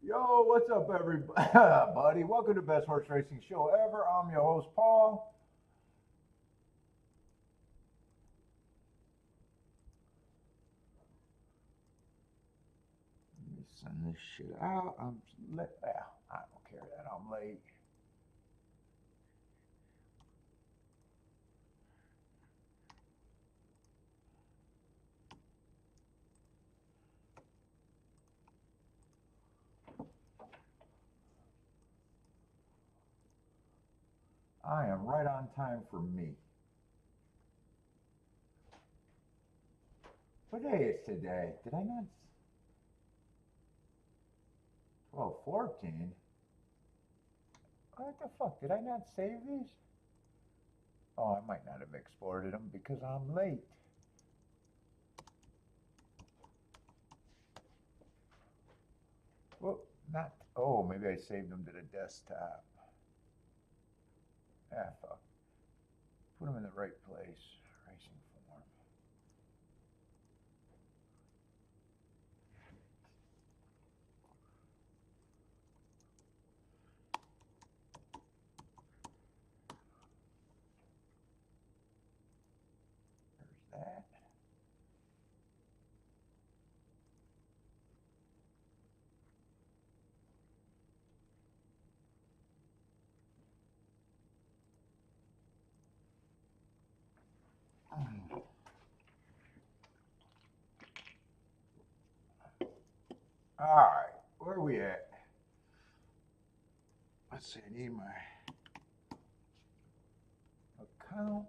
Yo, what's up, everybody? Welcome to Best Horse Racing Show Ever. I'm your host, Paul. Let me send this shit out. I don't care that I'm late. I am right on time for me. What day is today? Did I not? 12/14. What the fuck? Did I not save these? Oh, I might not have exported them because I'm late. Well, not. Oh, maybe I saved them to the desktop. Ah, fuck. Put them in the right place. Racing form. There's that. All right, where are we at? Let's see, I need my account.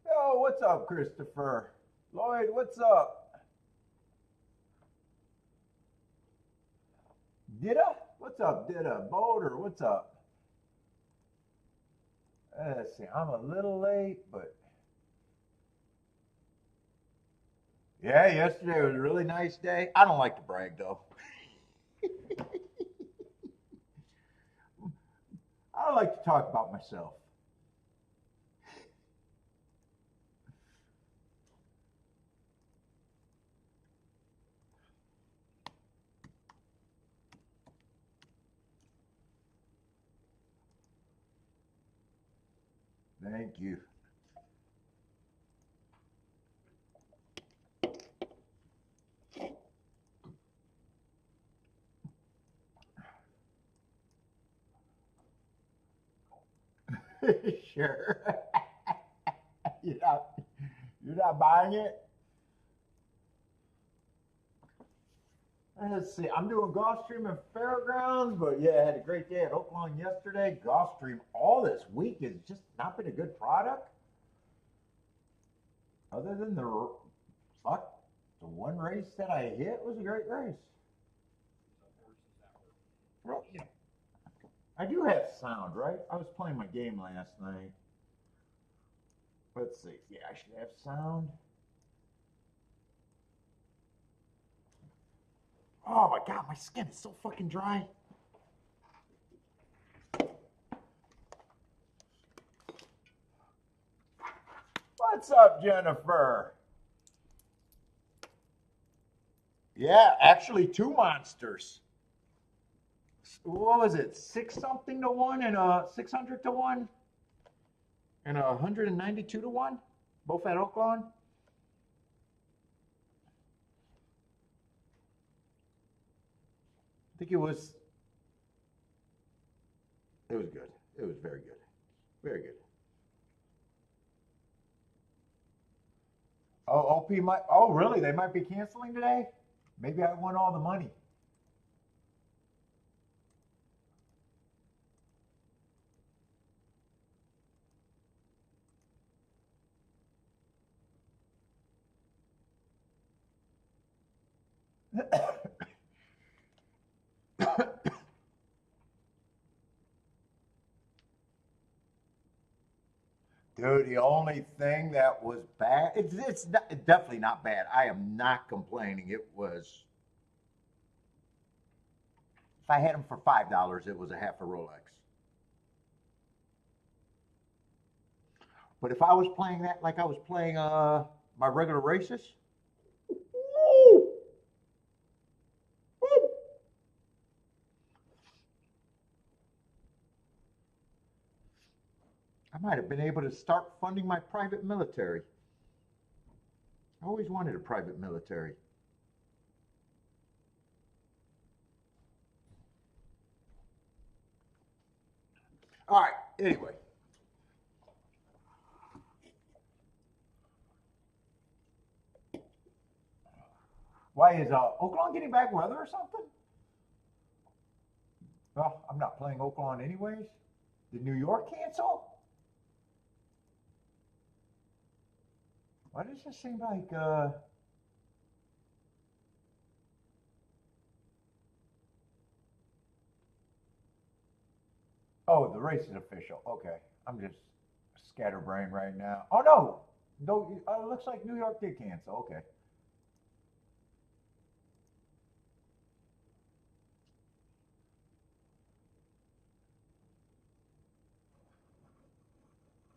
Yo, what's up, Christopher? Lloyd, what's up? Dida? What's up, Dida? Boulder, what's up? Let's see, I'm a little late, but yeah, yesterday was a really nice day. I don't like to brag, though. I don't like to talk about myself. Thank you. Sure. you're not, you're not buying it? Let's see. I'm doing Gulfstream and Fairgrounds, but yeah, I had a great day at Oaklawn yesterday. Gulfstream all this week has just not been a good product. Other than fuck, the one race that I hit was a great race. Well, yeah, I do have sound, right? I was playing my game last night. Let's see. Yeah, I should have sound. Oh my god, my skin is so fucking dry. What's up, Jennifer? Yeah, actually, two monsters. What was it? Six something to one and 600 to one and 192 to one, both at Oaklawn. I think it was. It was good. It was very good. Very good. Oh, OP might. Oh, really? They might be canceling today. Maybe I won all the money. Dude, the only thing that was bad, it's not, definitely not bad. I am not complaining. It was, if I had them for $5, it was a half a Rolex. But if I was playing that like I was playing my regular races, woo, woo, I might have been able to start funding my private military. I always wanted a private military. All right, anyway. Why is Oaklawn getting bad weather or something? Well, I'm not playing Oaklawn anyways. Did New York cancel? Why does this seem like oh, the race is official. Okay. I'm just scatterbrained right now. Oh no. No, it looks like New York did cancel. Okay.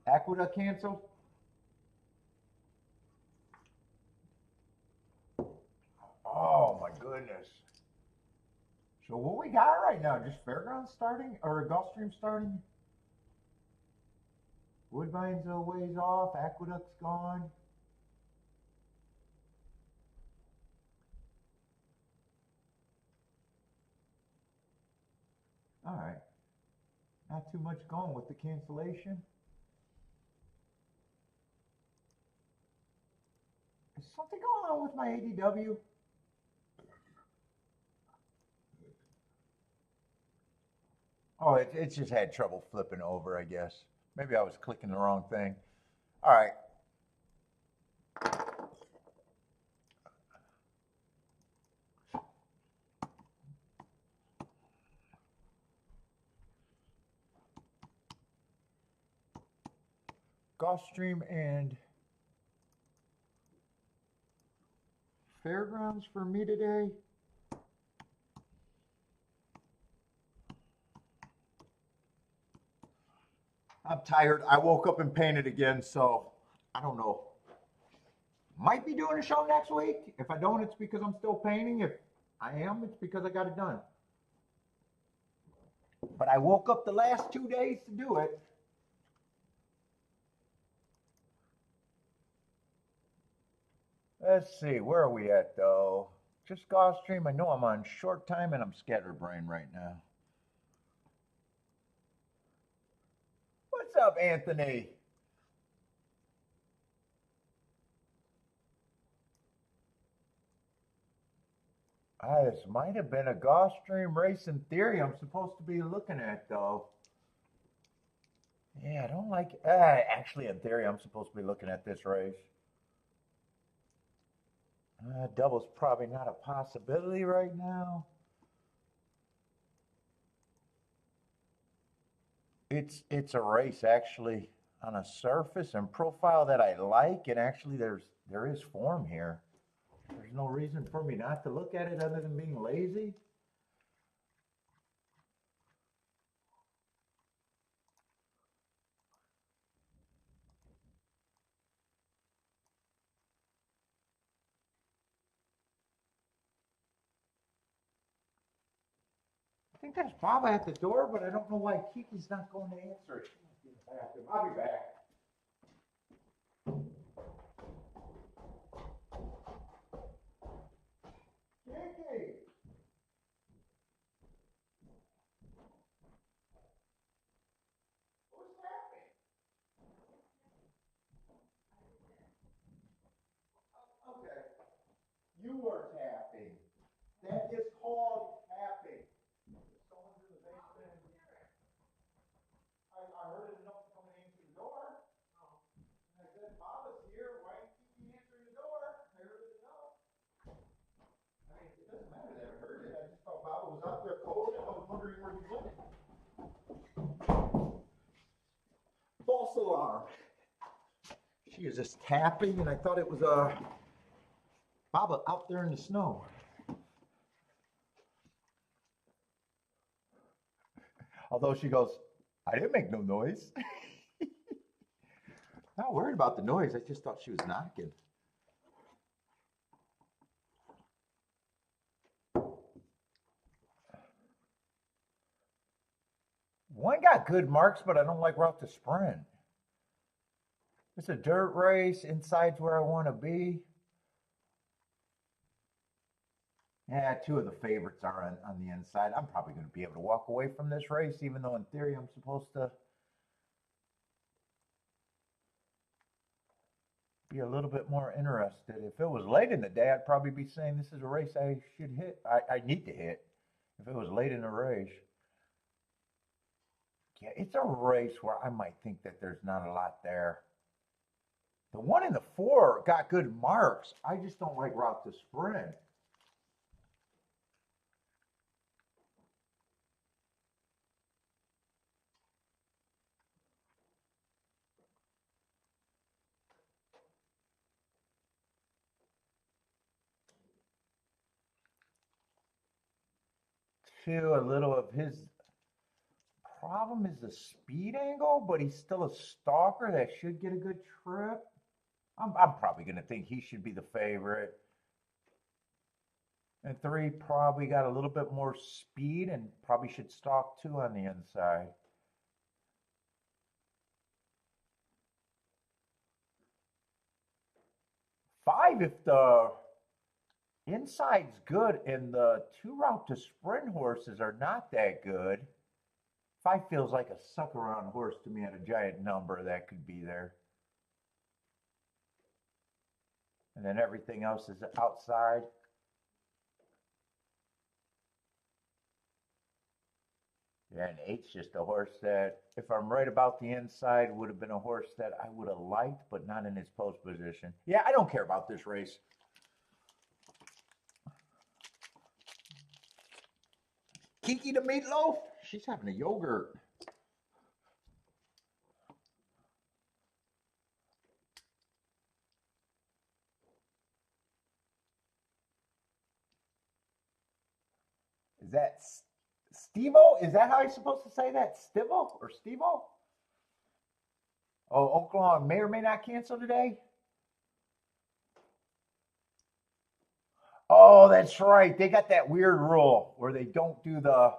Aqueduct canceled? Oh my goodness. So what we got right now? Just Fairgrounds starting or Gulfstream starting? Woodbine's a ways off. Aqueduct's gone. All right. Not too much going with the cancellation. Is something going on with my ADW? Oh, it's just had trouble flipping over, I guess. Maybe I was clicking the wrong thing. All right. Gulfstream and Fairgrounds for me today. I'm tired. I woke up and painted again, so I don't know. Might be doing a show next week. If I don't, it's because I'm still painting. If I am, it's because I got it done. But I woke up the last 2 days to do it. Let's see, where are we at though? Just Gulfstream. I know I'm on short time and I'm scatterbrained right now. What's up, Anthony? This might have been a Gulfstream race in theory I'm supposed to be looking at though. Yeah, I don't like. Actually, in theory, I'm supposed to be looking at this race. Double's probably not a possibility right now. It's a race actually on a surface and profile that I like, and actually there is form here. There's no reason for me not to look at it other than being lazy. I think there's Baba at the door, but I don't know why Kiki's not going to answer it. I'll be back. Kiki! What's happening? Okay. You were tapping. That is called tapping. Someone's in the basement. I heard it enough to come and answer the door. And I said, Baba's here. Why didn't Kiki answer the door? I heard it enough. I mean, it doesn't matter that I heard it. I just thought Baba was out there cold and I was wondering where he went. False alarm. She is just tapping, and I thought it was Baba out there in the snow. Although she goes, I didn't make no noise. Not worried about the noise. I just thought she was knocking. One got good marks, but I don't like route to sprint. It's a dirt race. Inside's where I want to be. Yeah, two of the favorites are on the inside. I'm probably going to be able to walk away from this race, even though in theory I'm supposed to be a little bit more interested. If it was late in the day, I'd probably be saying this is a race I should hit. I need to hit if it was late in the race. Yeah, it's a race where I might think that there's not a lot there. The one in the 4 got good marks. I just don't like route to sprint. A little of his problem is the speed angle, but he's still a stalker that should get a good trip. I'm probably going to think he should be the favorite. And 3 probably got a little bit more speed and probably should stalk 2 on the inside. Five, if the inside's good and the 2 route to sprint horses are not that good, 5 feels like a suck around horse to me at a giant number that could be there. And then everything else is outside. Yeah, and 8's just a horse that, if I'm right about the inside, would have been a horse that I would have liked, but not in his post position. Yeah, I don't care about this race. Kiki the Meatloaf? She's having a yogurt. Is that Stevo? Is that how you're supposed to say that? Stivo or Stevo? Oh, Oaklawn may or may not cancel today. Oh, that's right. They got that weird rule where they don't do the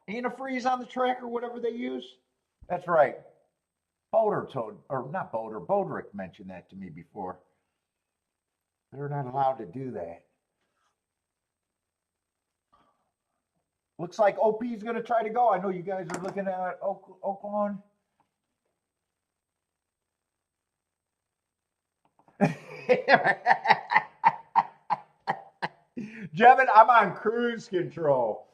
antifreeze on the track or whatever they use. That's right. Bodrick mentioned that to me before. They're not allowed to do that. Looks like OP is going to try to go. I know you guys are looking at Oaklawn. Jevin, I'm on cruise control.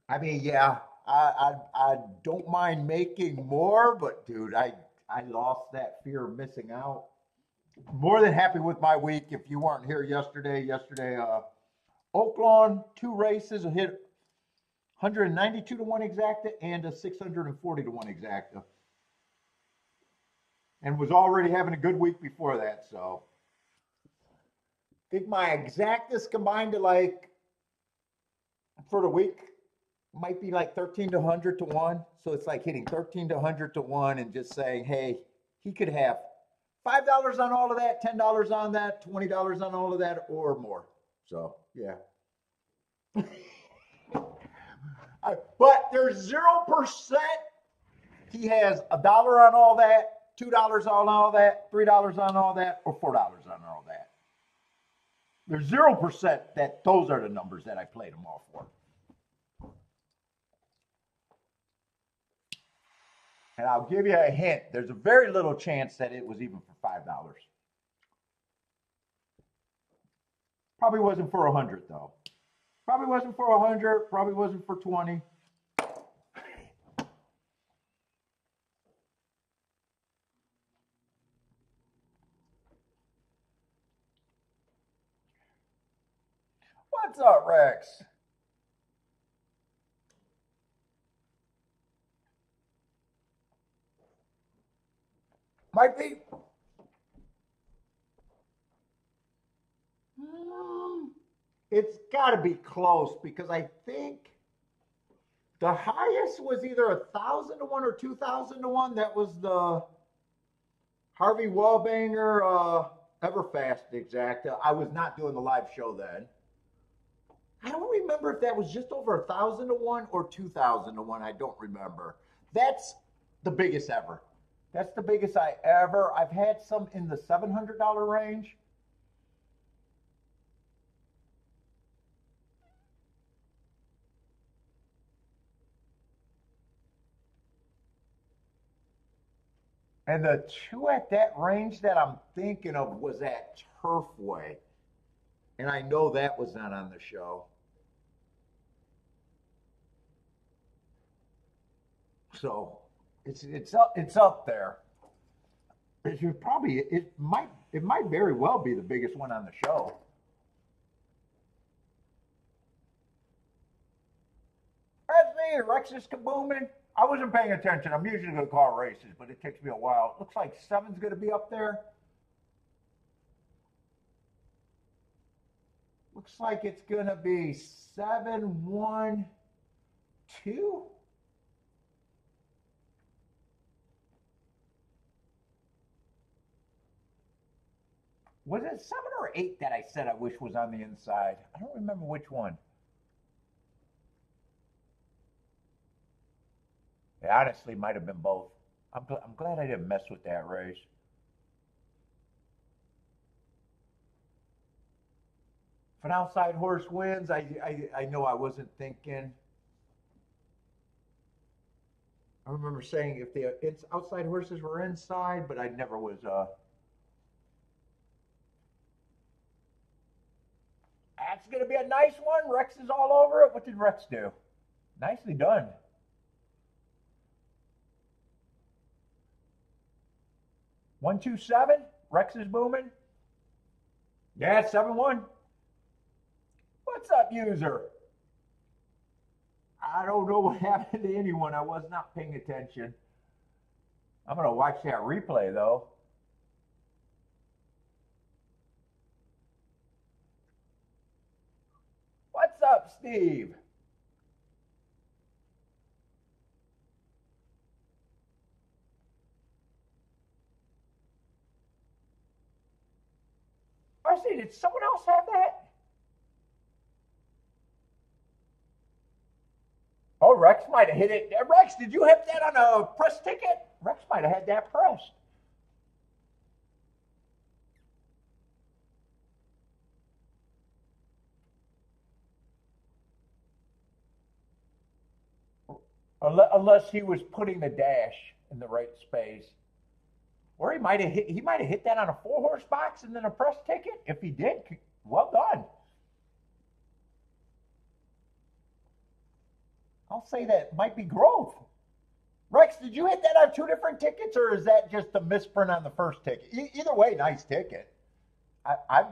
I mean, yeah, I don't mind making more, but dude, I lost that fear of missing out. More than happy with my week. If you weren't here yesterday, Oaklawn, 2 races, a hit 192 to 1 exacta and a 640 to 1 exacta. And was already having a good week before that, so. I think my exactas combined to like, for the week, might be like 13 to 100 to 1. So it's like hitting 13 to 100 to 1 and just saying, hey, he could have $5 on all of that, $10 on that, $20 on all of that, or more. So, yeah. But there's 0%. He has $1 on all that, $2 on all that, $3 on all that, or $4 on all that. There's 0% that those are the numbers that I played them all for. And I'll give you a hint. There's a very little chance that it was even for $5. Probably wasn't for 100 though. Probably wasn't for 100. Probably wasn't for 20. What's up, Rex? Might be. It's got to be close because I think the highest was either 1,000 to 1 or 2,000 to 1. That was the Harvey Wallbanger Everfast exact. I was not doing the live show then. I don't remember if that was just over 1,000 to 1 or 2,000 to 1. I don't remember. That's the biggest ever. That's the biggest I've had some in the $700 range. And the two at that range that I'm thinking of was at Turfway. And I know that was not on the show. So it's up there. It might very well be the biggest one on the show. That's me, Rex is kabooming. I wasn't paying attention. I'm usually going to call races, but it takes me a while. It looks like 7's going to be up there. Looks like it's going to be 7, 1, 2. Was it 7 or 8 that I said I wish was on the inside? I don't remember which one. It honestly might have been both. I'm glad I didn't mess with that race. If an outside horse wins, I know I wasn't thinking. I remember saying if the outside horses were inside, but I never was. That's going to be a nice one. Rex is all over it. What did Rex do? Nicely done. One, 2, 7. Rex is booming. Yeah, 7-1. What's up, user? I don't know what happened to anyone. I was not paying attention. I'm going to watch that replay, though. What's up, Steve? I see. Did someone else have that? Oh, Rex might have hit it. Rex, did you have that on a press ticket? Rex might have had that pressed. Unless he was putting the dash in the right space. Or he might have hit that on a 4-horse box and then a press ticket. If he did, well done. I'll say that might be growth. Rex, did you hit that on 2 different tickets, or is that just a misprint on the first ticket? Either way, nice ticket. I'm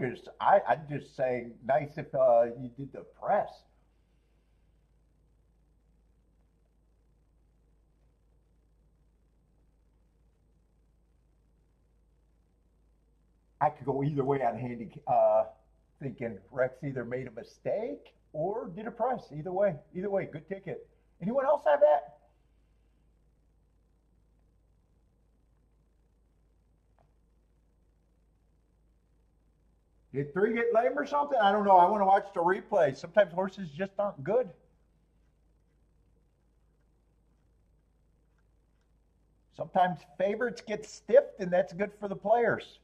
just saying nice if you did the press. I could go either way on thinking Rex either made a mistake or did a press. Either way, good ticket. Anyone else have that? Did 3 get lame or something? I don't know. I want to watch the replay. Sometimes horses just aren't good. Sometimes favorites get stiffed, and that's good for the players.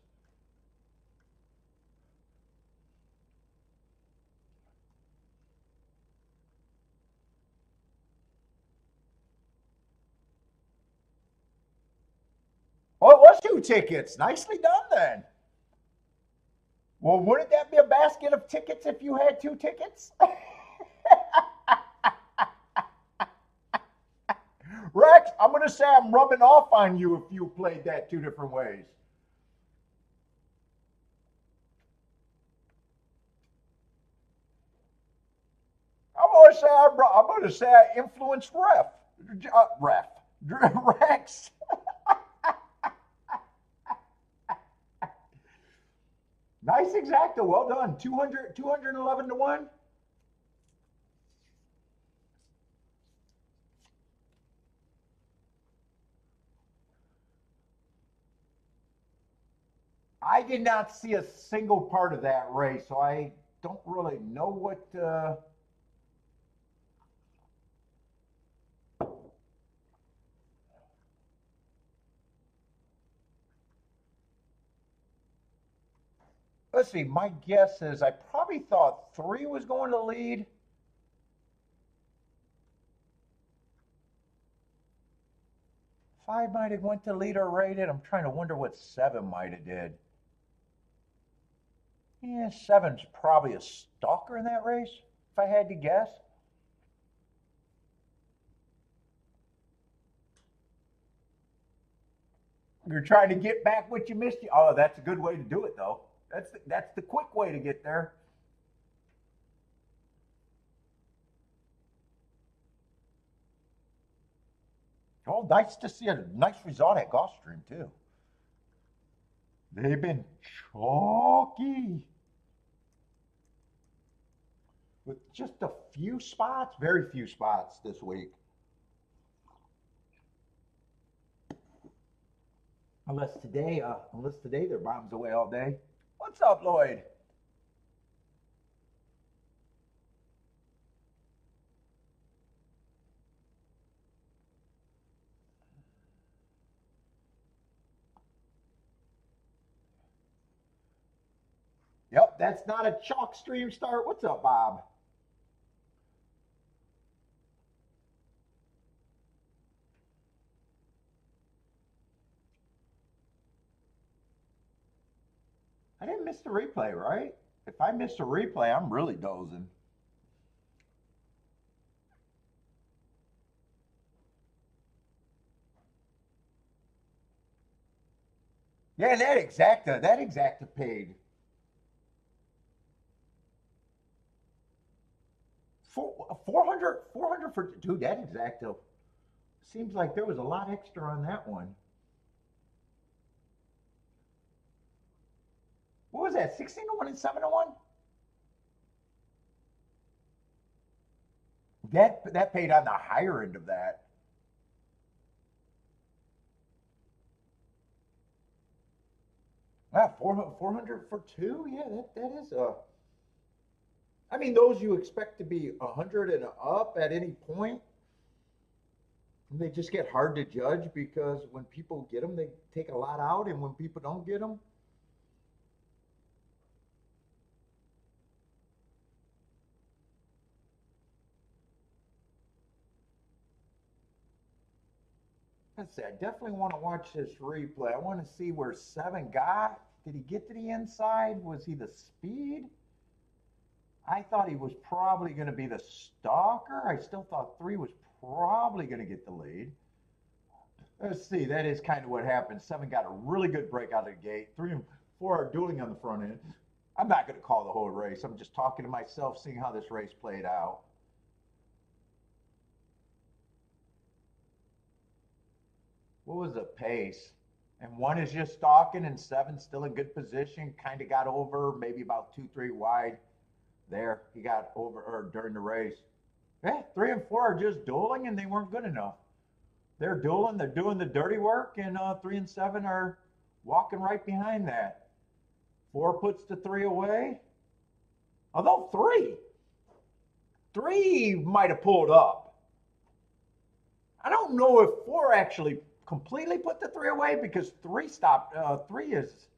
Oh, it was 2 tickets. Nicely done then. Well, wouldn't that be a basket of tickets if you had 2 tickets? Rex, I'm going to say I'm rubbing off on you if you played that 2 different ways. I'm going to say I influenced Rex. Nice exacto. Well done. 211 to 1. I did not see a single part of that race, so I don't really know what. Let's see. My guess is I probably thought 3 was going to lead. 5 might have went to lead or rated. I'm trying to wonder what 7 might have did. Yeah, 7's probably a stalker in that race, if I had to guess. You're trying to get back what you missed. Oh, that's a good way to do it, though. That's the quick way to get there. Oh, nice to see a nice result at Gulfstream too. They've been chalky with just a few spots, very few spots this week. Unless today their bombs away all day. What's up, Lloyd? Yep, that's not a chalk stream start. What's up, Bob? I didn't miss the replay, right? If I missed a replay, I'm really dozing. Yeah, that exacta paid. 400 for, dude, that exacto. Seems like there was a lot extra on that one. What was that, 16 to 1 and 7 to 1? That paid on the higher end of that. Wow, 400 for 2? Yeah, that is a. I mean, those you expect to be 100 and up at any point. They just get hard to judge because when people get them, they take a lot out, and when people don't get them, let's see. I definitely want to watch this replay. I want to see where 7 got. Did he get to the inside? Was he the speed? I thought he was probably going to be the stalker. I still thought 3 was probably going to get the lead. Let's see. That is kind of what happened. 7 got a really good break out of the gate. 3 and 4 are dueling on the front end. I'm not going to call the whole race. I'm just talking to myself, seeing how this race played out. What was the pace? And 1 is just stalking, and 7 still in good position. Kind of got over, maybe about 2, 3 wide. There, he got over or during the race. Yeah, 3 and 4 are just dueling, and they weren't good enough. They're dueling, they're doing the dirty work, and 3 and 7 are walking right behind that. 4 puts the 3 away. Although 3 might have pulled up. I don't know if 4 actually completely put the 3 away because 3 stopped. 3 is.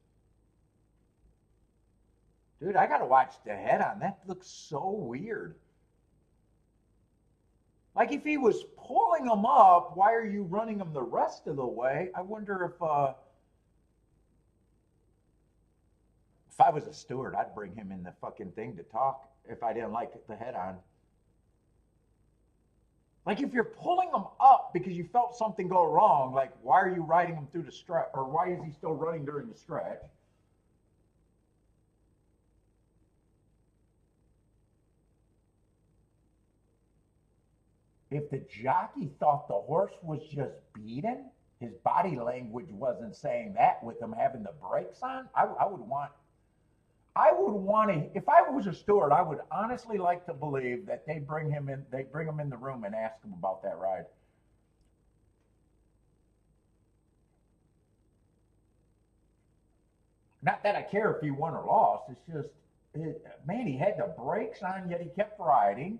Dude, I got to watch the head on. That looks so weird. Like if he was pulling them up, why are you running them the rest of the way? I wonder if I was a steward, I'd bring him in the fucking thing to talk if I didn't like the head on. Like if you're pulling them up because you felt something go wrong, like why are you riding him through the stretch, or why is he still running during the stretch? If the jockey thought the horse was just beaten, his body language wasn't saying that with him having the brakes on. I would want. I would want to, if I was a steward, I would honestly like to believe that they bring him in, they bring him in the room and ask him about that ride. Not that I care if he won or lost. It's just, man, he had the brakes on, yet he kept riding.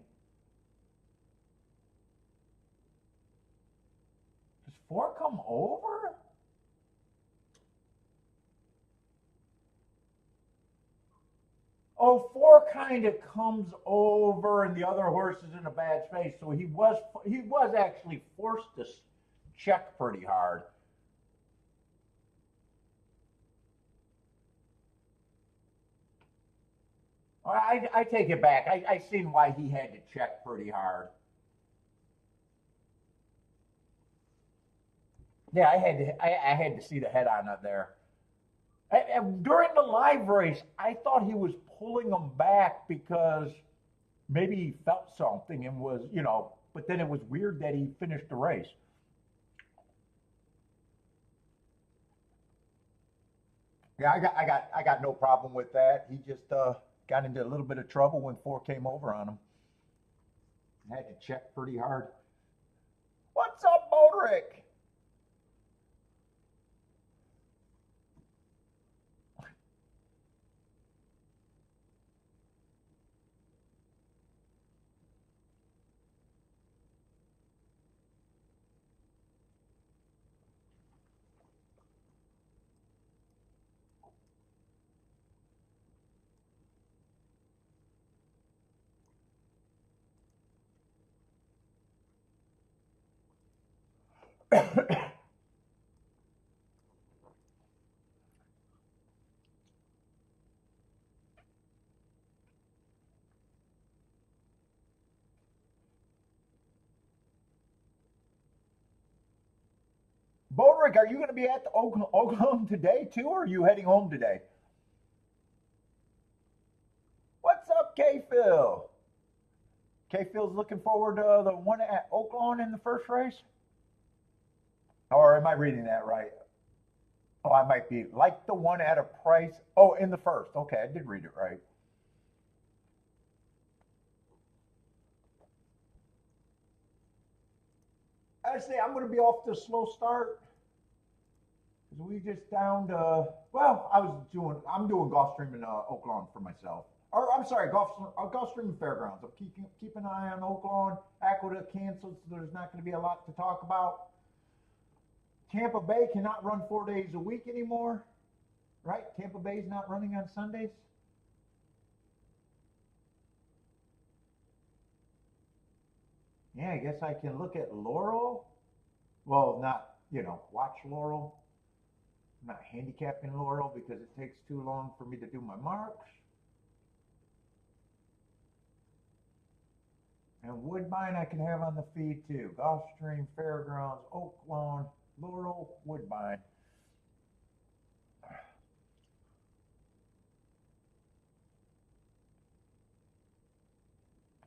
Does four come over? Oh, four kind of comes over, and the other horse is in a bad space. So he was actually forced to check pretty hard. I take it back. I seen why he had to check pretty hard. Yeah, I had to see the head on it there. During the live race, I thought he was pulling him back because maybe he felt something and was, but then it was weird that he finished the race. Yeah, I got no problem with that. He just got into a little bit of trouble when four came over on him. Had to check pretty hard. What's up, Bodrick? Bodrick, are you going to be at the Oaklawn today too, or are you heading home today? What's up, K Phil? K Phil's looking forward to the one at Oaklawn in the first race? Or am I reading that right? Oh, I might be. Like the one at a price. Oh, in the first. Okay, I did read it right. I say I'm going to be off to a slow start because we just downed. Well, I'm doing Gulfstream and Oaklawn for myself. Or I'm sorry, Gulfstream and Fairgrounds. I'm keeping an eye on Oaklawn. Aqueduct canceled, so there's not going to be a lot to talk about. Tampa Bay cannot run 4 days a week anymore, right? Tampa Bay's not running on Sundays. Yeah, I guess I can look at Laurel. Well, not, watch Laurel. I'm not handicapping Laurel because it takes too long for me to do my marks. And Woodbine I can have on the feed too. Gulfstream, Fairgrounds, Oaklawn, Laurel, Woodbine.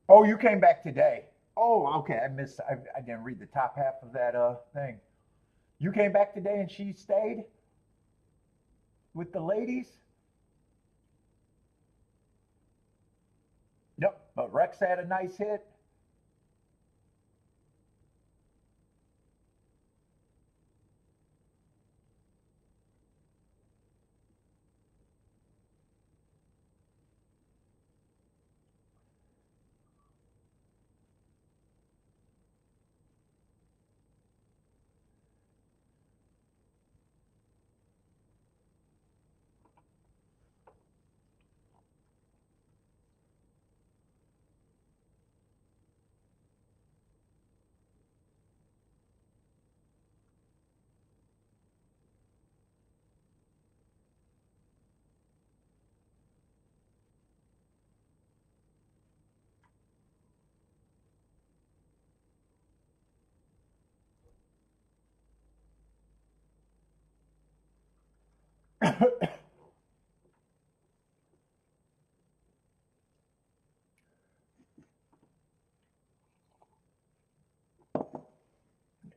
Oh, you came back today. Oh, okay. I didn't read the top half of that thing. You came back today and she stayed with the ladies? Yep. But Rex had a nice hit.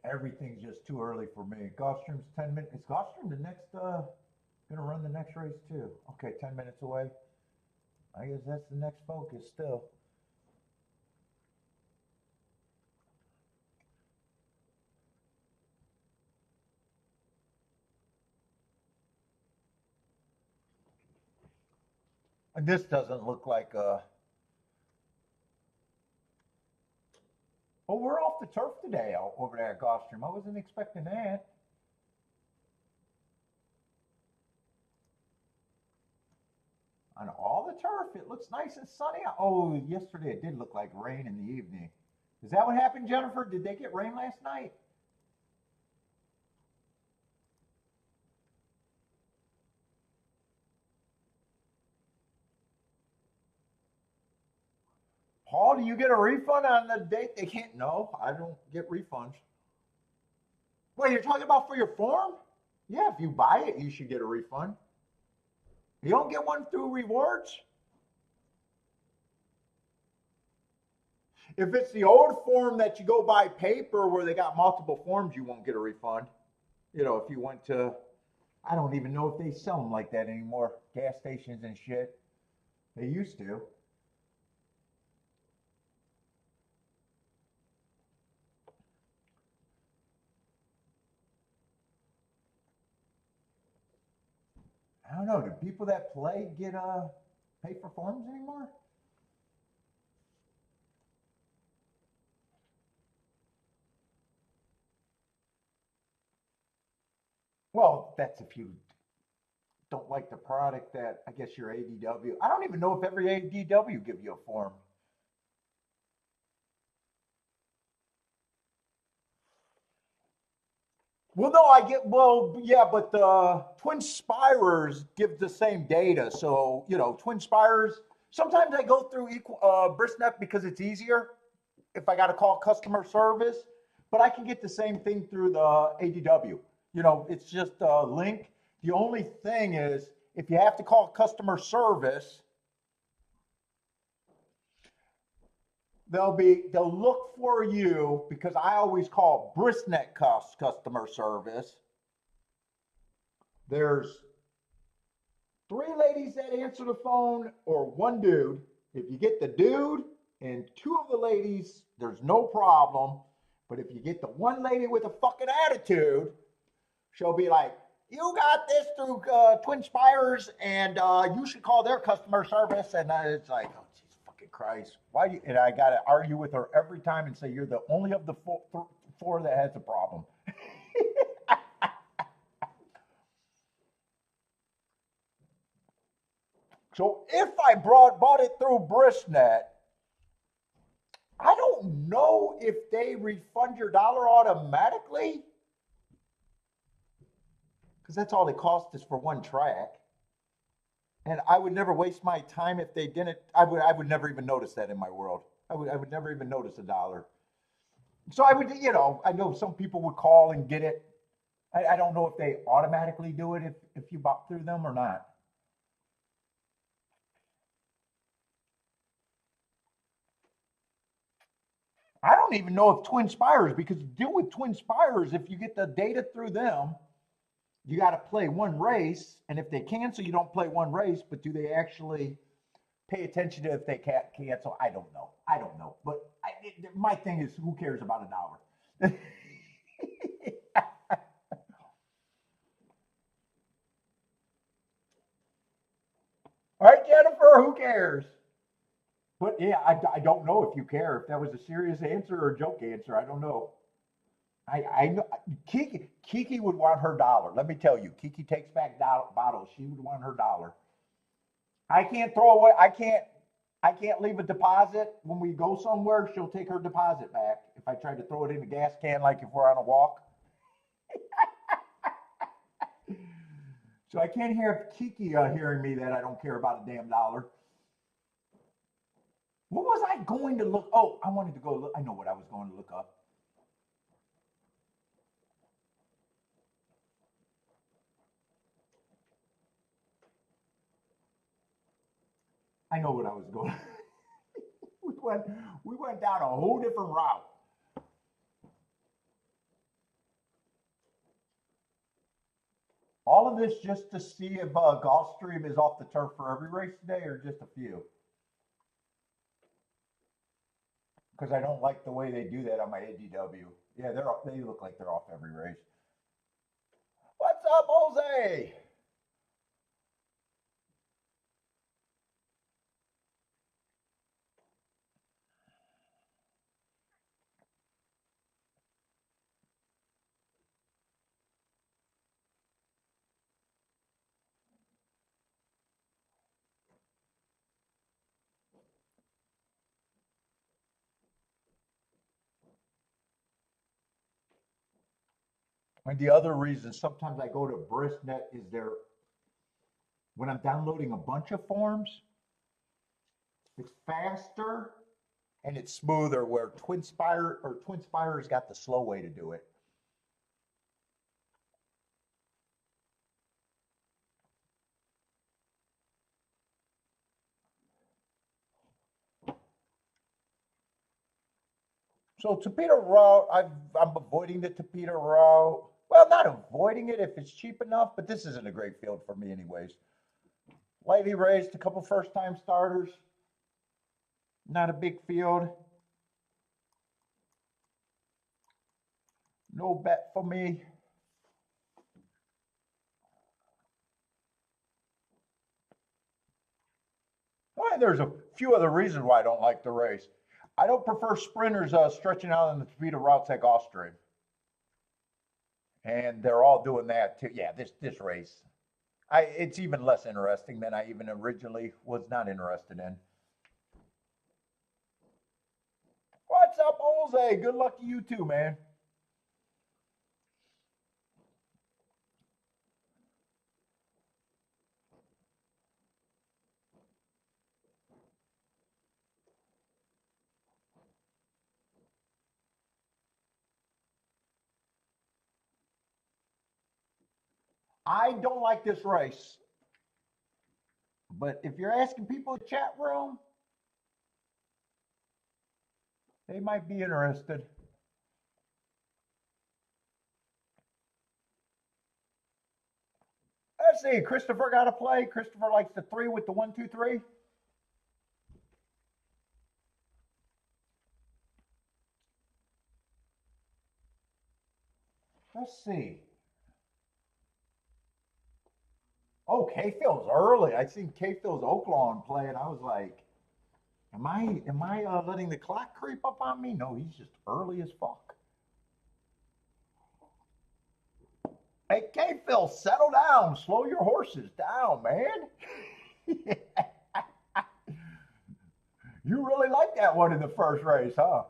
Everything's just too early for me. Gulfstream's 10 minutes. Is Gulfstream the next, gonna run the next race too? Okay, 10 minutes away. I guess that's the next focus still. And this doesn't look like a. Oh, we're off the turf today over there at Gulfstream. I wasn't expecting that. On all the turf, it looks nice and sunny. Oh, yesterday it did look like rain in the evening. Is that what happened, Jennifer? Did they get rain last night? Paul, do you get a refund on the date they can't? No, I don't get refunds. Wait, you're talking about for your form? Yeah, if you buy it, you should get a refund. You don't get one through rewards? If it's the old form that you go by paper where they got multiple forms, you won't get a refund. You know, if you went to, I don't even know if they sell them like that anymore, gas stations and shit. They used to. I don't know. Do people that play get pay for forms anymore? Well, that's if you don't like the product that I guess your ADW. I don't even know if every ADW give you a form. Well, no, I get well, yeah, but the Twin Spires give the same data. So you know, Twin Spires. Sometimes I go through Brisnet because it's easier if I got to call customer service, but I can get the same thing through the ADW. You know, it's just a link. The only thing is, if you have to call customer service, they'll look for you because I always call Brisnet customer service. There's three ladies that answer the phone or one dude. If you get the dude and two of the ladies, there's no problem. But if you get the one lady with a fucking attitude, she'll be like, "You got this through Twin Spires, and you should call their customer service." And it's like, "Oh, Jesus fucking Christ. Why do you?" And I got to argue with her every time and say, "You're the only of the four that has a problem." So if I bought it through Brisnet, I don't know if they refund your dollar automatically because that's all it costs is for one track. And I would never waste my time if they didn't. I would never even notice that in my world. I would never even notice a dollar. So I would, you know, I know some people would call and get it. I don't know if they automatically do it if you bought through them or not. I don't even know if Twin Spires, because the deal with Twin Spires, if you get the data through them, you got to play one race. And if they cancel, you don't play one race. But do they actually pay attention to if they can't cancel? I don't know. I don't know. But my thing is, who cares about a dollar? All right, Jennifer, who cares? But yeah, I don't know if you care. If that was a serious answer or a joke answer, I don't know. I know Kiki would want her dollar. Let me tell you, Kiki takes back bottles. She would want her dollar. I can't throw away. I can't leave a deposit when we go somewhere. She'll take her deposit back if I try to throw it in the gas can, like if we're on a walk. So I can't hear Kiki hearing me that I don't care about a damn dollar. What was I going to look? Oh, I wanted to go look. I know what I was going to look up. I know what I was going. we went we went down a whole different route. All of this just to see if Gulfstream is off the turf for every race today or just a few. Because I don't like the way they do that on my ADW. Yeah, they look like they're off every race. What's up, Jose? And the other reason sometimes I go to BriskNet is there when I'm downloading a bunch of forms, it's faster and it's smoother. Where TwinSpire's got the slow way to do it. So Tapeta route, I'm avoiding the Tapeta route. Well, not avoiding it if it's cheap enough, but this isn't a great field for me anyways. Lightly raced, a couple first-time starters. Not a big field. No bet for me. Well, there's a few other reasons why I don't like the race. I don't prefer sprinters stretching out on the Tapeta routes like Gulfstream. And they're all doing that too. Yeah, this race, it's even less interesting than I even originally was not interested in. What's up, Jose? Good luck to you too, man. I don't like this race, but if you're asking people in the chat room, they might be interested. Let's see. Christopher got to play. Christopher likes the 3 with the 1, 2, 3. Let's see. Oh, K-Phil's early. I seen K-Phil's Oaklawn play, and I was like, am I letting the clock creep up on me? No, he's just early as fuck. Hey, K-Phil, settle down. Slow your horses down, man. You really like that one in the first race, huh?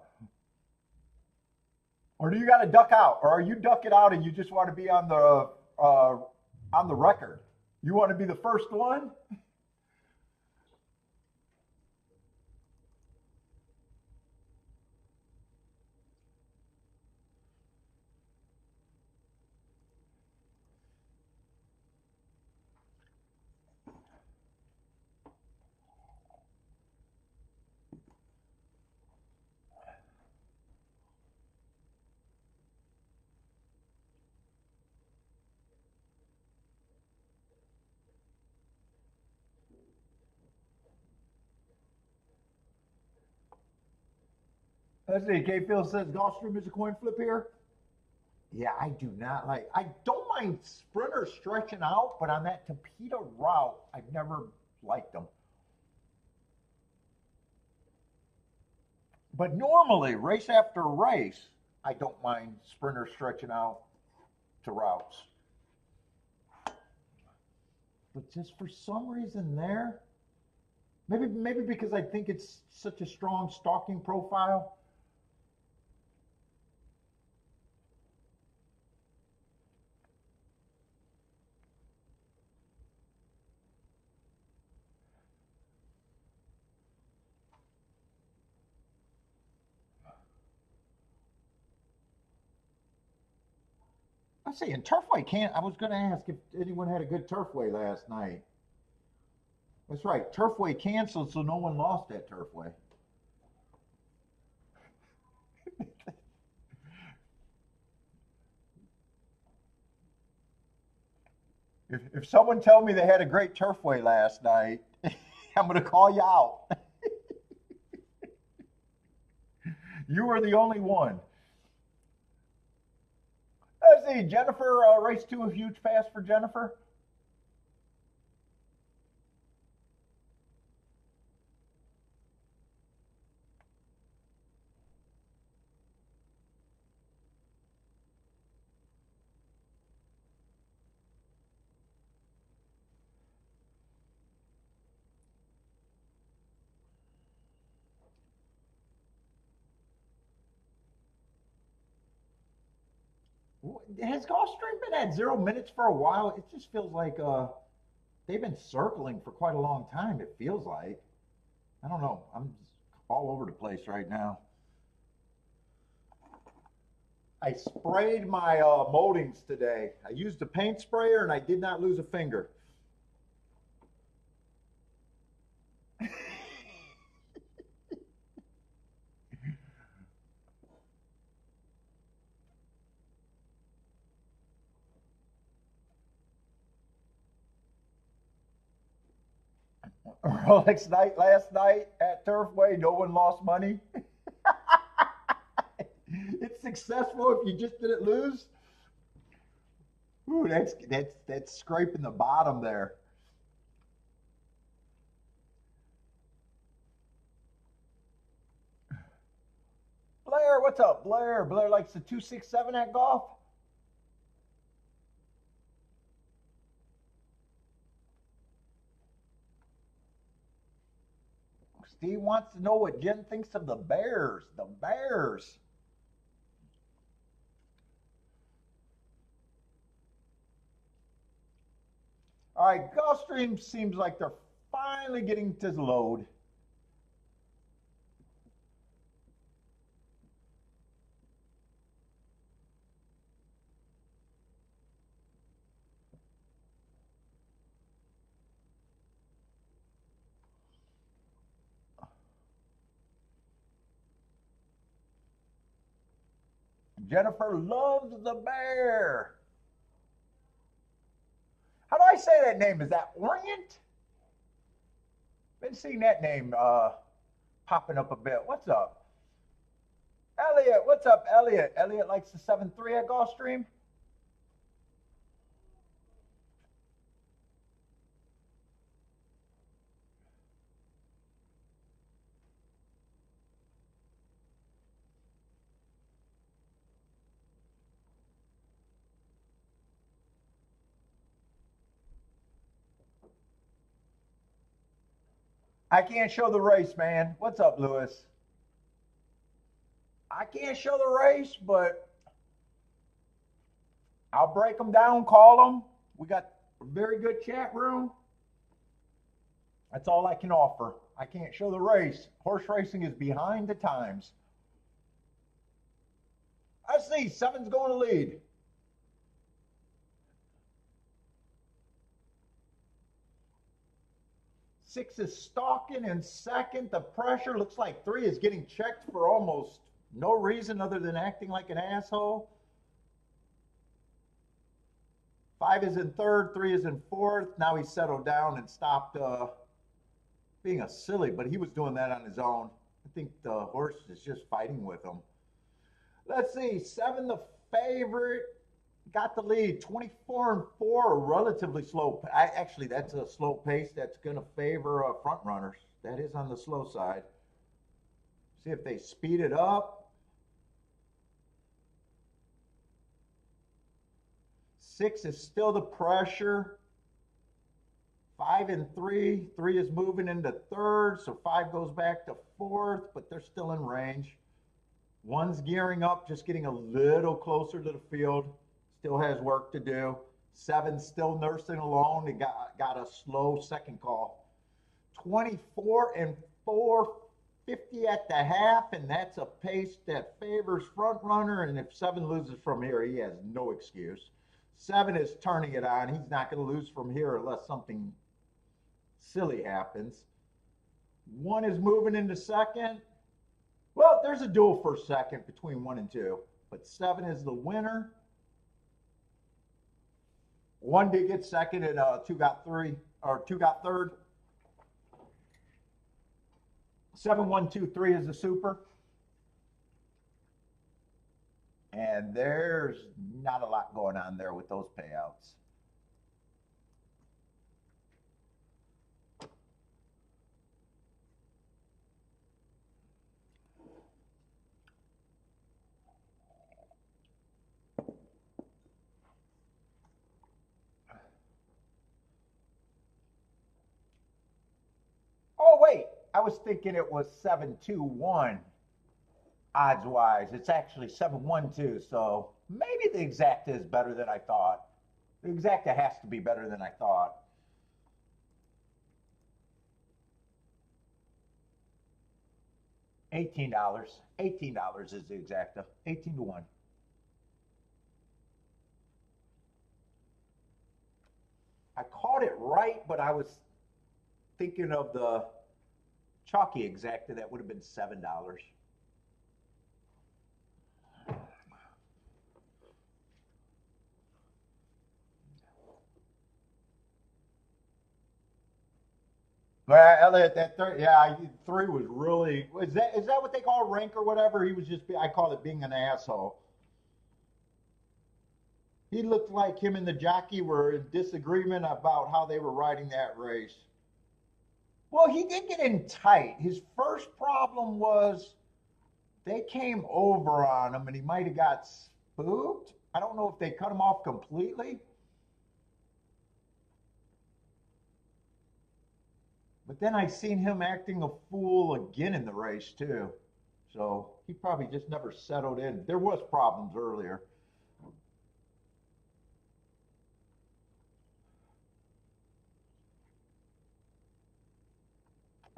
Or do you got to duck out? Or are you ducking out and you just want to be on the record? You want to be the first one? Let's see. K. Phil says Gulfstream is a coin flip here. Yeah, I do not like. I don't mind sprinters stretching out, but on that Tapeta route, I've never liked them. But normally, race after race, I don't mind sprinters stretching out to routes. But just for some reason there, maybe because I think it's such a strong stalking profile. I say, and Turfway can't. I was going to ask if anyone had a good Turfway last night. That's right. Turfway canceled, so no one lost that Turfway. If someone tell me they had a great turfway last night, I'm going to call you out. You were the only one. Let's see, Jennifer, race 2, a huge pass for Jennifer. Has Gulfstream been at 0 minutes for a while? It just feels like they've been circling for quite a long time, it feels like. I don't know. I'm just all over the place right now. I sprayed my moldings today. I used a paint sprayer and I did not lose a finger. Rolex night last night at Turfway, no one lost money. It's successful if you just didn't lose. Ooh, that's scraping the bottom there. Blair, what's up, Blair? Blair likes the 267 at golf. Steve wants to know what Jen thinks of the Bears. The Bears. All right, Gulfstream seems like they're finally getting to load. Jennifer loves the bear. How do I say that name? Is that Orient? Been seeing that name popping up a bit. What's up? Elliot, what's up, Elliot? Elliot likes the 7-3 at Gulfstream. I can't show the race, man. What's up, Lewis? I can't show the race, but I'll break them down, call them. We got a very good chat room. That's all I can offer. I can't show the race. Horse racing is behind the times. I see 7's going to lead. 6 is stalking in second. The pressure looks like 3 is getting checked for almost no reason other than acting like an asshole. 5 is in third, 3 is in fourth. Now he's settled down and stopped being a silly, but he was doing that on his own. I think the horse is just fighting with him. Let's see, 7, the favorite, got the lead. 24-4, relatively slow. Actually, that's a slow pace. That's going to favor front runners. That is on the slow side. See if they speed it up. 6 is still the pressure. 5 and 3. 3 is moving into third, so 5 goes back to fourth, but they're still in range. 1's gearing up, just getting a little closer to the field. Still has work to do. 7's still nursing alone. He got a slow second call. 24-4, 50 at the half, and that's a pace that favors front runner. And if 7 loses from here, he has no excuse. 7 is turning it on. He's not going to lose from here unless something silly happens. 1 is moving into second. Well, there's a duel for second between 1 and 2, but 7 is the winner. One did get second, and two got three, or two got third. 7123 is the super. And there's not a lot going on there with those payouts. Oh, wait. I was thinking it was 721 odds wise. It's actually 712. So maybe the exacta is better than I thought. The exacta has to be better than I thought. $18. $18 is the exacta. 18 to 1. I caught it right, but I was thinking of the chalky exacta. That would have been $7. Well, Elliot, that three was really, is that what they call rank or whatever? He was just, I call it being an asshole. He looked like him and the jockey were in disagreement about how they were riding that race. Well, he did get in tight. His first problem was they came over on him and he might have got spooked. I don't know if they cut him off completely. But then I seen him acting a fool again in the race too. So he probably just never settled in. There was problems earlier.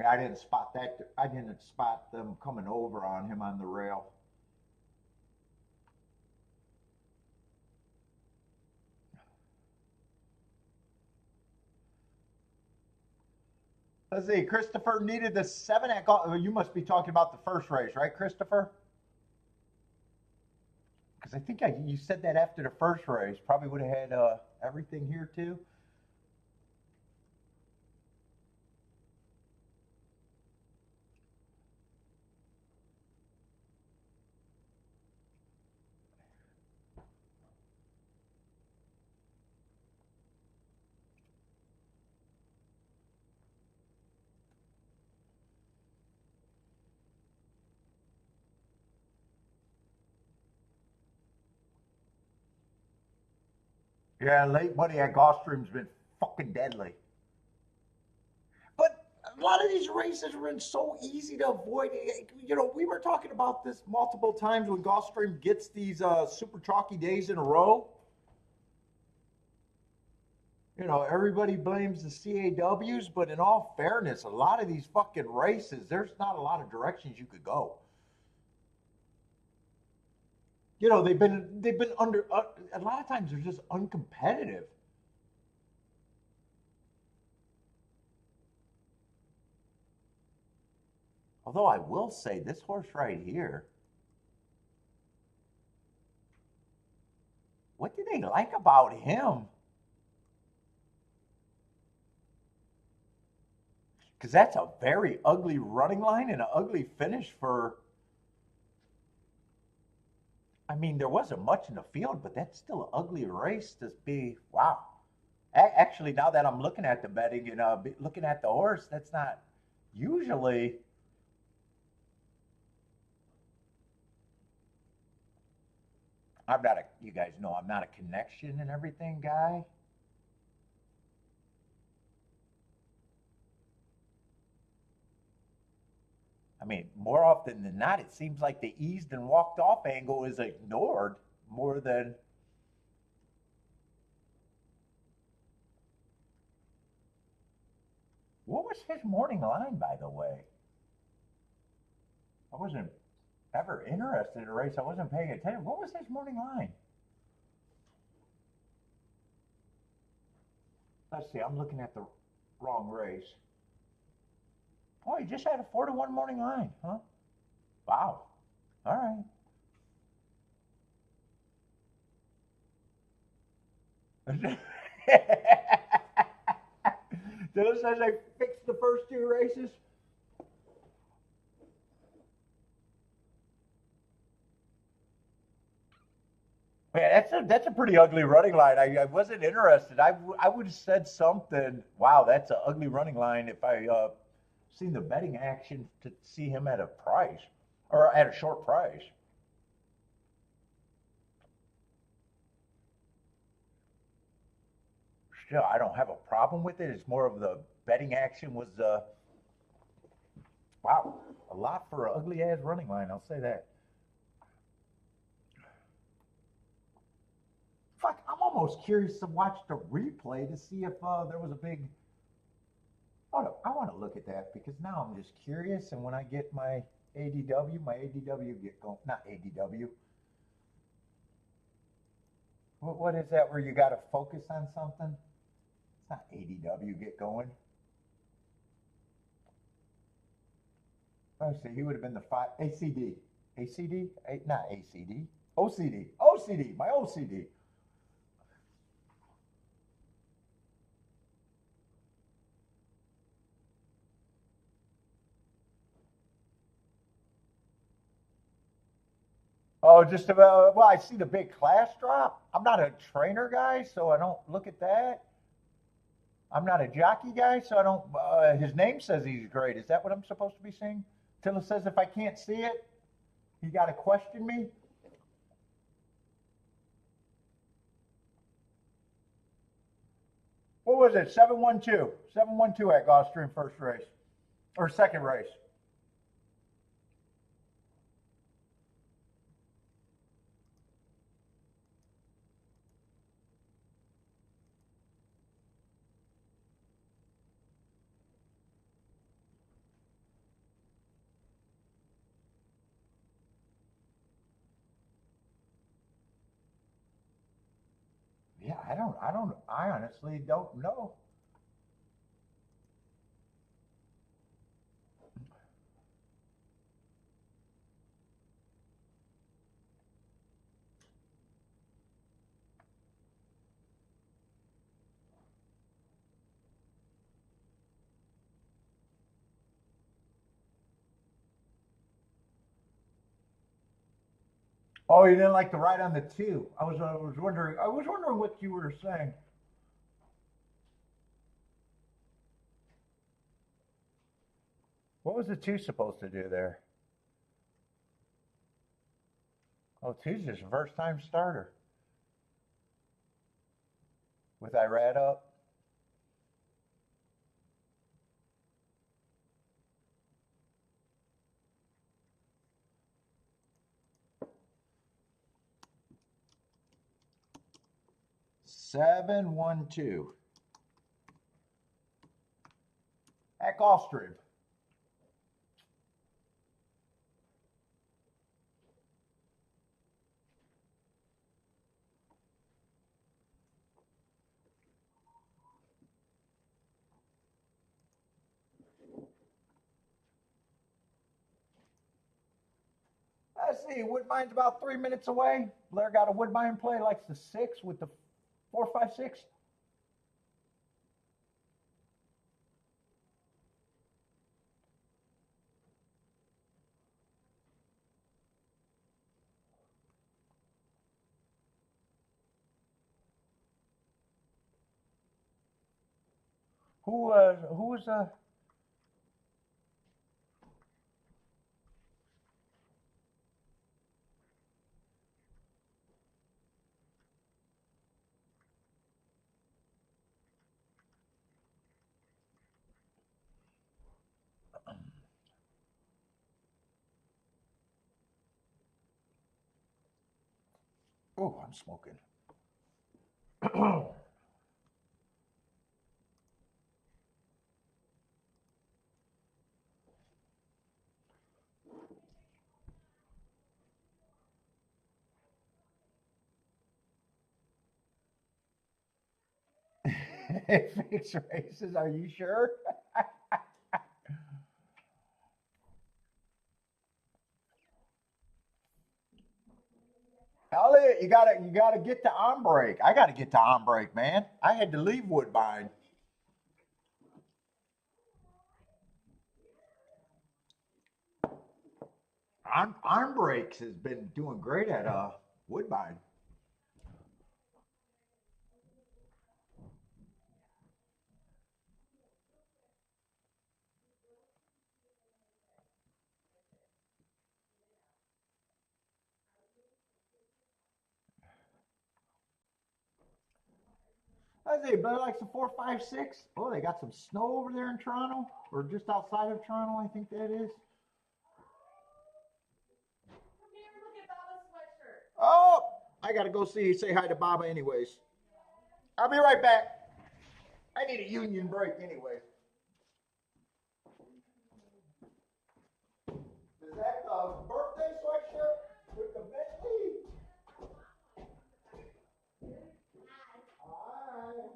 I didn't spot that. I didn't spot them coming over on him on the rail. Let's see. Christopher needed the 7 at golf. You must be talking about the first race, right, Christopher? Because I think you said that after the first race. Probably would have had everything here too. Yeah, late money at Gulfstream's been fucking deadly. But a lot of these races are in so easy to avoid. You know, we were talking about this multiple times when Gulfstream gets these super chalky days in a row. You know, everybody blames the CAWs, but in all fairness, a lot of these fucking races, there's not a lot of directions you could go. You know, they've been under a lot of times they're just uncompetitive. Although I will say this horse right here, what do they like about him? Because that's a very ugly running line and an ugly finish for. I mean, there wasn't much in the field, but that's still an ugly race to be. Wow. Actually, now that I'm looking at the betting and looking at the horse, that's not usually. I'm not a. You guys know I'm not a connection and everything guy. I mean, more often than not, it seems like the eased and walked off angle is ignored more than. What was his morning line, by the way? I wasn't ever interested in a race. I wasn't paying attention. What was his morning line? Let's see. I'm looking at the wrong race. Oh, he just had a 4-1 morning line, huh? Wow. All right. Those says they fixed the first two races. Man, that's a pretty ugly running line. I wasn't interested. I would have said something. Wow, that's an ugly running line. If I seen the betting action to see him at a price or at a short price. Still, I don't have a problem with it. It's more of the betting action was wow, a lot for an ugly ass running line. I'll say that. Fuck, I'm almost curious to watch the replay to see if there was a big. Oh, I want to look at that because now I'm just curious. And when I get my ADW get going, not ADW. What is that where you got to focus on something? It's not ADW get going. Let's see, he would have been the five ACD. ACD? Not ACD. OCD. OCD. My OCD. Oh, just about. Well, I see the big class drop. I'm not a trainer guy, so I don't look at that. I'm not a jockey guy, so I don't. His name says he's great. Is that what I'm supposed to be seeing? Till it says if I can't see it, you got to question me. What was it? 712. 712 at Gulfstream first race or second race. Yeah, I honestly don't know. Oh, you didn't like the ride on the two. I was wondering what you were saying. What was the two supposed to do there? Oh, two's just first time starter with Irad up. 712 at Gulfstream. I see. Woodbine's about 3 minutes away. Blair got a Woodbine play, likes the six with the 456. Who was oh, I'm smoking. Fixed races, are you sure? Elliot, you gotta get to on break. I gotta get to on break, man. I had to leave Woodbine. Arm Breaks has been doing great at Woodbine. I say, but like some 456. Oh, they got some snow over there in Toronto, or just outside of Toronto. I think that is. Oh, I gotta go say hi to Baba, anyways. I'll be right back. I need a union break, anyway. Is that the birthday sweatshirt with the Bentley? All right.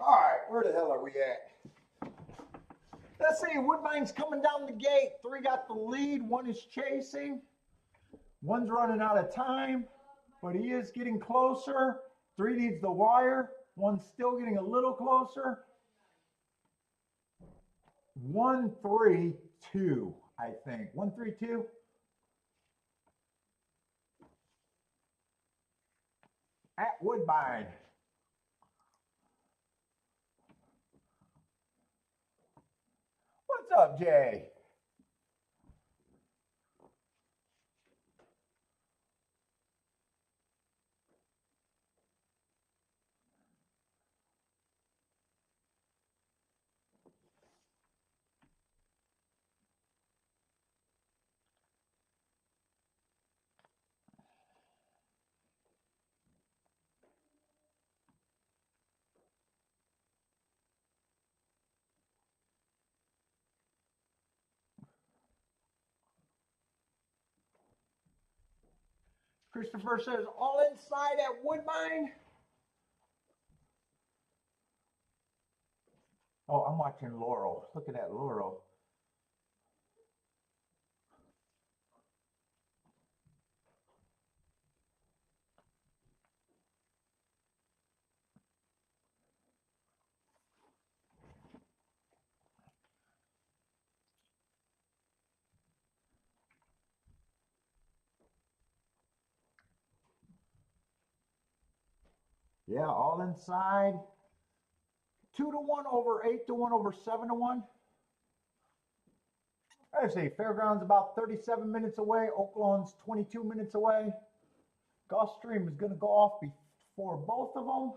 All right, where the hell are we at? Let's see, Woodbine's coming down the gate. 3 got the lead, 1 is chasing. 1's running out of time, but he is getting closer. 3 needs the wire. 1's still getting a little closer. 1-3-2, I think. 1-3-2. At Woodbine. What's up, Jay? Christopher says, all inside at Woodbine. Oh, I'm watching Laurel. Look at that, Laurel. Yeah, all inside. 2-1 over 8-1 over 7-1. I say Fairgrounds about 37 minutes away. Oaklawn's 22 minutes away. Gulfstream is going to go off before both of them.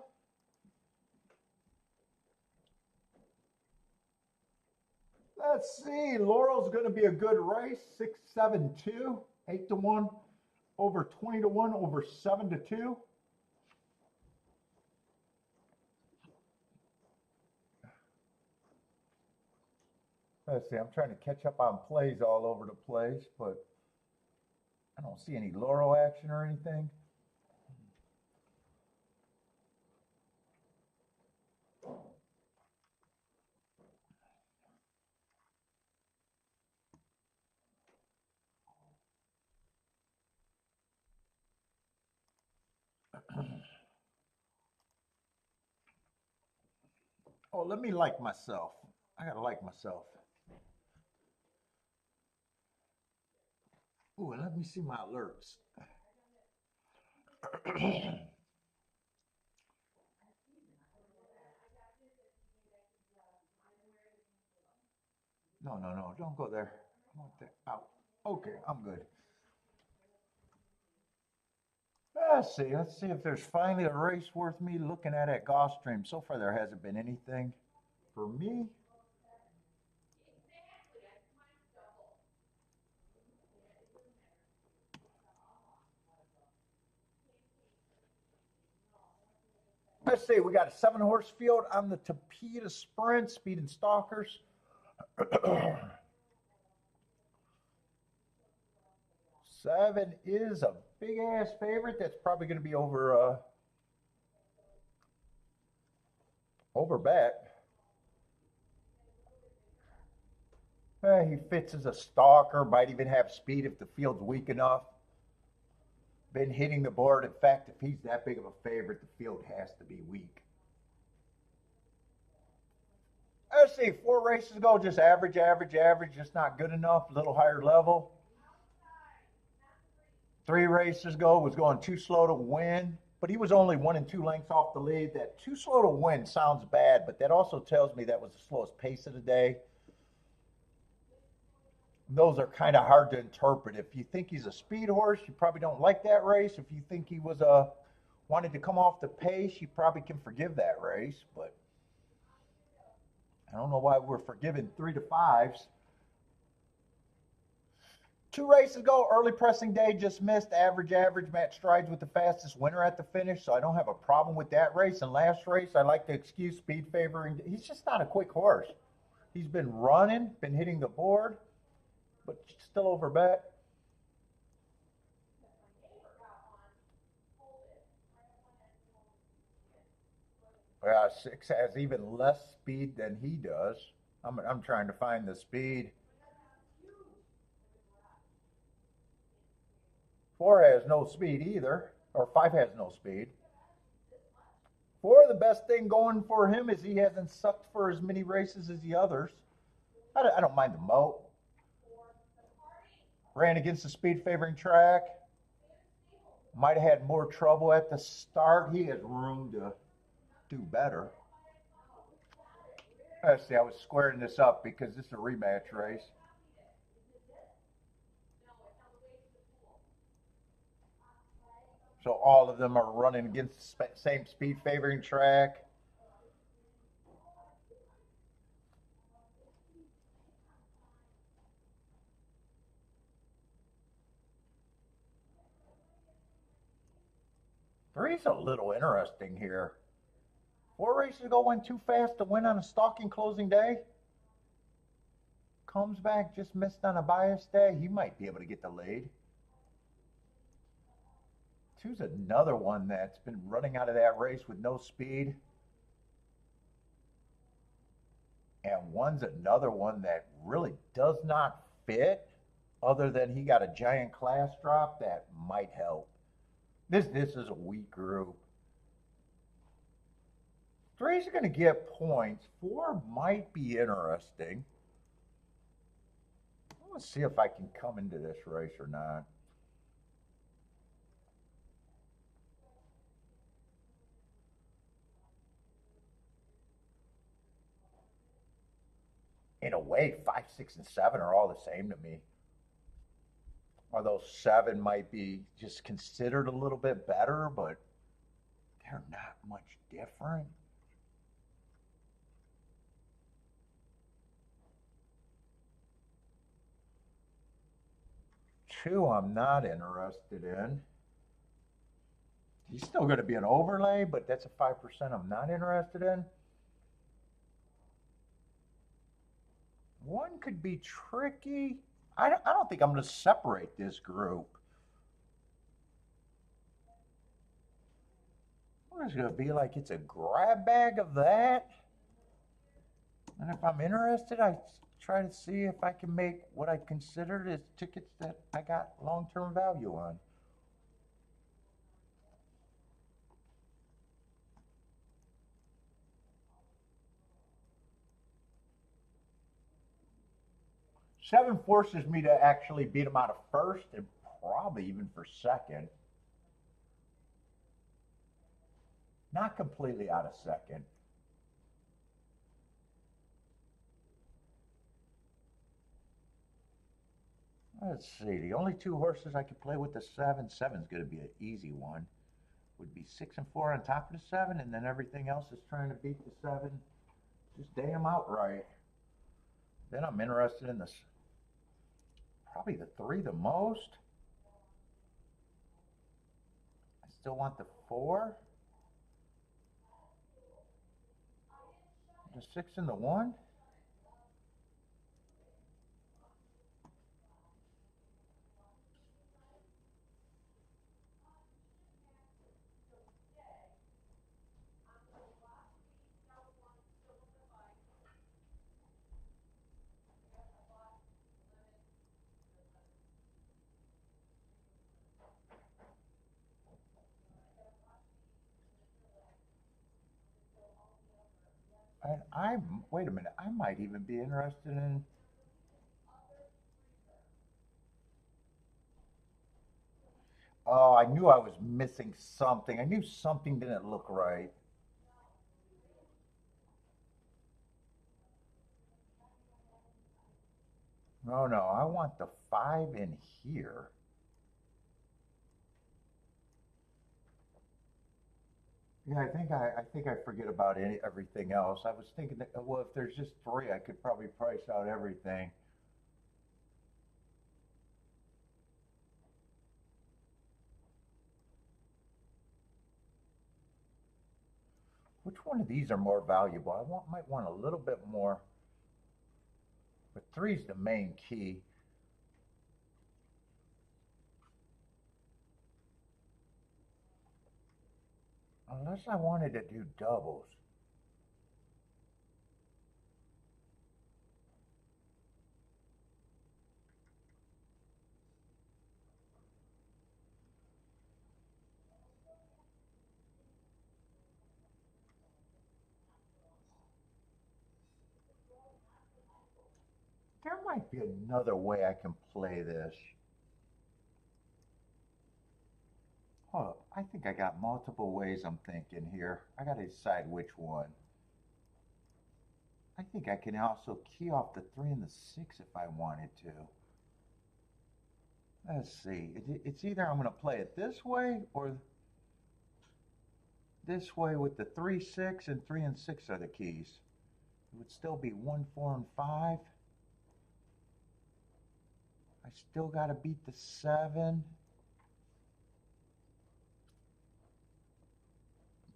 Let's see. Laurel's going to be a good race. 6-7-2. 8-1 over 20-1 over 7-2. Let's see, I'm trying to catch up on plays all over the place, but I don't see any Laurel action or anything. Oh, let me like myself. I gotta like myself. Ooh, and let me see my alerts. No, no, no, don't go there. I want that out. Okay, I'm good. Let's see if there's finally a race worth me looking at Gulfstream. So far, there hasn't been anything for me. Let's see, we got a 7-horse field on the Tampa Sprint, Speed and Stalkers. 7 is a big ass favorite. That's probably going to be over bet. He fits as a stalker, might even have speed if the field's weak enough. Been hitting the board. In fact, if he's that big of a favorite, the field has to be weak. Let's see, 4 races ago, just average, just not good enough, a little higher level. 3 races ago was going too slow to win, but he was only 1 and 2 lengths off the lead. That too slow to win sounds bad, but that also tells me that was the slowest pace of the day. Those are kind of hard to interpret. If you think he's a speed horse, you probably don't like that race. If you think he was wanted to come off the pace, you probably can forgive that race. But I don't know why we're forgiving 3 to 5s. 2 races ago, early pressing day, just missed average. Matt Strides with the fastest winner at the finish, so I don't have a problem with that race. And last race, I like to excuse speed favoring. He's just not a quick horse. He's been running, been hitting the board, but still over bet. Yeah, 6 has even less speed than he does. I'm trying to find the speed. 4 has no speed either, or 5 has no speed. 4, the best thing going for him is he hasn't sucked for as many races as the others. I don't mind the moat. Ran against the speed favoring track. Might have had more trouble at the start. He has room to do better. Let's see, I was squaring this up because this is a rematch race. So all of them are running against the same speed favoring track. Three's a little interesting here. 4 races ago went too fast to win on a stalking closing day. Comes back, just missed on a bias day. He might be able to get the lead. 2's another one that's been running out of that race with no speed. And 1's another one that really does not fit, other than he got a giant class drop that might help. This is a weak group. 3's going to get points. 4 might be interesting. Let's see if I can come into this race or not. In a way, 5, 6, and 7 are all the same to me. Although 7 might be just considered a little bit better, but they're not much different. 2, I'm not interested in. He's still going to be an overlay, but that's a 5% I'm not interested in. One could be tricky. I don't think I'm going to separate this group. What is it going to be like? It's a grab bag of that. And if I'm interested, I try to see if I can make what I considered as tickets that I got long-term value on. Seven forces me to actually beat them out of first and probably even for second. Not completely out of second. Let's see. The only two horses I could play with the seven. Seven's going to be an easy one. Would be 6 and 4 on top of the seven, and then everything else is trying to beat the seven. Just damn outright. Then I'm interested in this. Probably the three the most. I still want the four. The six and the one. And wait a minute, I might even be interested in. Oh, I knew I was missing something. I knew something didn't look right. No, no, I want the five in here. Yeah, I think I forget about everything else. I was thinking that, well, if there's just three, I could probably price out everything. Which one of these are more valuable? Might want a little bit more, but three's the main key. Unless I wanted to do doubles. There might be another way I can play this. Hold up, I think I got multiple ways I'm thinking here. I gotta decide which one. I think I can also key off the three and the six if I wanted to. Let's see. It's either I'm going to play it this way or this way with the three, six, and three and six are the keys. It would still be one, four, and five. I still got to beat the seven.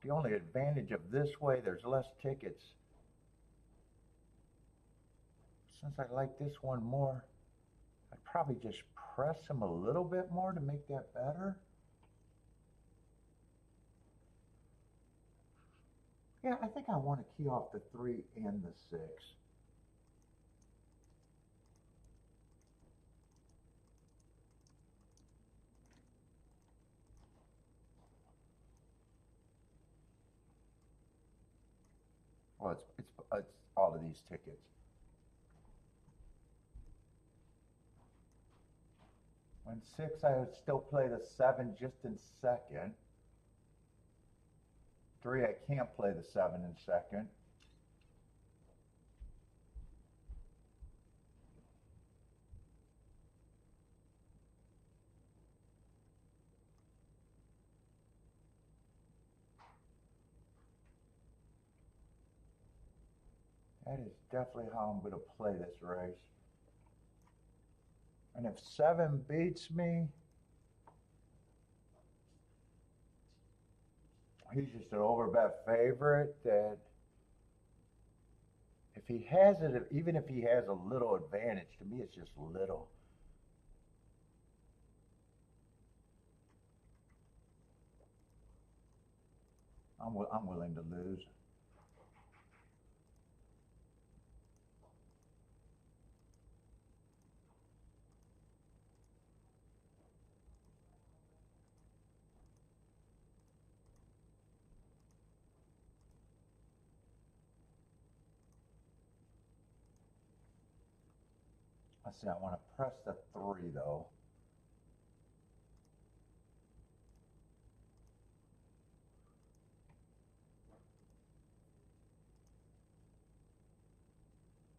The only advantage of this way, there's less tickets. Since I like this one more, I'd probably just press him a little bit more to make that better. Yeah, I think I want to key off the three and the six. Well, it's all of these tickets. On six, I would still play the seven just in second. Three, I can't play the seven in second. That is definitely how I'm going to play this race. And if seven beats me, he's just an overbet favorite that If he has it, even if he has a little advantage, to me it's just little. I'm willing to lose. Let's see, I want to press the 3 though.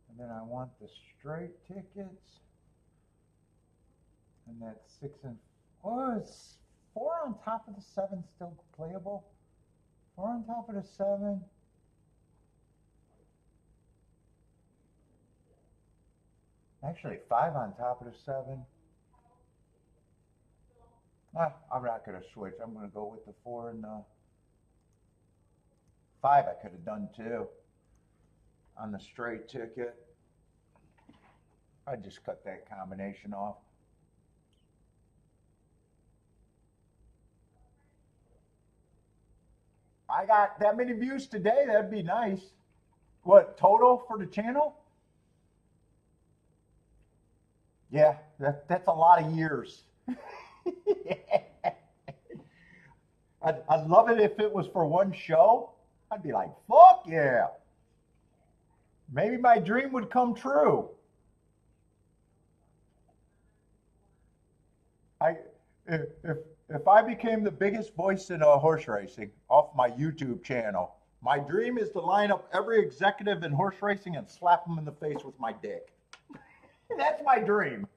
And then I want the straight tickets. And that's 6 and, oh, it's 4 on top of the 7 still playable? 4 on top of the 7. Actually, 5 on top of the 7. I'm not going to switch. I'm going to go with the 4 and the 5. I could have done too on the straight ticket. I just cut that combination off. I got that many views today. That'd be nice. What, total for the channel? Yeah, that's a lot of years. I'd love it if it was for one show. I'd be like, fuck yeah. Maybe my dream would come true. If I became the biggest voice in horse racing off my YouTube channel, my dream is to line up every executive in horse racing and slap them in the face with my dick. That's my dream.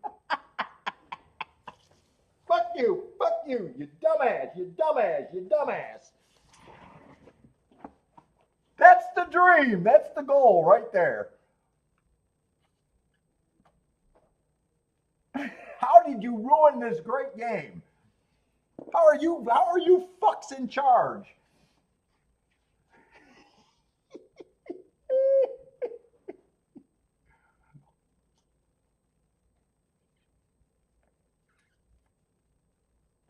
Fuck you, you dumbass, you dumbass, you dumbass. That's the dream. That's the goal right there. How did you ruin this great game? How are you fucks in charge?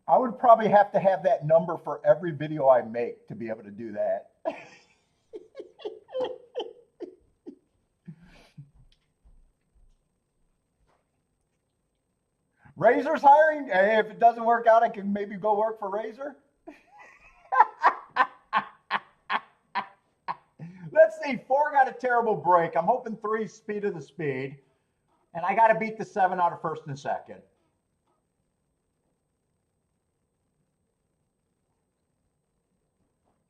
I would probably have to have that number for every video I make to be able to do that. Razor's hiring? Hey, if it doesn't work out, I can maybe go work for Razor. Let's see, 4 got a terrible break. I'm hoping 3 speed of the speed. And I got to beat the 7 out of first and second.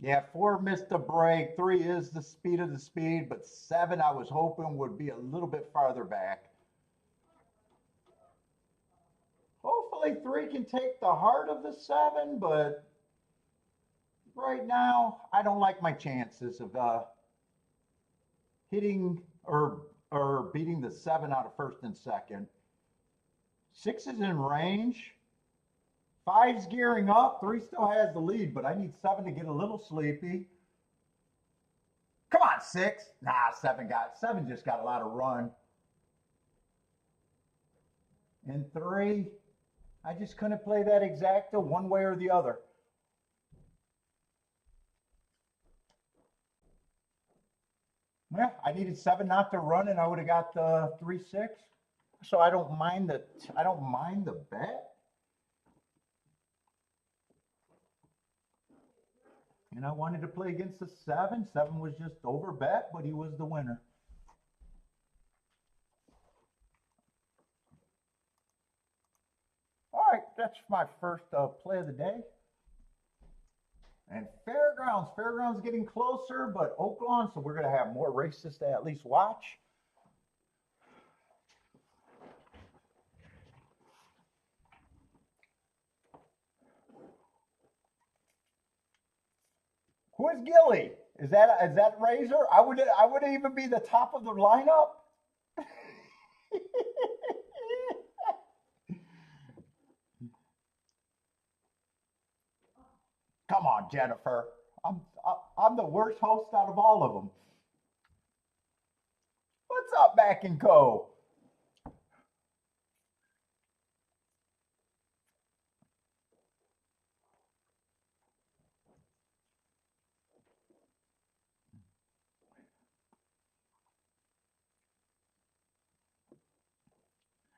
Yeah, 4 missed the break. 3 is the speed of the speed, but 7 I was hoping would be a little bit farther back. Hopefully 3 can take the heart of the 7, but right now I don't like my chances of hitting or beating the 7 out of first and second. 6 is in range. 5's gearing up. 3 still has the lead, but I need 7 to get a little sleepy. Come on, 6. Nah, 7 just got a lot of run. And 3, I just couldn't play that exacta one way or the other. Yeah, I needed 7 not to run, and I would have got the 3-6. So I don't mind the bet. And I wanted to play against the 7. 7 was just over bet, but he was the winner. All right, that's my first play of the day. And Fairgrounds getting closer, but Oaklawn, so we're going to have more races to at least watch. Who is Gilly? Is that Razor? I would even be the top of the lineup. Come on, Jennifer. I'm the worst host out of all of them. Back and Co.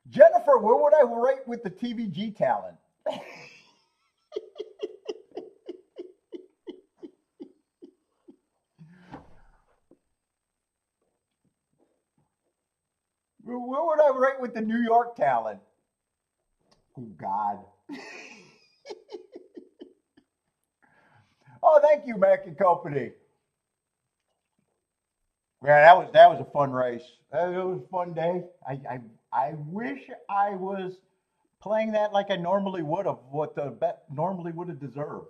Jennifer, where would I rate with the TVG talent? Where would I rate with the New York talent? Oh, God. Oh, thank you, Mac and Company. Yeah, that was a fun race. It was a fun day. I wish I was playing that like I normally would have, what the bet normally would have deserved.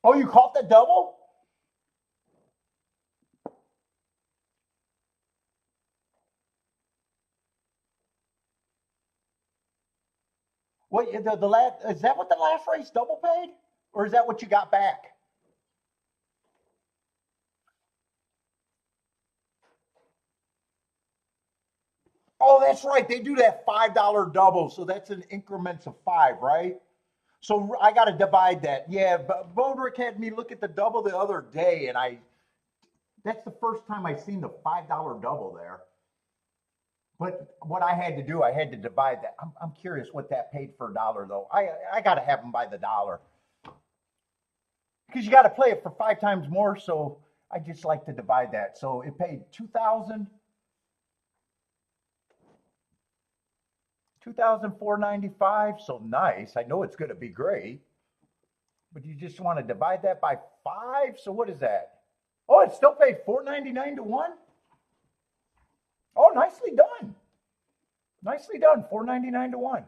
Oh, you caught the double? What the last is that what the last race double paid, or is that what you got back? Oh, that's right. They do that $5 double, so that's in increments of five, right? So I got to divide that. Yeah, but Bodrick had me look at the double the other day, and that's the first time I seen the $5 double there. But what I had to do, I had to divide that. I'm curious what that paid for a dollar, though. I got to have them by the dollar because you got to play it for five times more. So I just like to divide that. So it paid 2,495. So nice. I know it's going to be great, but you just want to divide that by five. So what is that? Oh, it still paid 499 to one. Oh, nicely done. Nicely done. 499 to one.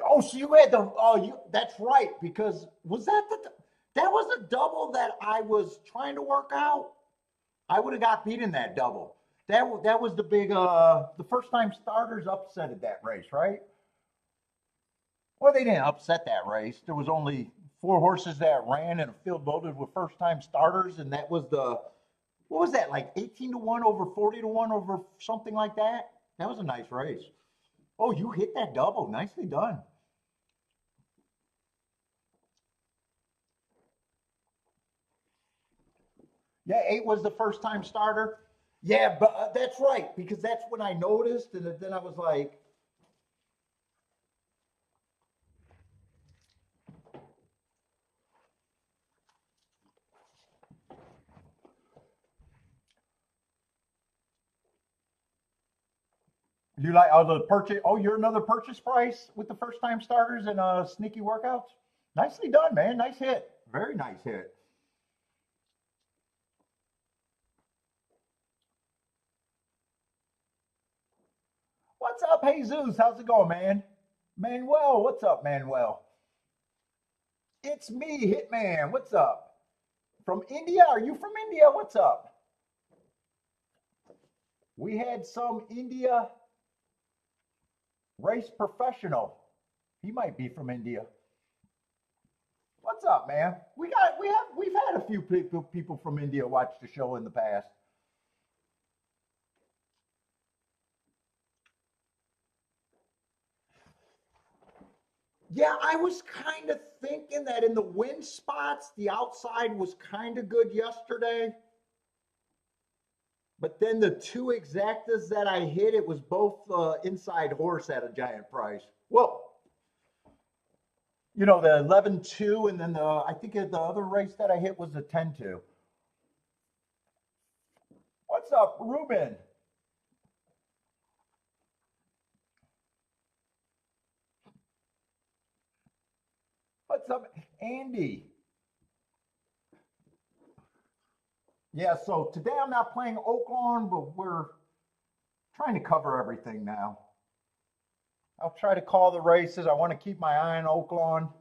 Oh, so you had the that's right, because was that was a double that I was trying to work out. I would have got beat in that double. That was the big the first time starters upsetted that race, right? Well, they didn't upset that race. There was only four horses that ran in a field loaded with first time starters, and that was the what was that, like 18 to 1 over 40 to 1 over something like that? That was a nice race. Oh, you hit that double. Nicely done. Yeah, eight was the first time starter. Yeah, but that's right, because that's when I noticed, and then I was like, "You like the purchase? Oh, you're another purchase price with the first time starters and sneaky workouts. Nicely done, man. Nice hit. Very nice hit. What's up, Jesus? How's it going, man? Manuel, what's up, Manuel? It's me, Hitman. What's up? From India? Are you from India? What's up? We had some India race professional. He might be from India. What's up, man? We've had a few people from India watch the show in the past. Yeah, I was kind of thinking that in the wind spots, the outside was kind of good yesterday. But then the two exactas that I hit, it was both inside horse at a giant price. Well, the 11-2, and then I think the other race that I hit was the 10-2. What's up, Ruben? What's up, Andy? Yeah, so today I'm not playing Oaklawn, but we're trying to cover everything now. I'll try to call the races. I want to keep my eye on Oaklawn.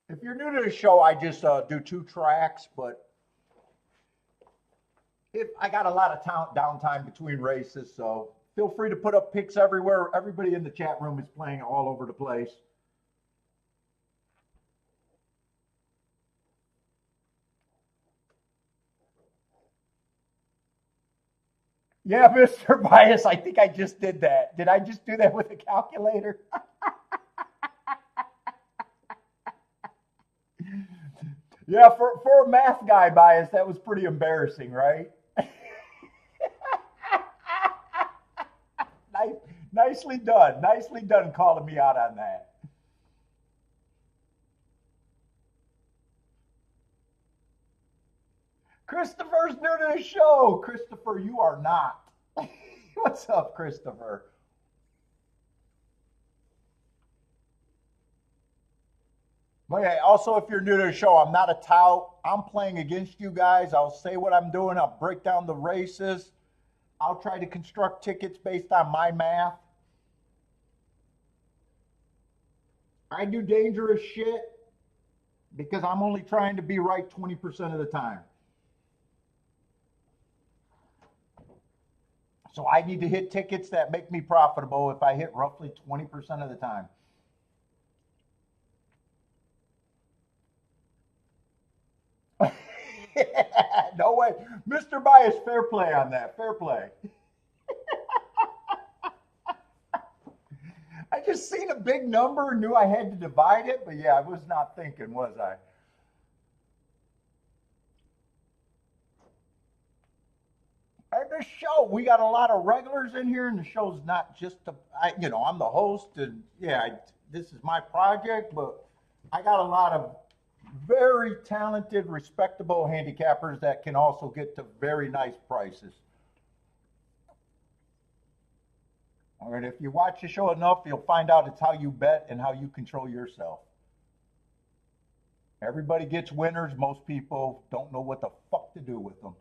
If you're new to the show, I just do two tracks, but if I got a lot of downtime between races, so feel free to put up pics everywhere. Everybody in the chat room is playing all over the place. Yeah, Mr. Bias, I think I just did that. Did I just do that with a calculator? Yeah, for a math guy, Bias, that was pretty embarrassing, right? Nice, nicely done. Nicely done calling me out on that. Christopher's new to the show. Christopher, you are not. What's up, Christopher? But yeah, also, if you're new to the show, I'm not a tout. I'm playing against you guys. I'll say what I'm doing. I'll break down the races. I'll try to construct tickets based on my math. I do dangerous shit because I'm only trying to be right 20% of the time. So I need to hit tickets that make me profitable if I hit roughly 20% of the time. No way. Mr. Bias, fair play on that. Fair play. I just seen a big number, knew I had to divide it, but yeah, I was not thinking, was I? At the show, we got a lot of regulars in here, and the show's not just I'm the host, and yeah, this is my project, but I got a lot of very talented, respectable handicappers that can also get to very nice prices. All right, if you watch the show enough, you'll find out it's how you bet and how you control yourself. Everybody gets winners. Most people don't know what the fuck to do with them.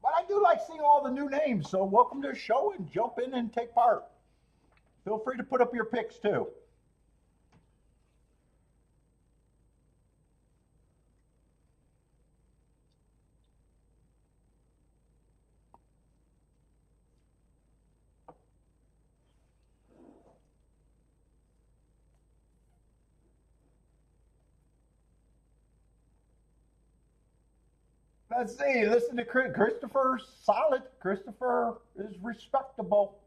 But I do like seeing all the new names, so welcome to the show and jump in and take part. Feel free to put up your picks too. Let's see. Listen to Christopher. Solid. Christopher is respectable.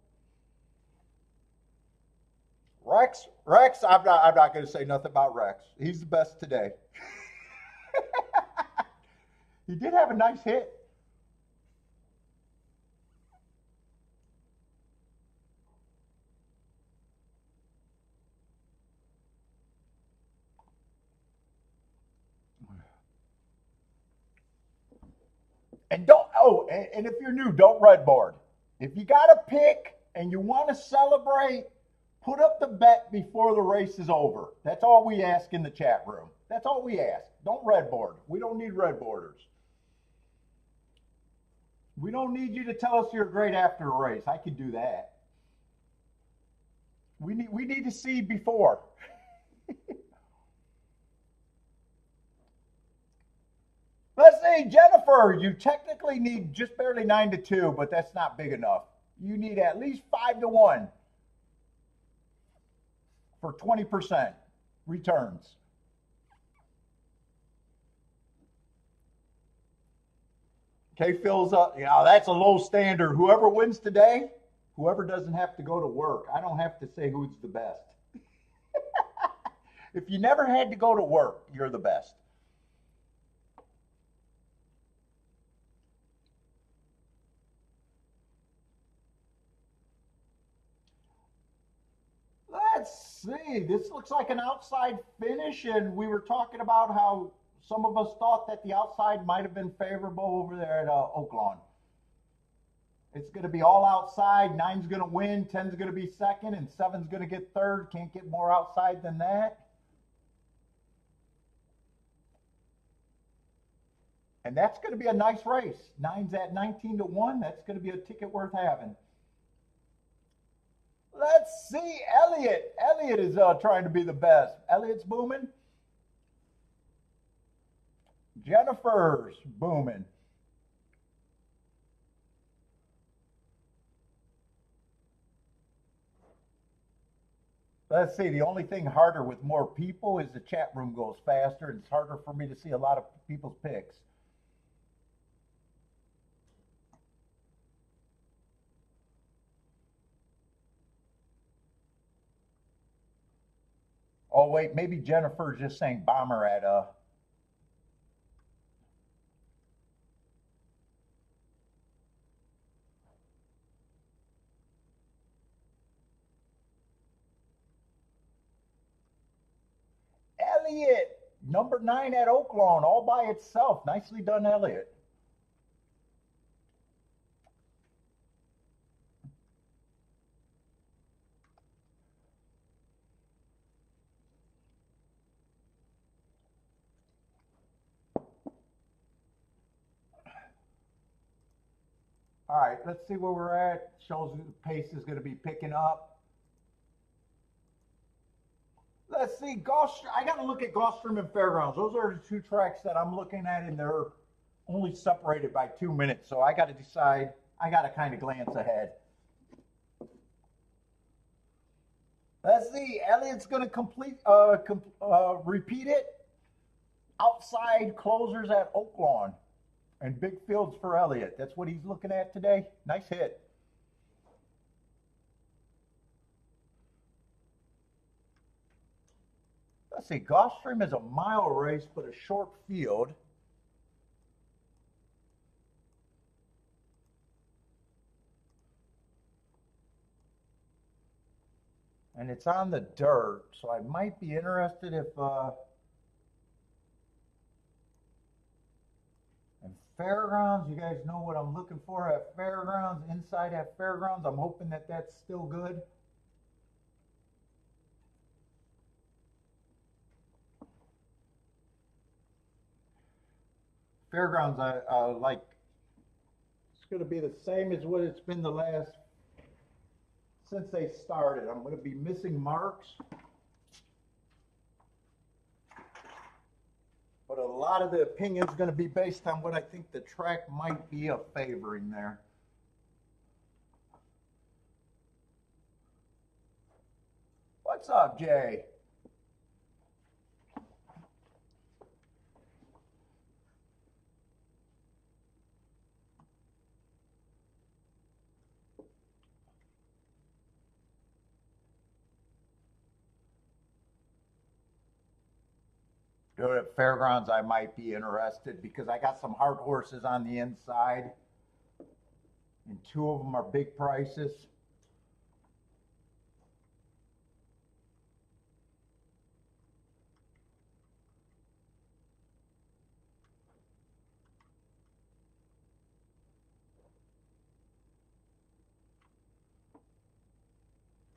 Rex. I'm not going to say nothing about Rex. He's the best today. He did have a nice hit. And don't. Oh, and if you're new, don't red board. If you got a pick and you want to celebrate, put up the bet before the race is over. That's all we ask in the chat room. That's all we ask. Don't red board. We don't need red boarders. We don't need you to tell us you're great after a race. I can do that. We need to see before. Let's see, Jennifer, you technically need just barely 9-2, but that's not big enough. You need at least 5-1 for 20% returns. Okay, fills up. That's a low standard. Whoever wins today, whoever doesn't have to go to work. I don't have to say who's the best. If you never had to go to work, you're the best. Let's see. This looks like an outside finish, and we were talking about how some of us thought that the outside might have been favorable over there at Oaklawn. It's going to be all outside. 9's going to win, 10's going to be second, and 7's going to get third. Can't get more outside than that. And that's going to be a nice race. Nine's at 19 to 1. That's going to be a ticket worth having. Let's see, Elliot. Elliot is trying to be the best. Elliot's booming. Jennifer's booming. Let's see, the only thing harder with more people is the chat room goes faster and it's harder for me to see a lot of people's picks. Oh, wait, maybe Jennifer's just saying bomber at Elliot, number 9 at Oaklawn, all by itself. Nicely done, Elliot. All right, let's see where we're at. Shows the pace is going to be picking up. Let's see, I got to look at Gulfstream and Fairgrounds. Those are the two tracks that I'm looking at, and they're only separated by 2 minutes. So I got to decide. I got to kind of glance ahead. Let's see. Elliot's going to repeat it. Outside closers at Oaklawn. And big fields for Elliot. That's what he's looking at today. Nice hit. Let's see. Gulfstream is a mile race, but a short field. And it's on the dirt, so I might be interested if and Fairgrounds, you guys know what I'm looking for at Fairgrounds, inside at Fairgrounds. I'm hoping that that's still good. Fairgrounds, I like, it's going to be the same as what it's been the last, since they started. I'm going to be missing marks. But a lot of the opinion is going to be based on what I think the track might be a favoring there. What's up, Jay? Go to Fairgrounds, I might be interested because I got some hard horses on the inside, and 2 of them are big prices.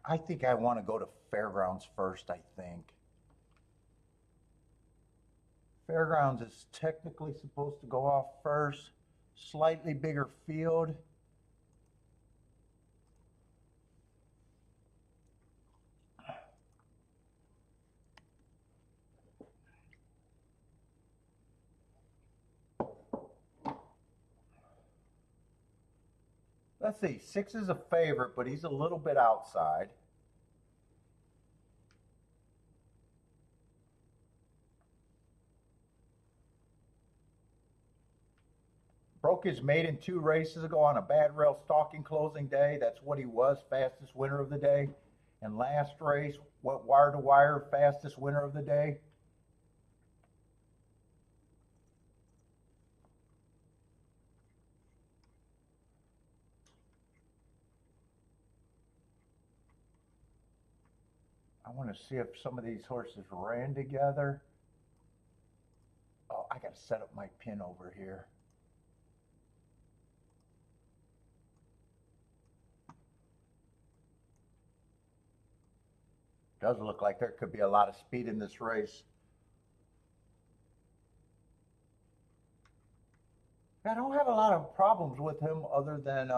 I think I want to go to Fairgrounds first, I think. Fairgrounds is technically supposed to go off first. Slightly bigger field. Let's see, 6 is a favorite, but he's a little bit outside. Broke his maiden 2 races ago on a bad rail stalking closing day. That's what he was, fastest winner of the day. And last race, what wire to wire, fastest winner of the day. I want to see if some of these horses ran together. Oh, I got to set up my pin over here. Does look like there could be a lot of speed in this race. I don't have a lot of problems with him other than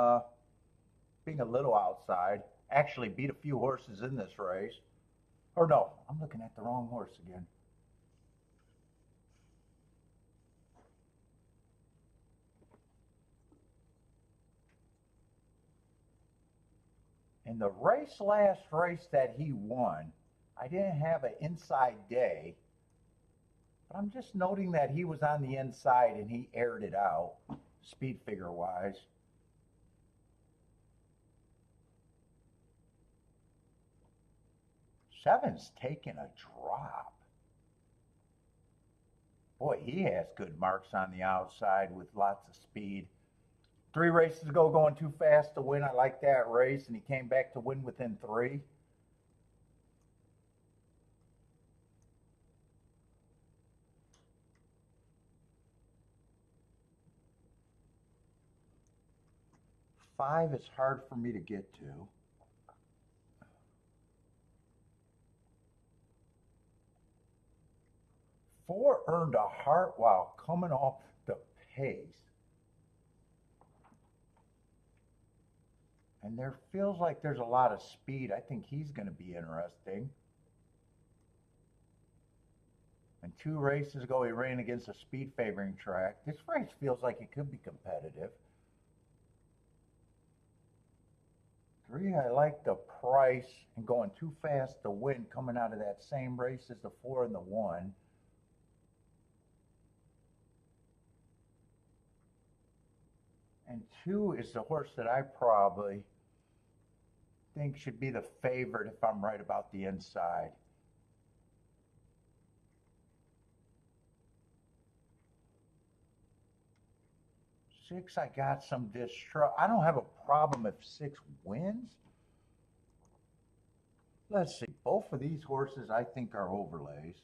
being a little outside. Actually, beat a few horses in this race. Or no, I'm looking at the wrong horse again. In the last race that he won, I didn't have an inside day, but I'm just noting that he was on the inside and he aired it out, speed figure wise. Seven's taking a drop. Boy, he has good marks on the outside with lots of speed. 3 races ago, going too fast to win. I like that race, and he came back to win within 3. Five is hard for me to get to. Four earned a heart while coming off the pace. And there feels like there's a lot of speed. I think he's going to be interesting. And 2 races ago, he ran against a speed favoring track. This race feels like it could be competitive. 3, I like the price and going too fast to win coming out of that same race as the 4 and the 1. And 2 is the horse that I probably think should be the favorite if I'm right about the inside. Six, I got some distrust. I don't have a problem if 6 wins. Let's see. Both of these horses I think are overlays.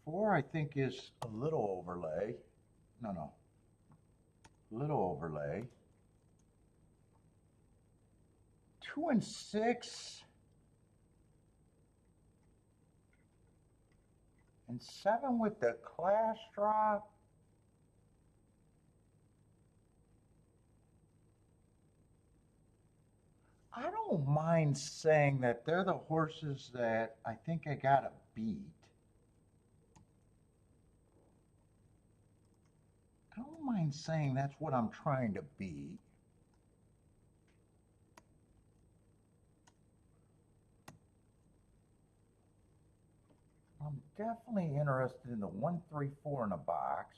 Four, I think, is a little overlay. No. Little overlay. 2 and 6. And 7 with the class drop. I don't mind saying that they're the horses that I think I gotta beat. I don't mind saying that's what I'm trying to beat. I'm definitely interested in the 1, 3, 4 in a box.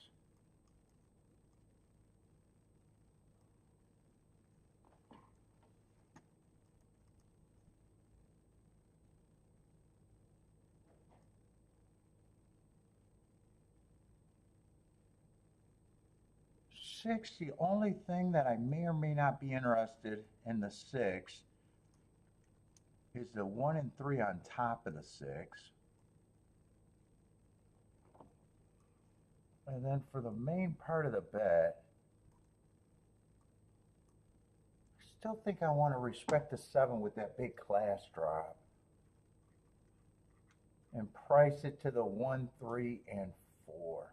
Six, the only thing that I may or may not be interested in the 6 is the 1 and 3 on top of the 6. And then for the main part of the bet, I still think I want to respect the 7 with that big class drop and price it to the 1, 3, and 4.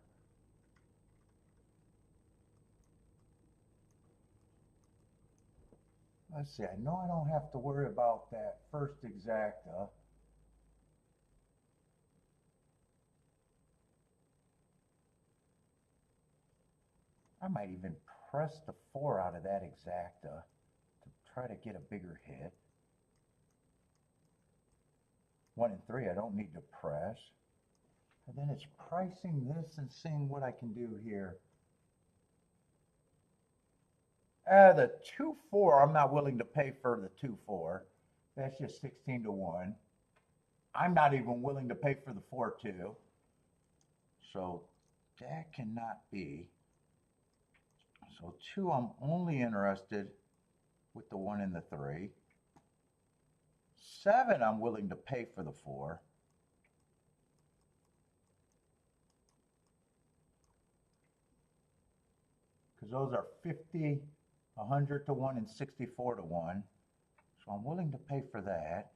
Let's see, I know I don't have to worry about that first exacta. I might even press the 4 out of that exacta to try to get a bigger hit. 1 and 3, I don't need to press. And then it's pricing this and seeing what I can do here. The 2-4, I'm not willing to pay for the 2-4. That's just 16 to 1. I'm not even willing to pay for the 4-2. So that cannot be. So 2, I'm only interested with the 1 and the 3. 7, I'm willing to pay for the 4. Because those are 50, 100 to 1, and 64 to 1. So I'm willing to pay for that.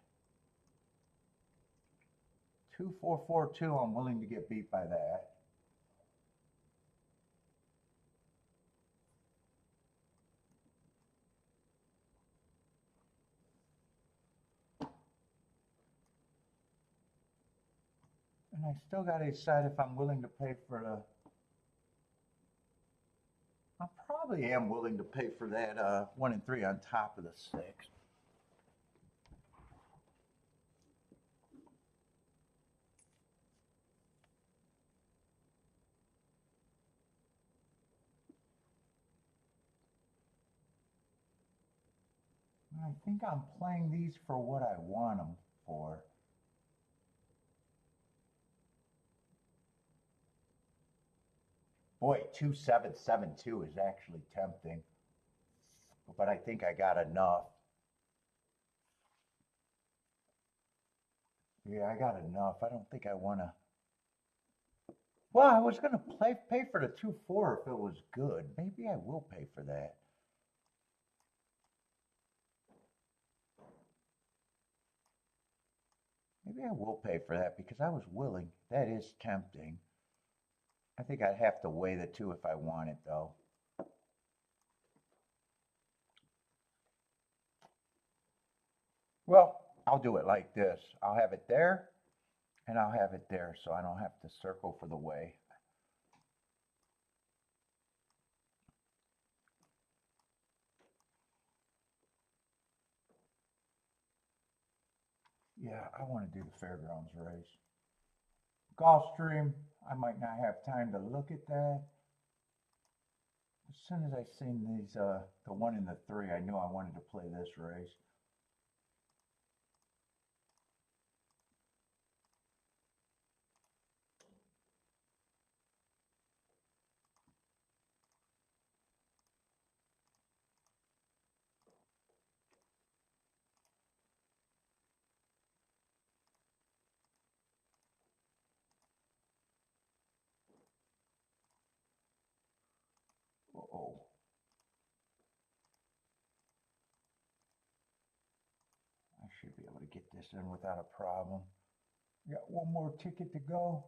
2442, I'm willing to get beat by that. And I still got to decide if I'm willing to pay for the... I probably am willing to pay for that 1 and 3 on top of the 6. I think I'm playing these for what I want them for. Boy, 2772 is actually tempting, but I think I got enough. Yeah, I got enough. I don't think I want to. Well, I was going to pay for the 2-4 if it was good. Maybe I will pay for that. Maybe I will pay for that because I was willing. That is tempting. I think I'd have to weigh the 2 if I want it, though. Well, I'll do it like this. I'll have it there, and I'll have it there, so I don't have to circle for the weigh. Yeah, I want to do the fairgrounds race. Gulfstream, I might not have time to look at that. As soon as I seen these, the 1 and the 3, I knew I wanted to play this race. Uh-oh. I should be able to get this in without a problem. Got one more ticket to go.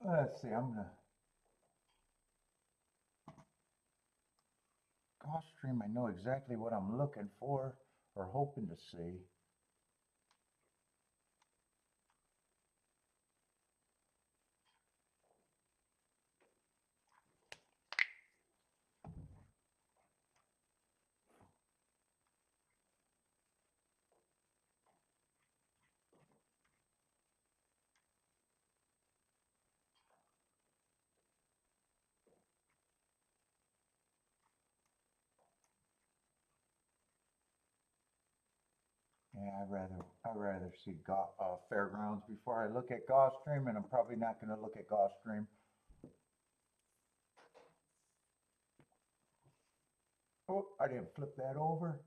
Let's see, I'm gonna Gulfstream. I know exactly what I'm looking for or hoping to see. Yeah, I'd rather see fairgrounds before I look at Gulfstream, and I'm probably not going to look at Gulfstream. Oh, I didn't flip that over.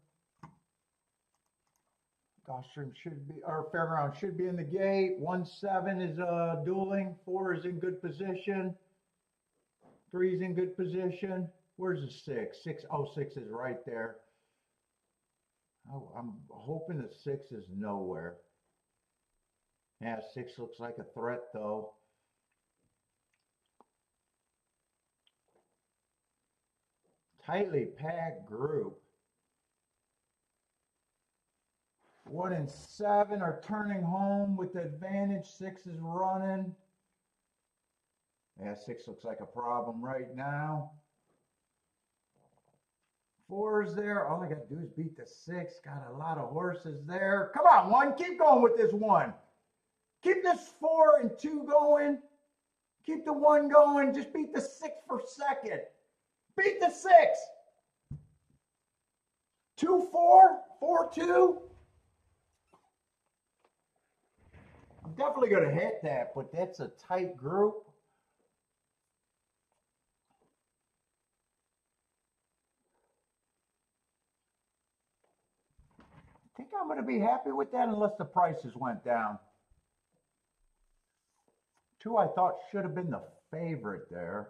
Gulfstream should be, or fairground should be in the gate. 1-7 is dueling. 4 is in good position. 3 is in good position. Where's the 6? 6, oh, 6 is right there. Oh, I'm hoping the 6 is nowhere. Yeah, 6 looks like a threat though. Tightly packed group. 1 and 7 are turning home with the advantage. 6 is running. Yeah, 6 looks like a problem right now. 4 is there. All I got to do is beat the 6. Got a lot of horses there. Come on, 1. Keep going with this 1. Keep this 4 and 2 going. Keep the 1 going. Just beat the 6 for second. Beat the 6. 2-4, 4-2. I'm definitely going to hit that, but that's a tight group. going to be happy with that unless the prices went down. 2 I thought should have been the favorite there.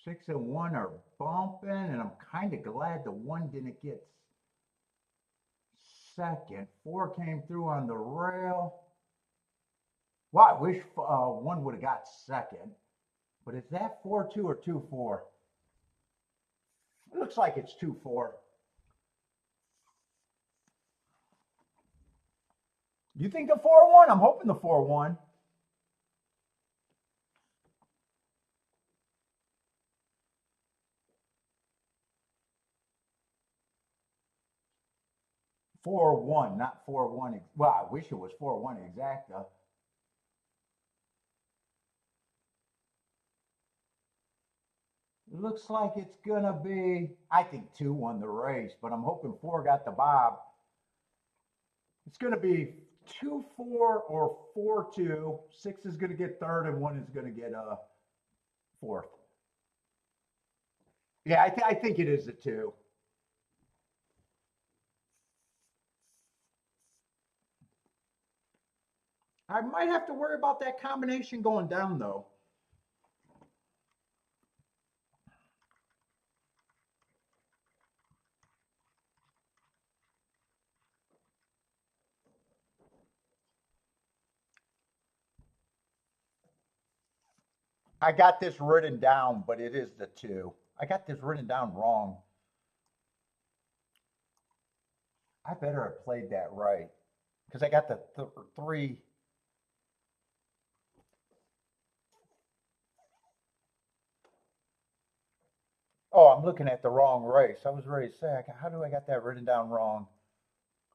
Six and 1 are bumping, and I'm kind of glad the 1 didn't get second. 4 came through on the rail. Well, I wish 1 would have got second. But is that 4-2 or 2-4? It looks like it's 2-4. You think a 4-1? I'm hoping the 4-1. Not 4-1. Well, I wish it was 4-1 exacta. It looks like it's gonna be, I think 2 won the race, but I'm hoping 4 got the bob. It's gonna be 2-4 or 4-2. 6 is gonna get third, and 1 is gonna get fourth. Yeah, I think it is a 2. I might have to worry about that combination going down, though. I got this written down, but it is the 2. I got this written down wrong. I better have played that right, because I got the 3. Oh, I'm looking at the wrong race. I was ready to say, how do I got that written down wrong?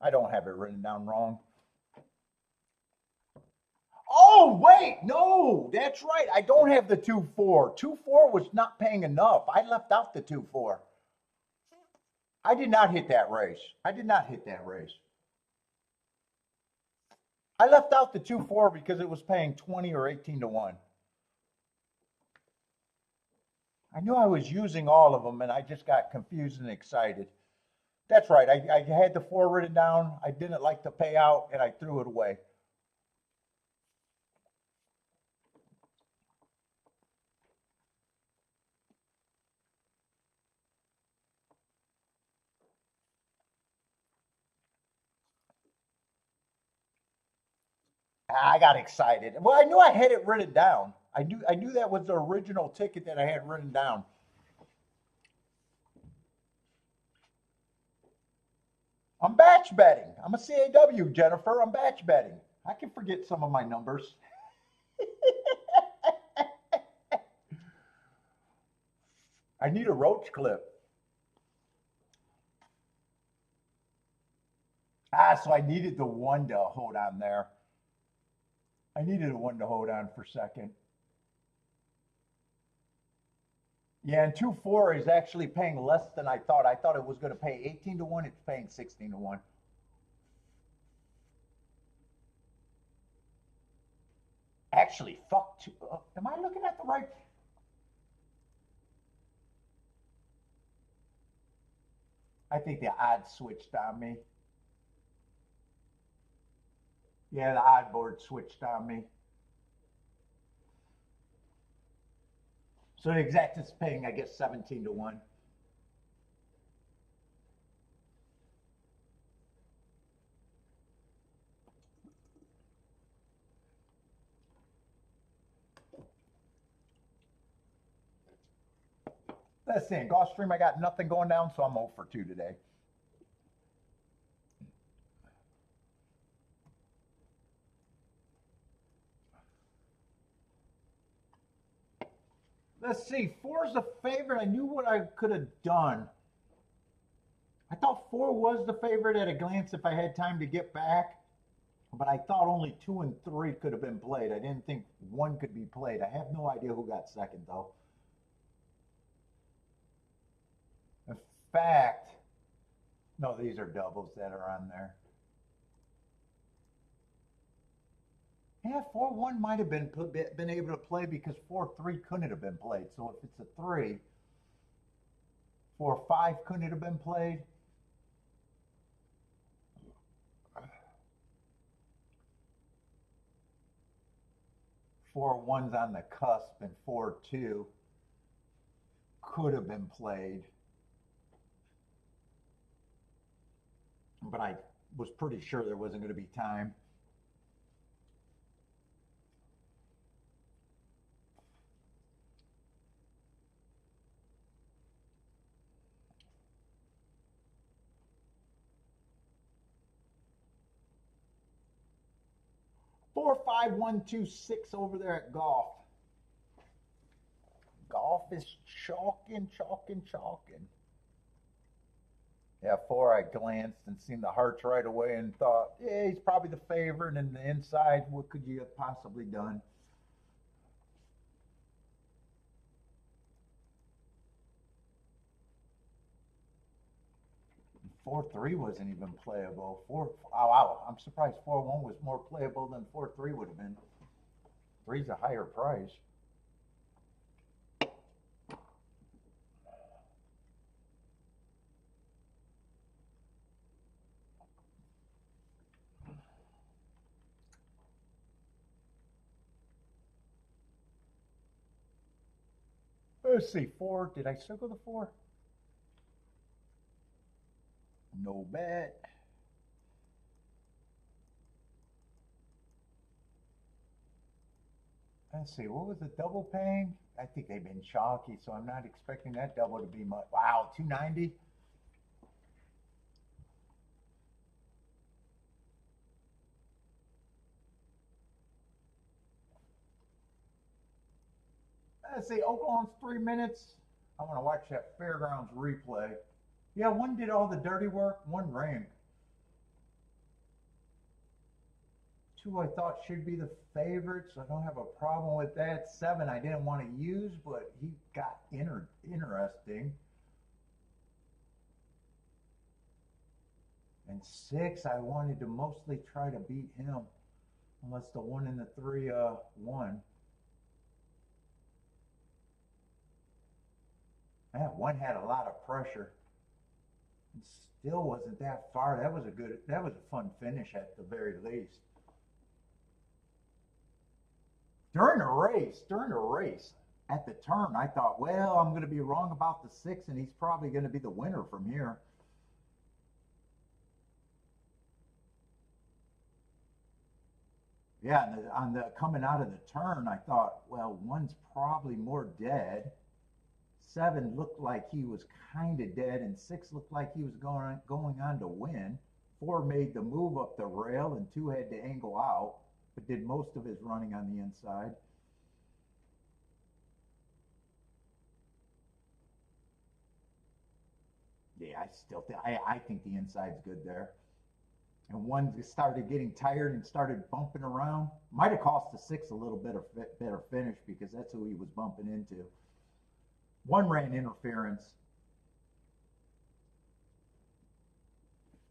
I don't have it written down wrong. Oh, wait, no, that's right. I don't have the 2-4. 2-4 was not paying enough. I left out the 2-4. I did not hit that race. I did not hit that race. I left out the 2-4 because it was paying 20 or 18 to 1. I knew I was using all of them, and I just got confused and excited. That's right. I had the 4 written down. I didn't like the payout, and I threw it away. I got excited. Well, I knew I had it written down. I knew that was the original ticket that I had written down. I'm batch betting. I'm a CAW, Jennifer. I'm batch betting. I can forget some of my numbers. I need a roach clip. So I needed the 1 to hold on there. I needed a 1 to hold on for second. Yeah, and 2-4 is actually paying less than I thought. I thought it was going to pay 18 to 1. It's paying 16 to 1. Actually, fuck. Am I looking at the right? I think the odds switched on me. Yeah, the odd board switched on me. So the exact is paying, I guess, 17 to 1. Let's see. Gulfstream, I got nothing going down, so I'm 0 for 2 today. Let's see. 4 is the favorite. I knew what I could have done. I thought 4 was the favorite at a glance if I had time to get back, but I thought only 2 and 3 could have been played. I didn't think 1 could be played. I have no idea who got second, though. In fact, no, these are doubles that are on there. Yeah, 4-1 might have been able to play because 4-3 couldn't have been played. So if it's a 3, 4-5, couldn't it have been played? 4-1's on the cusp, and 4-2 could have been played. But I was pretty sure there wasn't going to be time. Four, 5, 1, 2, 6 over there at golf. Golf is chalking. Yeah, 4, I glanced and seen the hearts right away and thought, yeah, he's probably the favorite. And the inside, what could you have possibly done? And 4-3 wasn't even playable. Wow, I'm surprised 4-1 was more playable than 4-3 would have been. 3's a higher price. Let's see, 4. Did I still go to 4? No bet. Let's see, what was the double paying? I think they've been chalky, so I'm not expecting that double to be much. Wow, 290. Let's see, Oaklawn's 3 minutes. I want to watch that Fairgrounds replay. Yeah, one did all the dirty work, one ran. 2 I thought should be the favorite, so I don't have a problem with that. 7 I didn't want to use, but he got interesting. And 6 I wanted to mostly try to beat him, unless the 1 and the 3 won. That 1 had a lot of pressure. It still wasn't that far. That was a fun finish at the very least. During the race, at the turn, I thought, well, I'm going to be wrong about the 6, and he's probably going to be the winner from here. Yeah, and on the coming out of the turn, I thought, well, 1's probably more dead. 7 looked like he was kind of dead, and 6 looked like he was going on to win. 4 made the move up the rail, and 2 had to angle out, but did most of his running on the inside. Yeah, I think the inside's good there. And 1 started getting tired and started bumping around. Might have cost the 6 a little bit of better finish, because that's who he was bumping into. 1 ran interference.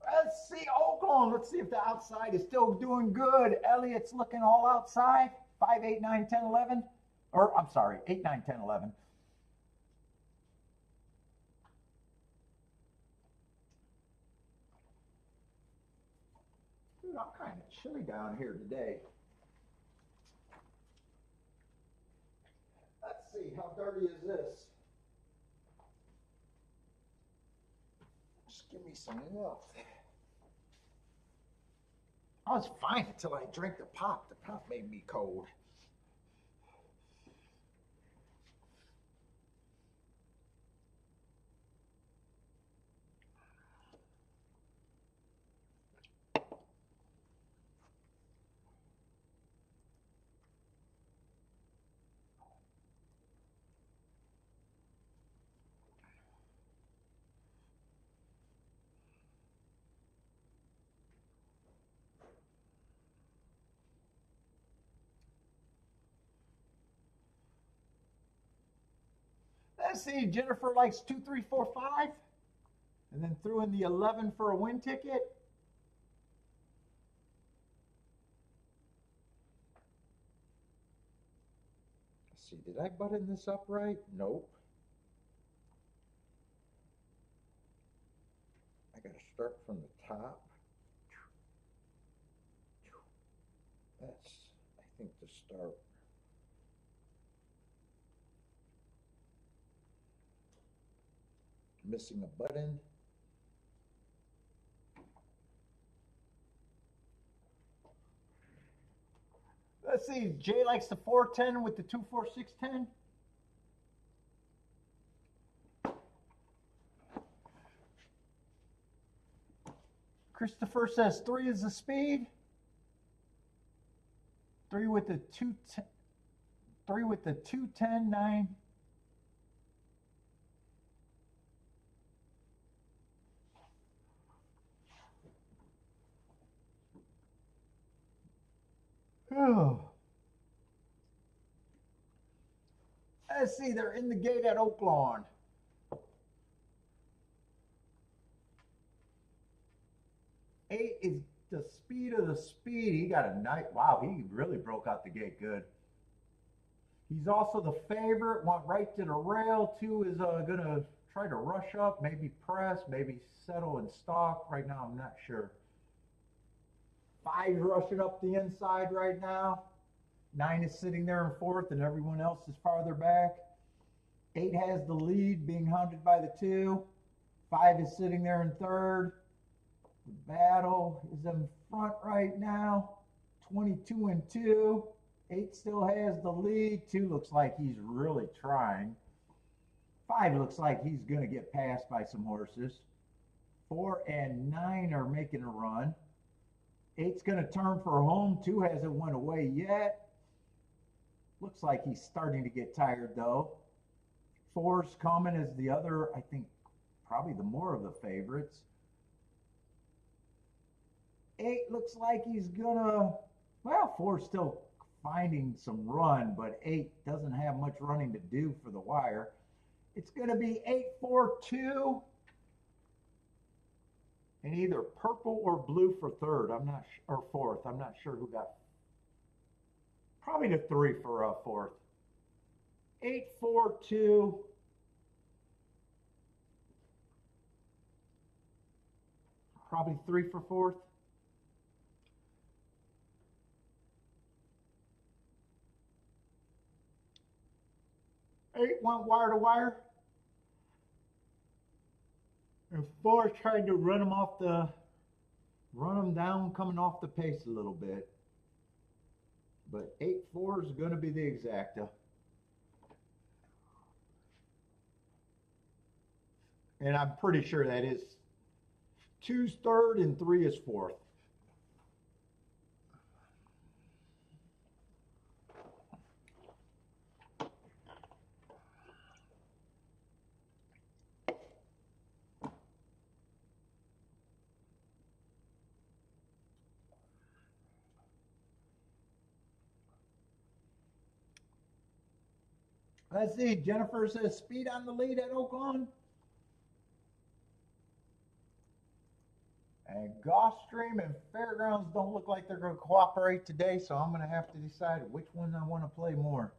Let's see Oaklawn. Let's see if the outside is still doing good. Elliott's looking all outside. 5, 8, 9, 10, 11. Or, I'm sorry, 8, 9, 10, 11. Dude, I'm kind of chilly down here today. Let's see, how dirty is this? Just give me some milk. I was fine until I drank the pop. The pop made me cold. Let's see, Jennifer likes 2, 3, 4, 5. And then threw in the 11 for a win ticket. Let's see, did I button this up right? Nope. I gotta start from the top. That's, I think, the start. Missing a button. Let's see, Jay likes the 410 with the 24610. Christopher says 3 is the speed. 3 with the 210. 3 with the 210, 9. Oh. Let's see, they're in the gate at Oaklawn. Eight is the speed of the speed. He got a nice, wow, he really broke out the gate good. He's also the favorite, went right to the rail. 2 is going to try to rush up, maybe press, maybe settle and stalk. Right now, I'm not sure. 5 is rushing up the inside right now. 9 is sitting there in 4th, and everyone else is farther back. 8 has the lead, being hounded by the 2. 5 is sitting there in 3rd. The battle is in front right now. 22 and 2. 8 still has the lead. 2 looks like he's really trying. 5 looks like he's going to get passed by some horses. 4 and 9 are making a run. 8's going to turn for home. 2 hasn't went away yet. Looks like he's starting to get tired though. 4's coming as the other, I think, probably the more of the favorites. 8 looks like he's gonna, well, 4's still finding some run, but 8 doesn't have much running to do for the wire. It's gonna be 8-4-2. And either purple or blue for 3rd. I'm not or 4th. I'm not sure who got. Probably the 3 for 4th. 8-4-2. Probably 3 for 4th. Eight went wire to wire. And 4 tried to run him down, coming off the pace a little bit. But 8-4 is going to be the exacta. And I'm pretty sure that is 2's 3rd and 3 is 4th. Let's see, Jennifer says speed on the lead at Oaklawn. And Gulfstream and Fairgrounds don't look like they're going to cooperate today, so I'm going to have to decide which one I want to play more.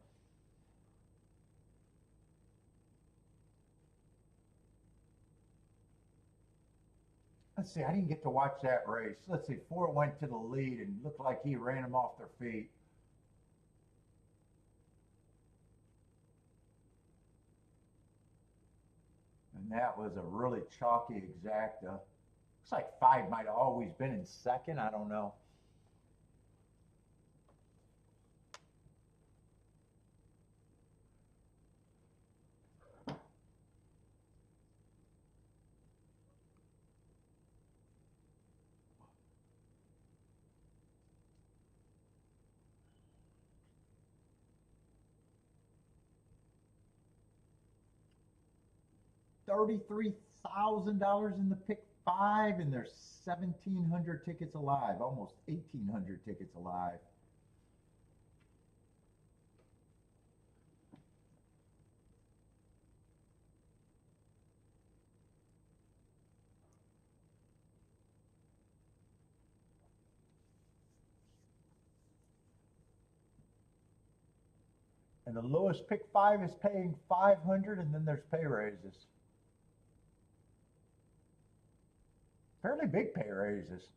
Let's see, I didn't get to watch that race. Let's see, 4 went to the lead and looked like he ran them off their feet. And that was a really chalky exacta. Looks like 5 might have always been in 2nd. I don't know. $33,000 in the pick 5, and there's 1,700 tickets alive, almost 1,800 tickets alive. And the lowest pick 5 is paying 500, and then there's pay raises. Fairly big pay raises.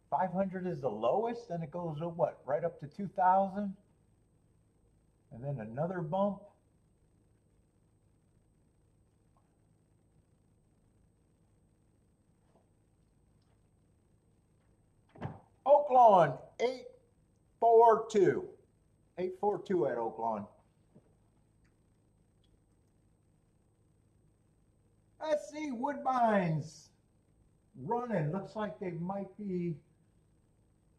500 is the lowest, then it goes to what, right up to 2,000, and then another bump. Oaklawn 842. 842 at Oaklawn. Let's see, Woodbines running. Looks like they might be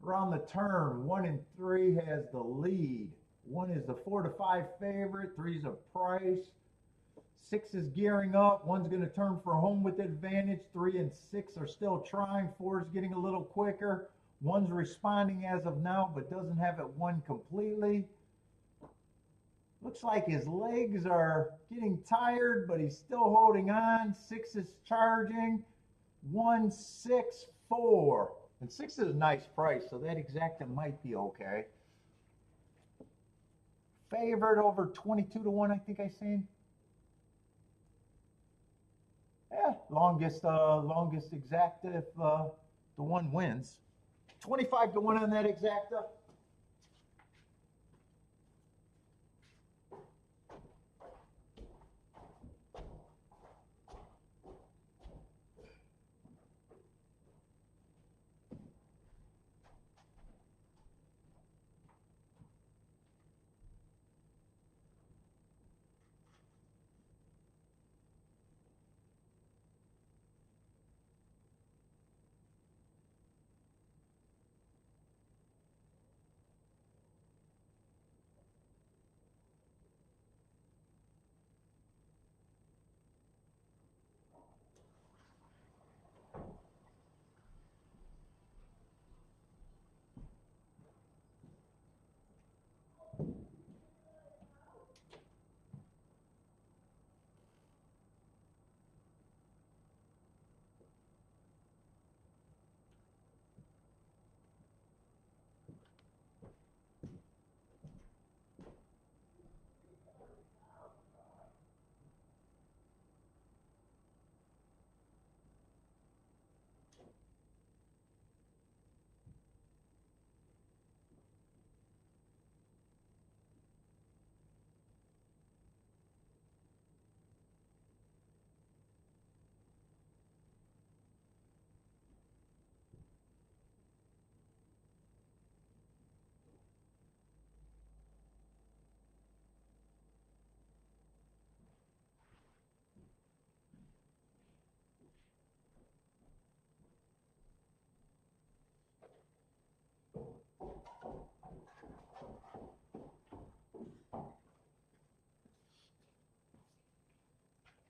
around the turn. 1 and 3 has the lead. 1 is the 4 to 5 favorite. 3 is a price. 6 is gearing up. 1's going to turn for home with advantage. 3 and 6 are still trying. 4 is getting a little quicker. 1's responding as of now, but doesn't have it won completely. Looks like his legs are getting tired, but he's still holding on. 6 is charging. 1, 6, 4. And 6 is a nice price, so that exacta might be okay. Favorite over 22 to 1, I think I seen. Yeah, longest exacta if the one wins. 25 to 1 on that exacta.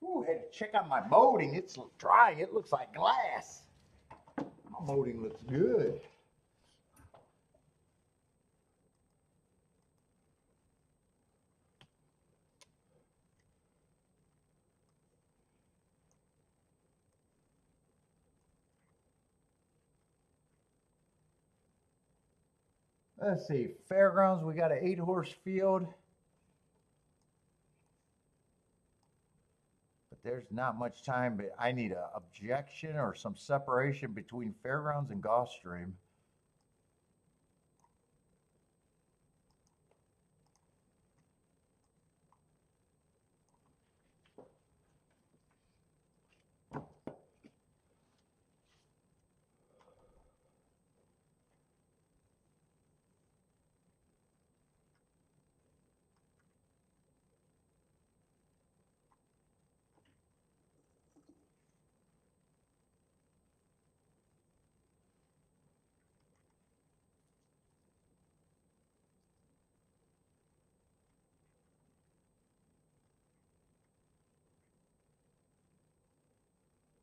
Ooh, had to check out my molding. It's dry. It looks like glass. My molding looks good. Let's see, fairgrounds, we got an 8-horse field. But there's not much time, but I need an objection or some separation between fairgrounds and Gulfstream.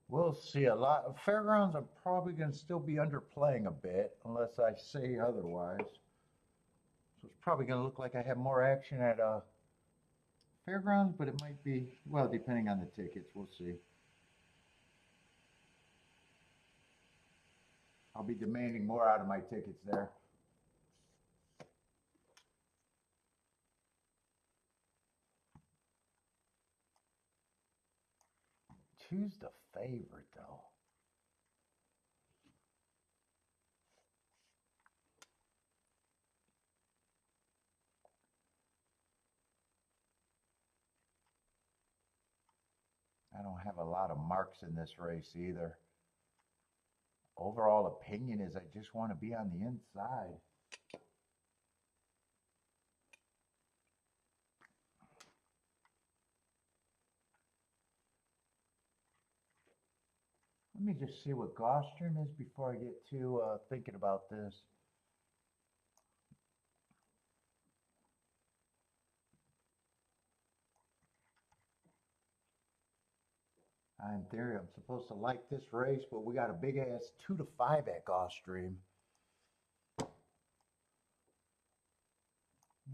We'll see a lot. Fairgrounds, I'm probably going to still be underplaying a bit unless I say otherwise. So it's probably going to look like I have more action at fairgrounds, but it might be, well, depending on the tickets, we'll see. I'll be demanding more out of my tickets there. Who's the favorite, though? don't have a lot of marks in this race either. Overall opinion is I just want to be on the inside. Let me just see what Gulfstream is before I get too thinking about this. In theory, I'm supposed to like this race, but we got a big ass 2 to 5 at Gulfstream.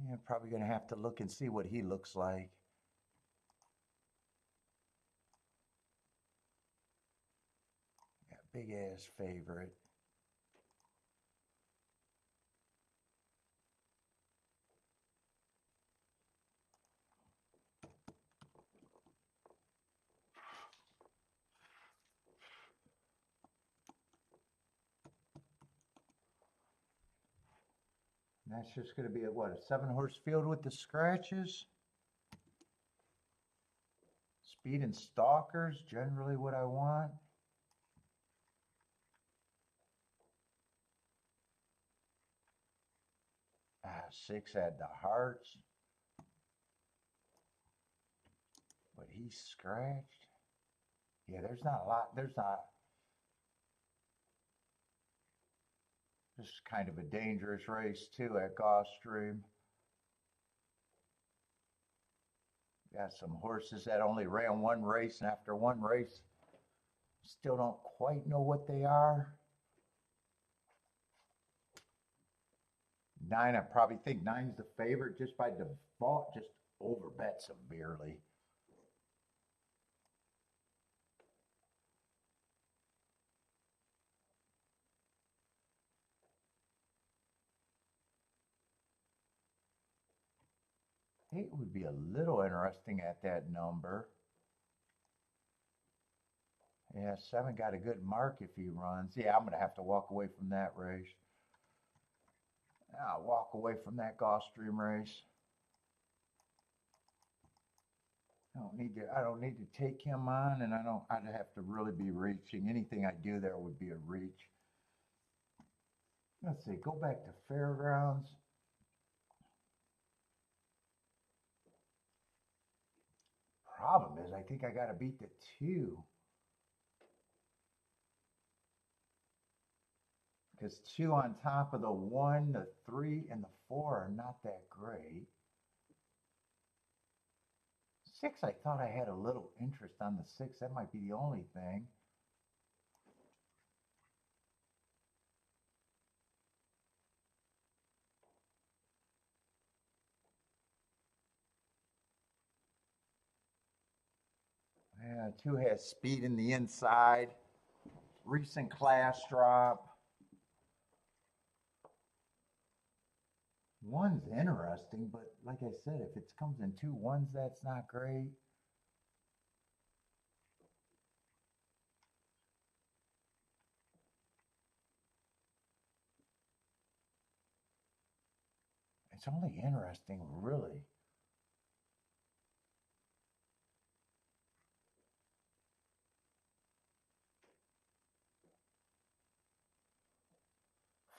Yeah, probably gonna have to look and see what he looks like. Yeah, big ass favorite. And that's just going to be a 7-horse field with the scratches. Speed and stalkers, generally what I want. Ah, 6 had the hearts. But he's scratched. Yeah, there's not a lot. There's not. This is kind of a dangerous race too at Gulfstream. Got some horses that only ran one race, and after one race, still don't quite know what they are. 9, I probably think 9's the favorite just by default, just over bet severely. It would be a little interesting at that number. Yeah, 7 got a good mark if he runs. Yeah, I'm going to have to walk away from that race. I'll walk away from that Gulfstream race. I don't need to take him on, and I'd have to really be reaching. Anything I do there would be a reach. Let's see, go back to Fairgrounds. Problem is, I think I got to beat the 2. Because 2 on top of the 1, the 3, and the 4 are not that great. 6, I thought I had a little interest on the 6. That might be the only thing. Yeah, 2 has speed in the inside. Recent class drop. 1's interesting, but like I said, if it comes in 2 1s, that's not great. It's only interesting, really.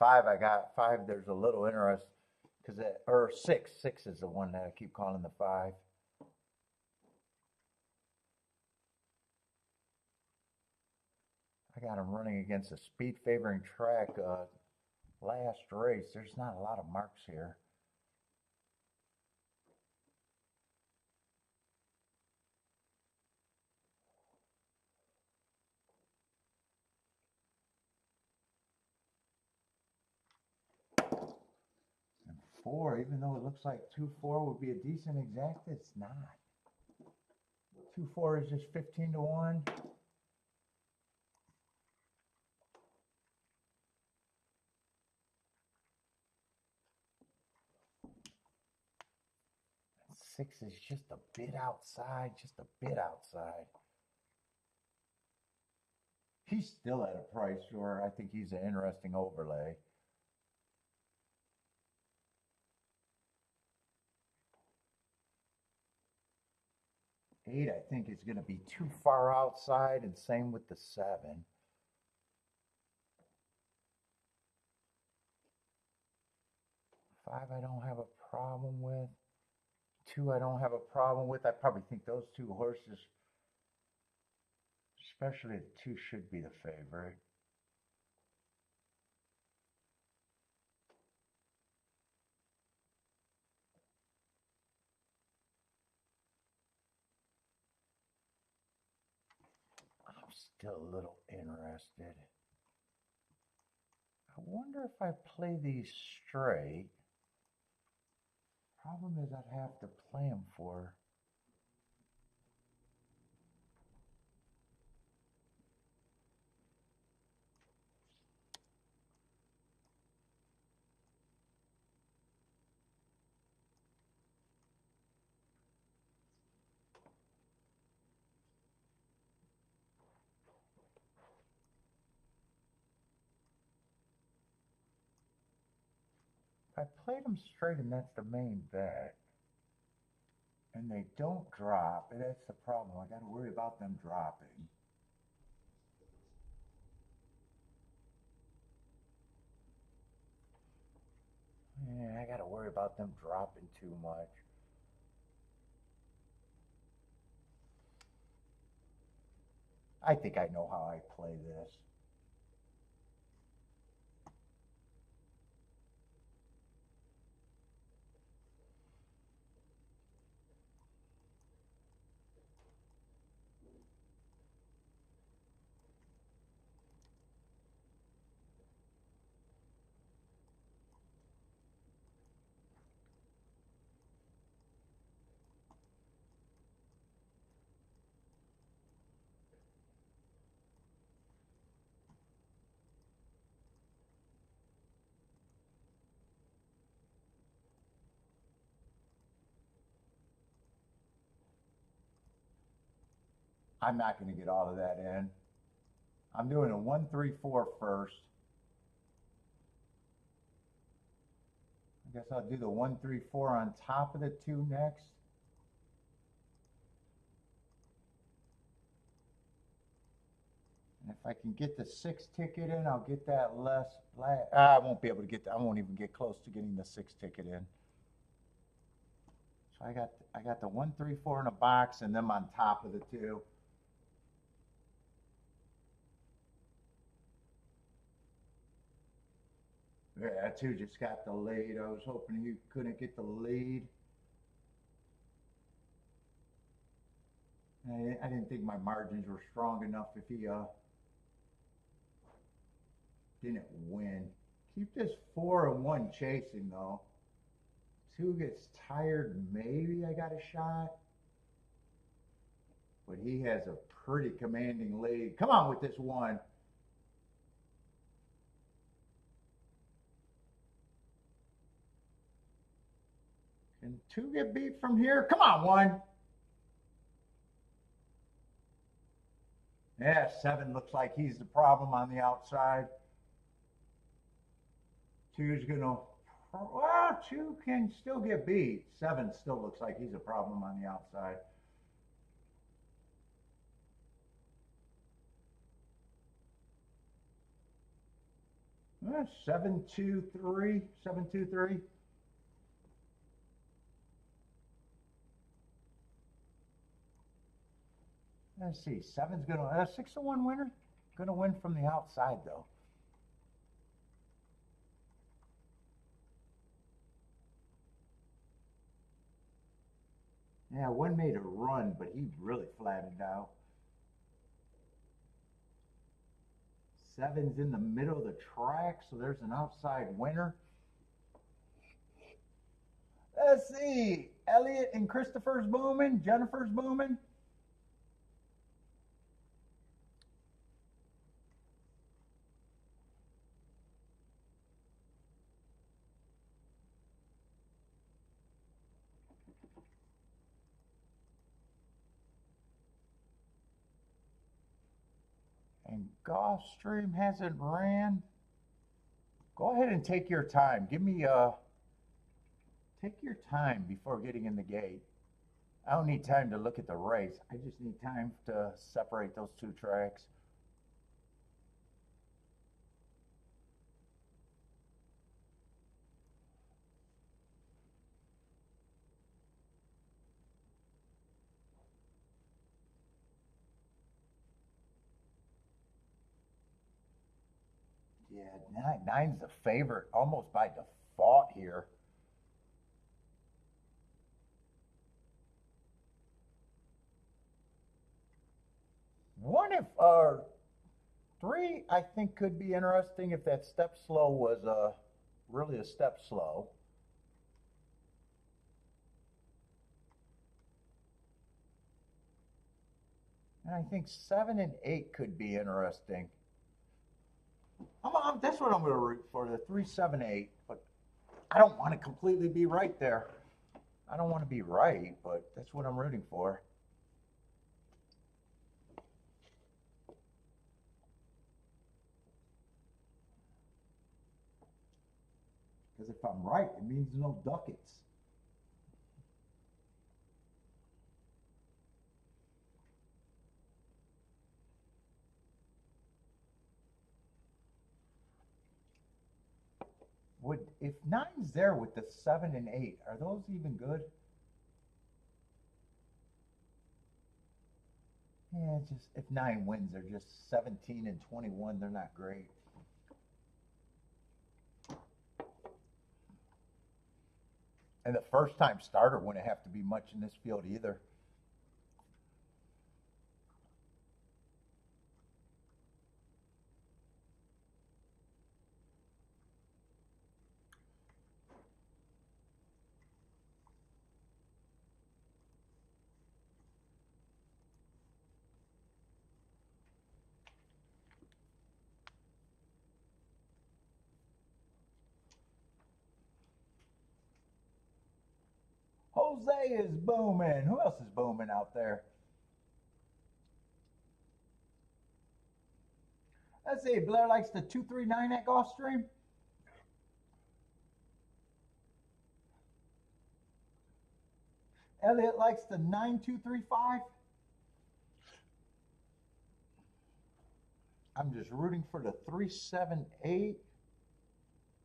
I got 5. There's a little interest because or 6. 6 is the one that I keep calling the 5. I got him running against a speed favoring track last race. There's not a lot of marks here. And 4, even though it looks like 2-4 would be a decent exact, it's not. 2-4 is just 15 to 1. 6 is just a bit outside, He's still at a price where I think he's an interesting overlay. 8, I think, is going to be too far outside, and same with the 7. 5, I don't have a problem with. 2, I don't have a problem with. I probably think those 2 horses, especially the 2, should be the favorite. I'm still a little interested. I wonder if I play these straight. Problem is I'd have to play them for. I played them straight, and that's the main bet. And they don't drop, and that's the problem. I got to worry about them dropping. Yeah, I got to worry about them dropping too much. I think I know how I play this. I'm not going to get all of that in. I'm doing a 1-3-4 first. I guess I'll do the 1-3-4 on top of the 2 next. And if I can get the 6 ticket in, I'll get that less. I won't be able to get that. I won't even get close to getting the 6 ticket in. So I got the 1-3-4 in a box, and them on top of the 2. Yeah, 2 just got the lead. I was hoping he couldn't get the lead. I didn't think my margins were strong enough if he didn't win. Keep this 4-1 chasing though. 2 gets tired, maybe I got a shot. But he has a pretty commanding lead. Come on with this 1. Can 2 get beat from here? Come on, 1. Yeah, 7 looks like he's the problem on the outside. 2's gonna, well, 2 can still get beat. 7 still looks like he's a problem on the outside. Well, 7-2-3, 7-2-3. Let's see, 7's gonna, 6-1 winner. Gonna win from the outside though. Yeah, 1 made a run, but he really flattened out. 7's in the middle of the track, so there's an outside winner. Let's see, Elliot and Christopher's booming, Jennifer's booming. And Gulfstream hasn't ran. Go ahead and take your time. Give me take your time before getting in the gate. I don't need time to look at the race. I just need time to separate those two tracks. Yeah, nine's the favorite almost by default here. One if three I think could be interesting if that step slow was really a step slow. And I think seven and eight could be interesting. That's what I'm going to root for, the 3, 7, 8. But I don't want to completely be right there. I don't want to be right, but that's what I'm rooting for. Because if I'm right, it means no ducats. If nine's there with the 7 and 8, are those even good? Yeah, it's just if nine wins, they're just 17 and 21. They're not great. And the first time starter wouldn't have to be much in this field either. Jose is booming. Who else is booming out there? Let's see. Blair likes the 239 at Gulfstream. Elliot likes the 9235. I'm just rooting for the 378.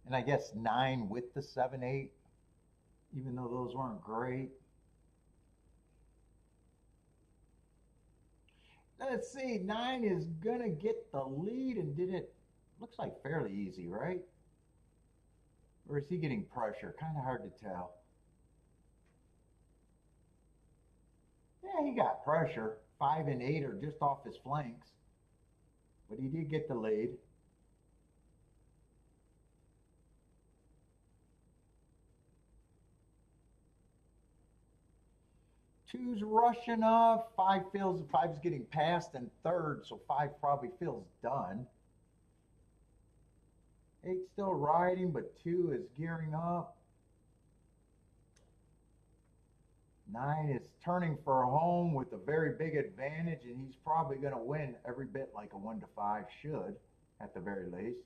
And I guess 9 with the 7-8, even though those weren't great. Let's see, 9 is going to get the lead and did it, looks like fairly easy, right? Or is he getting pressure? Kind of hard to tell. Yeah, he got pressure. 5 and 8 are just off his flanks. But he did get the lead. Two's rushing up. Five's getting passed in third, so 5 probably feels done. 8's still riding, but 2 is gearing up. 9 is turning for home with a very big advantage, and he's probably going to win every bit like a 1-5 should, at the very least.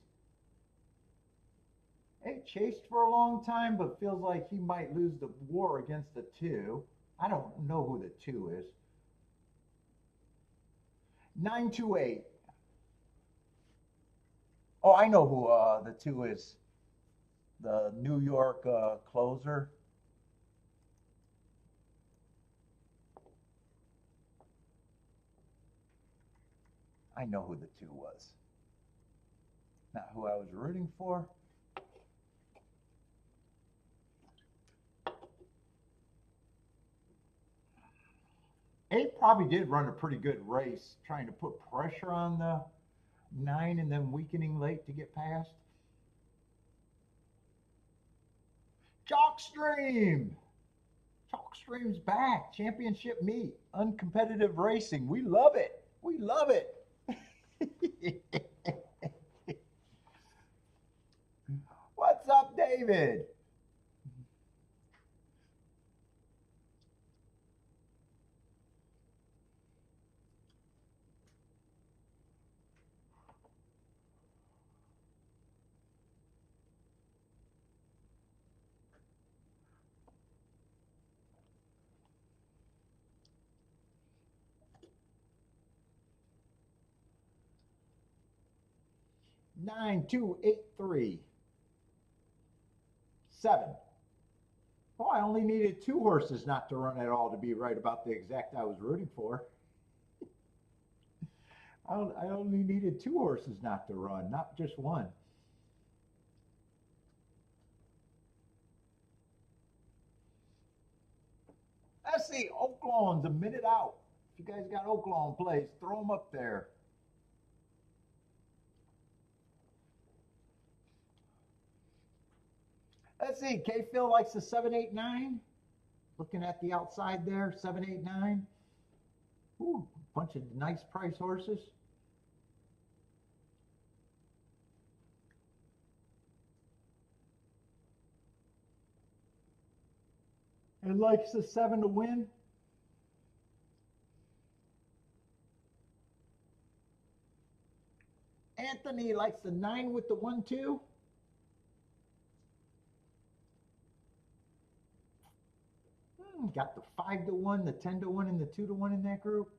8 chased for a long time, but feels like he might lose the war against the 2. I don't know who the 2 is. 928. Oh, I know who the 2 is. The New York closer. I know who the 2 was. Not who I was rooting for. Eight probably did run a pretty good race, trying to put pressure on the 9 and then weakening late to get past. Chalkstream! Chalkstream's back. Championship meet. Uncompetitive racing. We love it. We love it. What's up, David? 9283. 7. Oh, I only needed 2 horses not to run at all to be right about the exact I was rooting for. I only needed 2 horses not to run, not just one. Let's see, Oaklawn's a minute out. If you guys got Oaklawn plays, throw them up there. Let's see, K-Phil likes the 789. Looking at the outside there, 789. Ooh, bunch of nice price horses. And likes the 7 to win. Anthony likes the 9 with the 1-2. Got the 5 to 1, the 10 to 1, and the 2 to 1 in that group.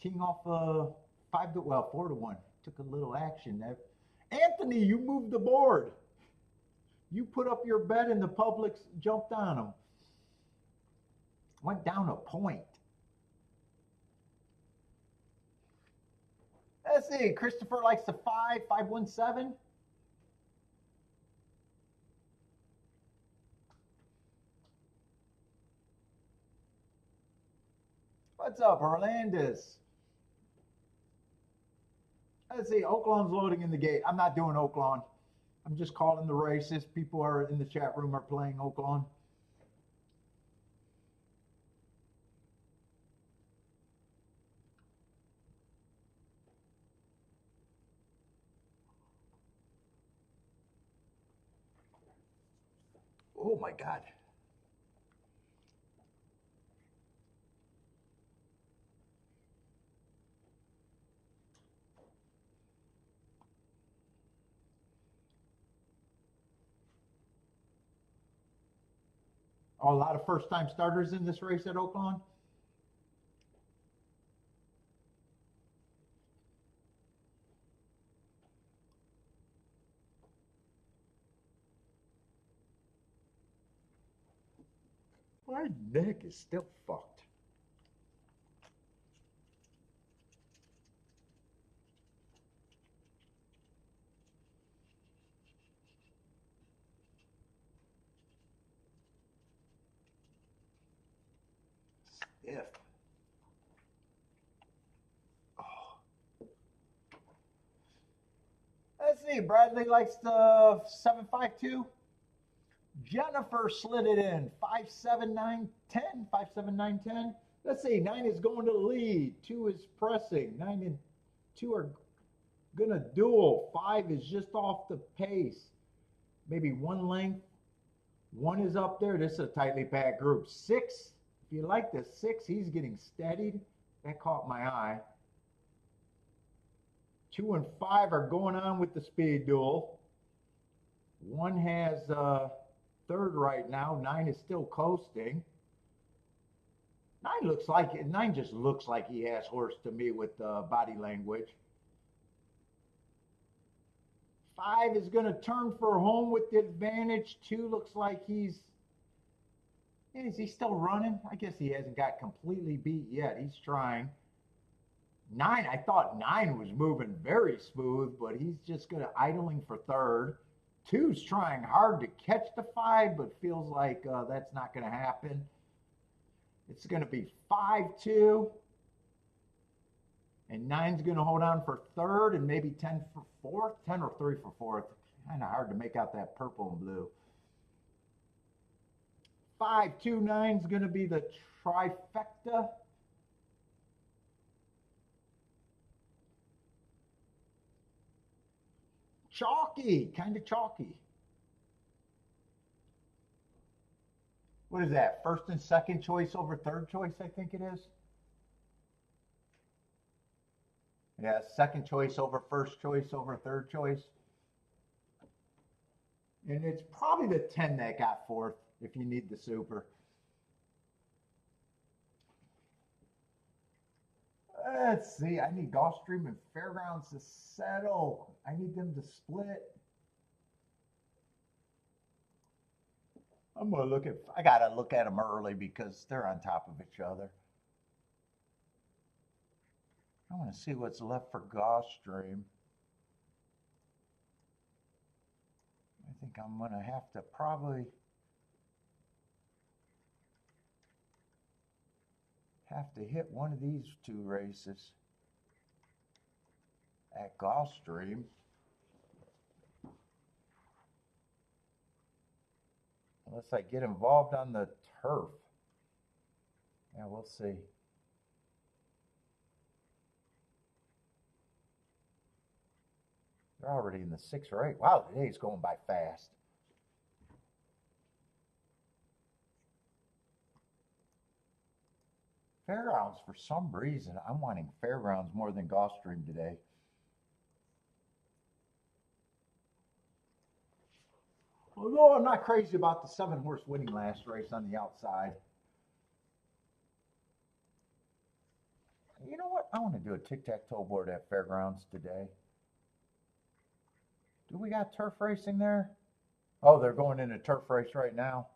King off 4 to 1. Took a little action there. Anthony, you moved the board. You put up your bet and the public jumped on him. Went down a point. Let's see. Christopher likes the 517. What's up, Orlandis? Let's see. Oaklawn's loading in the gate. I'm not doing Oaklawn. I'm just calling the races. People are in the chat room are playing Oaklawn. Oh my God. Oh, a lot of first-time starters in this race at Oaklawn. My neck is still fucked. Stiff. Oh. Let's see. Bradley likes the 752. Jennifer slid it in. 57910. 57910. Let's see. 9 is going to the lead. 2 is pressing. 9 and 2 are going to duel. 5 is just off the pace. Maybe 1 length. 1 is up there. This is a tightly packed group. 6. If you like the 6, he's getting steadied. That caught my eye. 2 and 5 are going on with the speed duel. 1 has third right now. 9 is still coasting. 9 just looks like he has horse to me with body language. 5 is going to turn for home with the advantage. 2 looks like is he still running? I guess he hasn't got completely beat yet. He's trying. 9, I thought 9 was moving very smooth, but he's just going to idling for third. 2's trying hard to catch the 5, but feels like that's not going to happen. It's going to be 5-2. And 9's going to hold on for third and maybe 10 for fourth. 10 or 3 for fourth. Kind of hard to make out that purple and blue. 5-2-9's going to be the trifecta. Chalky, kind of chalky. What is that? First and second choice over third choice, I think it is. Yeah, second choice over first choice over third choice. And it's probably the 10 that got fourth if you need the super. Let's see. I need Gulfstream and Fairgrounds to settle. I need them to split. I'm gonna look at. I gotta look at them early because they're on top of each other. I want to see what's left for Gulfstream. I think I'm gonna have to probably have to hit one of these two races at Gulfstream. Unless I get involved on the turf. Yeah, we'll see. They're already in the 6 or 8. Wow, today's going by fast. Fairgrounds, for some reason, I'm wanting Fairgrounds more than Gulfstream today. Although I'm not crazy about the 7-horse winning last race on the outside. You know what? I want to do a tic-tac-toe board at Fairgrounds today. Do we got turf racing there? Oh, they're going in a turf race right now.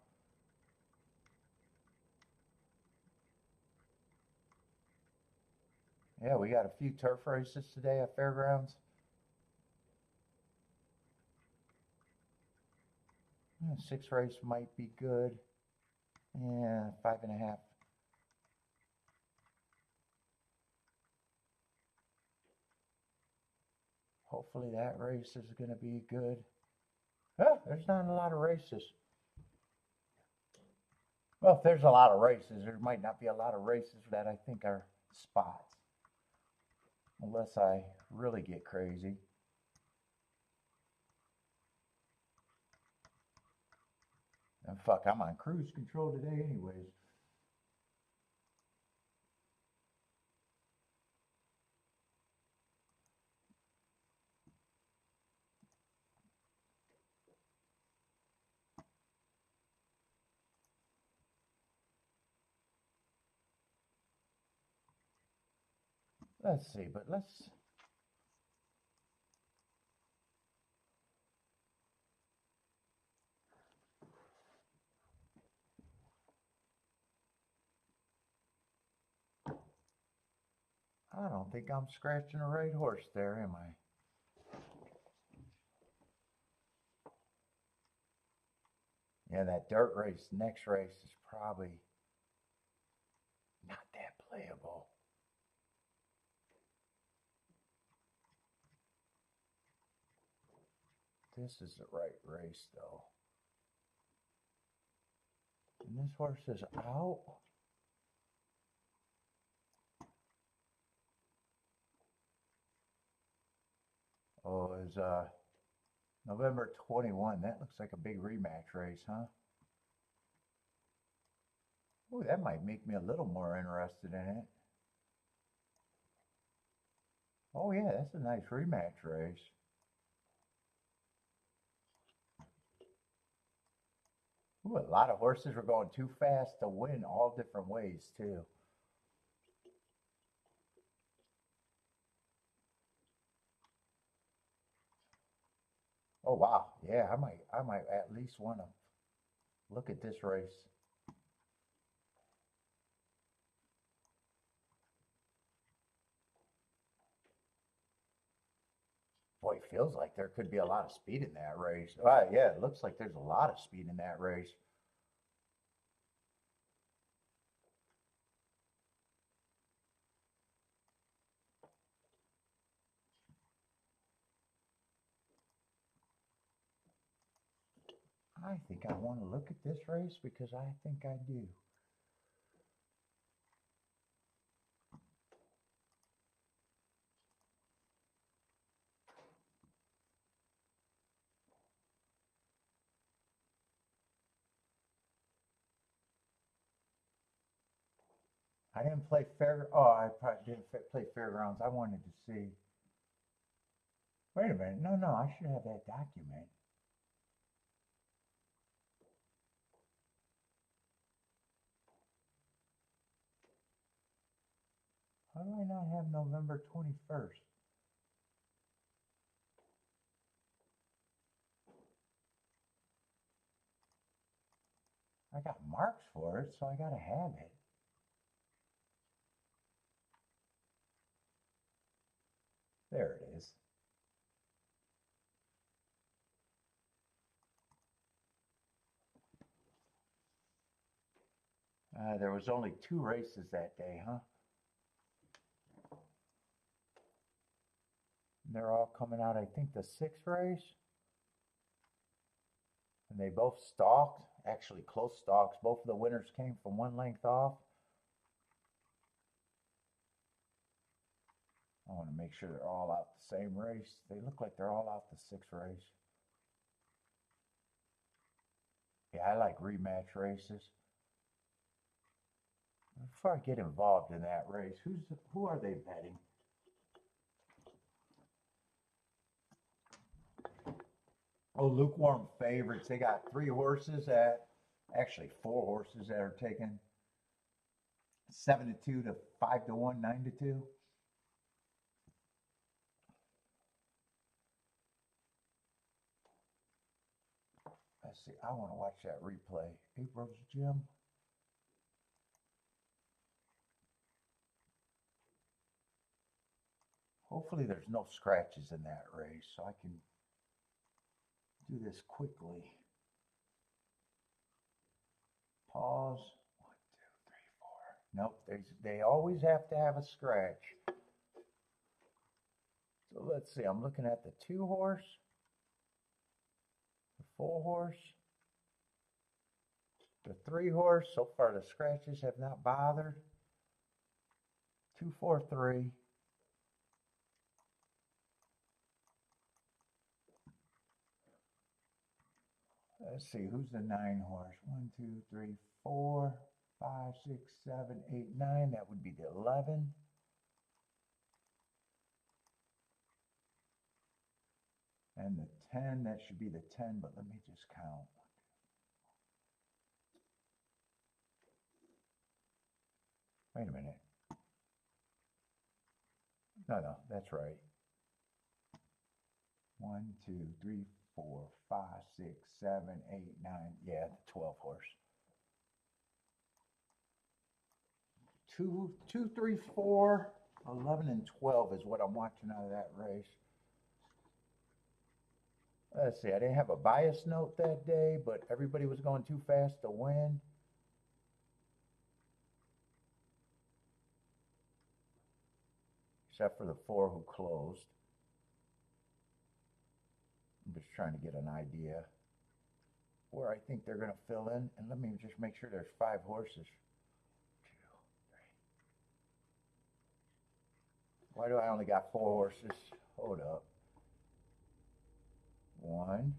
Yeah, we got a few turf races today at Fairgrounds. 6 race might be good. Yeah, 5.5. Hopefully that race is going to be good. Oh, there's not a lot of races. Well, if there's a lot of races, there might not be a lot of races that I think are spots. Unless I really get crazy. And fuck, I'm on cruise control today anyways. Let's see, but let's... I don't think I'm scratching the right horse there, am I? Yeah, that dirt race, next race is probably not that playable. This is the right race, though. And this horse is out. Oh, it's November 21. That looks like a big rematch race, huh? Oh, that might make me a little more interested in it. Oh, yeah, that's a nice rematch race. Ooh, a lot of horses were going too fast to win all different ways, too. Oh, wow. Yeah, I might at least want to look at this race. Boy, it feels like there could be a lot of speed in that race. Yeah, it looks like there's a lot of speed in that race. I think I want to look at this race because I think I do. I didn't play fair. Oh, I probably didn't play Fairgrounds. I wanted to see. Wait a minute. No, I should have that document. How do I not have November 21st? I got marks for it, so I gotta have it. There it is. There was only 2 races that day, huh? And they're all coming out, I think, the 6th race. And they both stalked, actually close stalks. Both of the winners came from 1 length off. I want to make sure they're all out the same race. They look like they're all out the 6th race. Yeah, I like rematch races. Before I get involved in that race, who are they betting? Oh, lukewarm favorites. They got 3 horses actually 4 horses that are taken 7-2 to 5-1, 9-2. Let's see. I want to watch that replay. April's Gym. Hopefully there's no scratches in that race, so I can do this quickly. Pause. 1, 2, 3, 4. Nope, they always have to have a scratch. So let's see. I'm looking at the 2 horse, the 4 horse, the 3 horse. So far, the scratches have not bothered. 2, 4, 3. Let's see, who's the 9 horse? 1, 2, 3, 4, 5, 6, 7, 8, 9. That would be the 11. And the 10, that should be the 10, but let me just count. Wait a minute. No, that's right. 1, 2, 3, 4, 5, 6, 7, 8, 9. Yeah, the 12 horse. 2, 3, 4, 11, and 12 is what I'm watching out of that race. Let's see, I didn't have a bias note that day, but everybody was going too fast to win. Except for the 4 who closed. I'm just trying to get an idea where I think they're going to fill in. And let me just make sure there's 5 horses. 2, 3. Why do I only got 4 horses? Hold up. 1.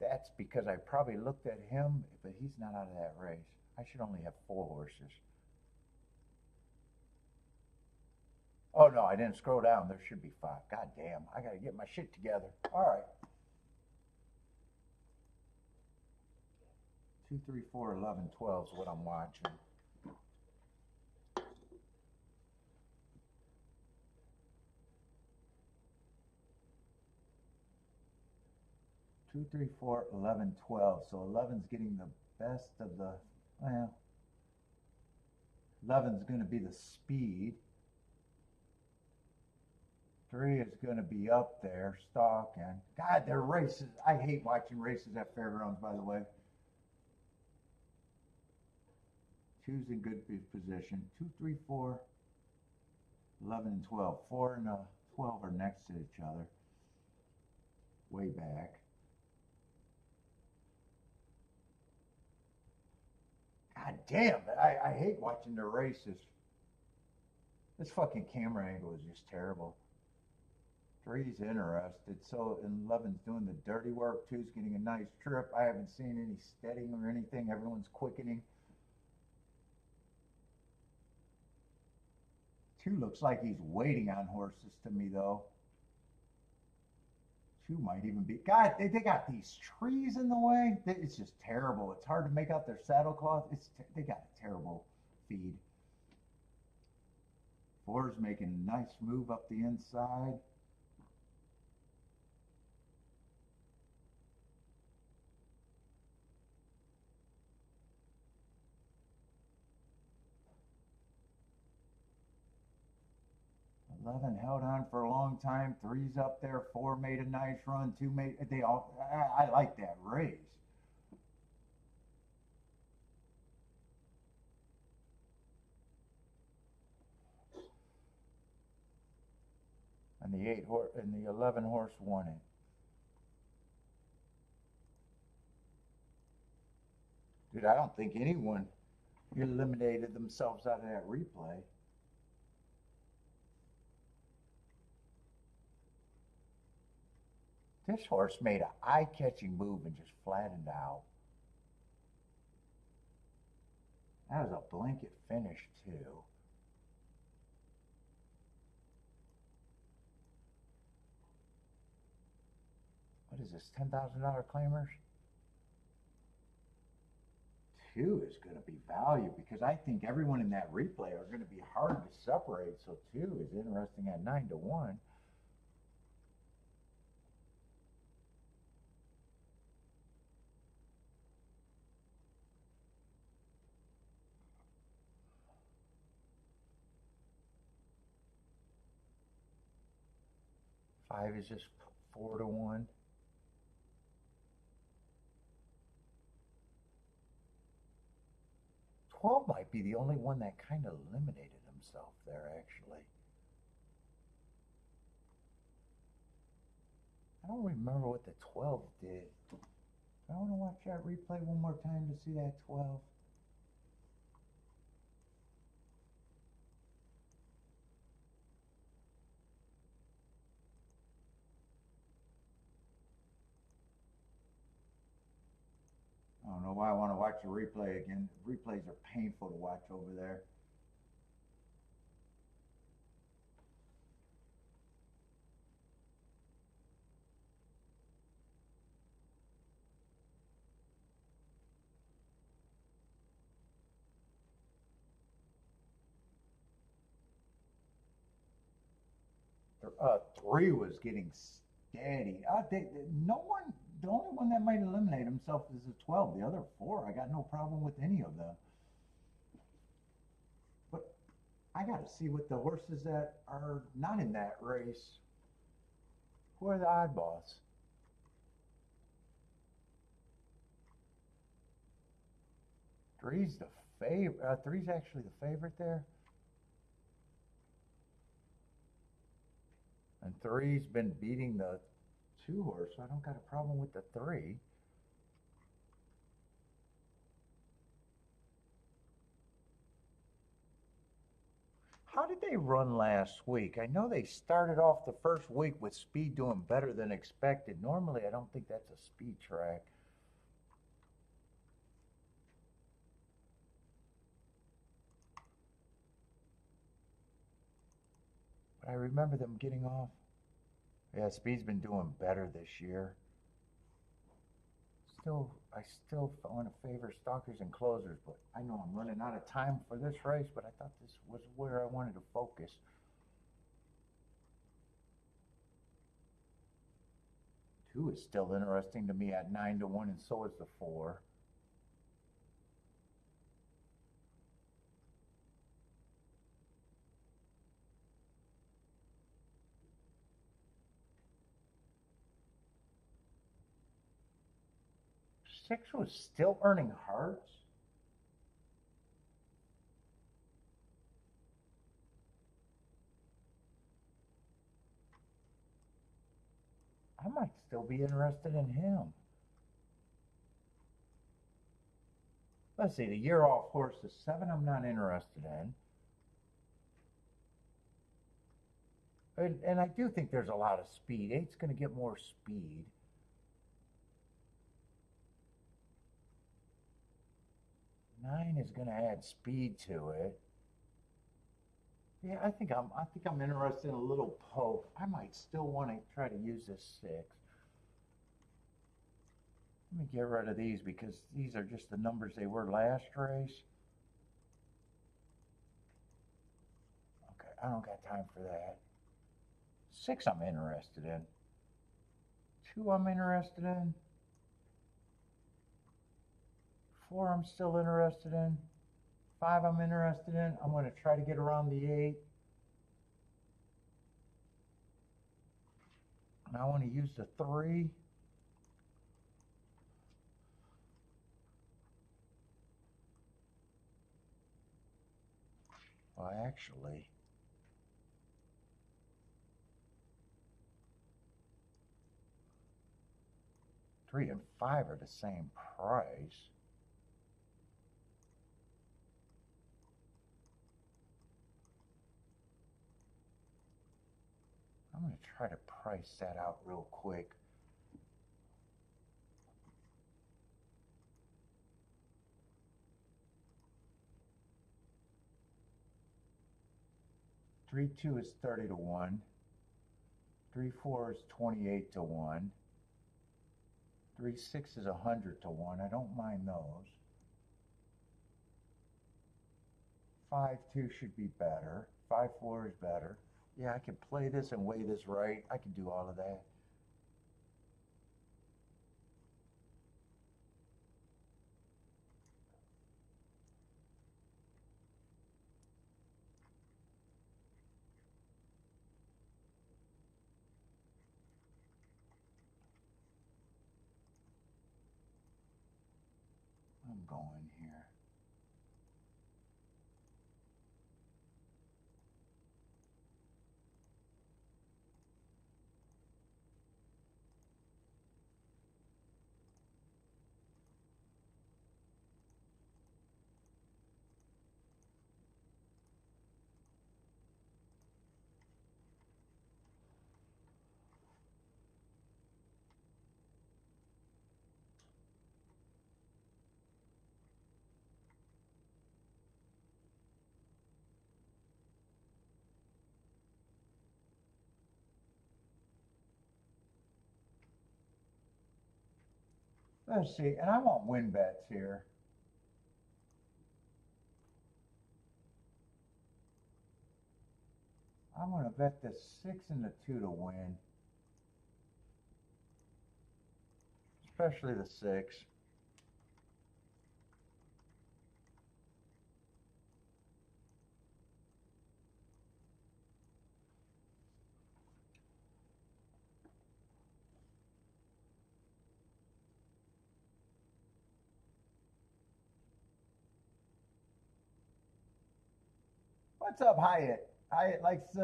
That's because I probably looked at him, but he's not out of that race. I should only have 4 horses. Oh no, I didn't scroll down. There should be 5. God damn, I gotta get my shit together. All right. 2, 3, 4, 11, 12 is what I'm watching. Two, 3, 4, 11, 12. So 11's getting the best of the, well, 11's going to be the speed. 3 is going to be up there, stalking. God, they're races. I hate watching races at fairgrounds, by the way. 2's in good position. 2, 3, 4, 11, and 12. 4 and 12 are next to each other. Way back. God damn, I hate watching the races. This fucking camera angle is just terrible. 3's interested, so 11's doing the dirty work. 2's getting a nice trip. I haven't seen any steadying or anything. Everyone's quickening. 2 looks like he's waiting on horses to me, though. 2 might even be. God, they got these trees in the way. It's just terrible. It's hard to make out their saddle cloth. They got a terrible feed. 4's making a nice move up the inside. Eleven held on for a long time. 3's up there. 4 made a nice run. 2 made. They all. I like that race. And the 8 horse and the 11 horse won it. Dude, I don't think anyone eliminated themselves out of that replay. This horse made an eye-catching move and just flattened out. That was a blanket finish, too. What is this, $10,000 claimers? 2 is going to be value because I think everyone in that replay are going to be hard to separate. So 2 is interesting at 9 to 1. Five is just 4 to 1. Might be the only one that kind of eliminated himself there, actually. I don't remember what the 12 did. I want to watch that replay one more time to see that 12. I don't know why I want to watch the replay again. Replays are painful to watch over there. Three was getting steady. The only one that might eliminate himself is the 12. The other 4, I got no problem with any of them. But I got to see what the horses that are not in that race. Who are the oddballs? Three's the favorite. Three's actually the favorite there. And 3's been beating the 2 horse, so I don't got a problem with the 3. How did they run last week? I know they started off the first week with speed doing better than expected. Normally, I don't think that's a speed track. But I remember them getting off. Yeah, speed's been doing better this year. I still want to favor stalkers and closers, but I know I'm running out of time for this race, but I thought this was where I wanted to focus. 2 is still interesting to me at 9 to 1, and so is the 4. Six was still earning hearts. I might still be interested in him. Let's see, the year off horse is 7 I'm not interested in. And I do think there's a lot of speed. 8's going to get more speed. 9 is going to add speed to it. Yeah, I think I'm interested in a little poke. I might still want to try to use this 6. Let me get rid of these because these are just the numbers they were last race. I don't got time for that. 6 I'm interested in. 2 I'm interested in. 4 I'm still interested in. 5 I'm interested in. I'm going to try to get around the 8. And I want to use the 3. Well, actually, three and 5 are the same price. I'm going to try to price that out real quick. Three two is 30 to 1. 3 4 is 28 to 1. 3 6 is 100 to 1. I don't mind those. 5 2 should be better. 5 4 is better. Yeah, I can play this and weigh this right. I can do all of that. I'm going here. Let's see, and I want win bets here. I'm going to bet the 6 and the 2 to win. Especially the 6. What's up, Hyatt? Hyatt likes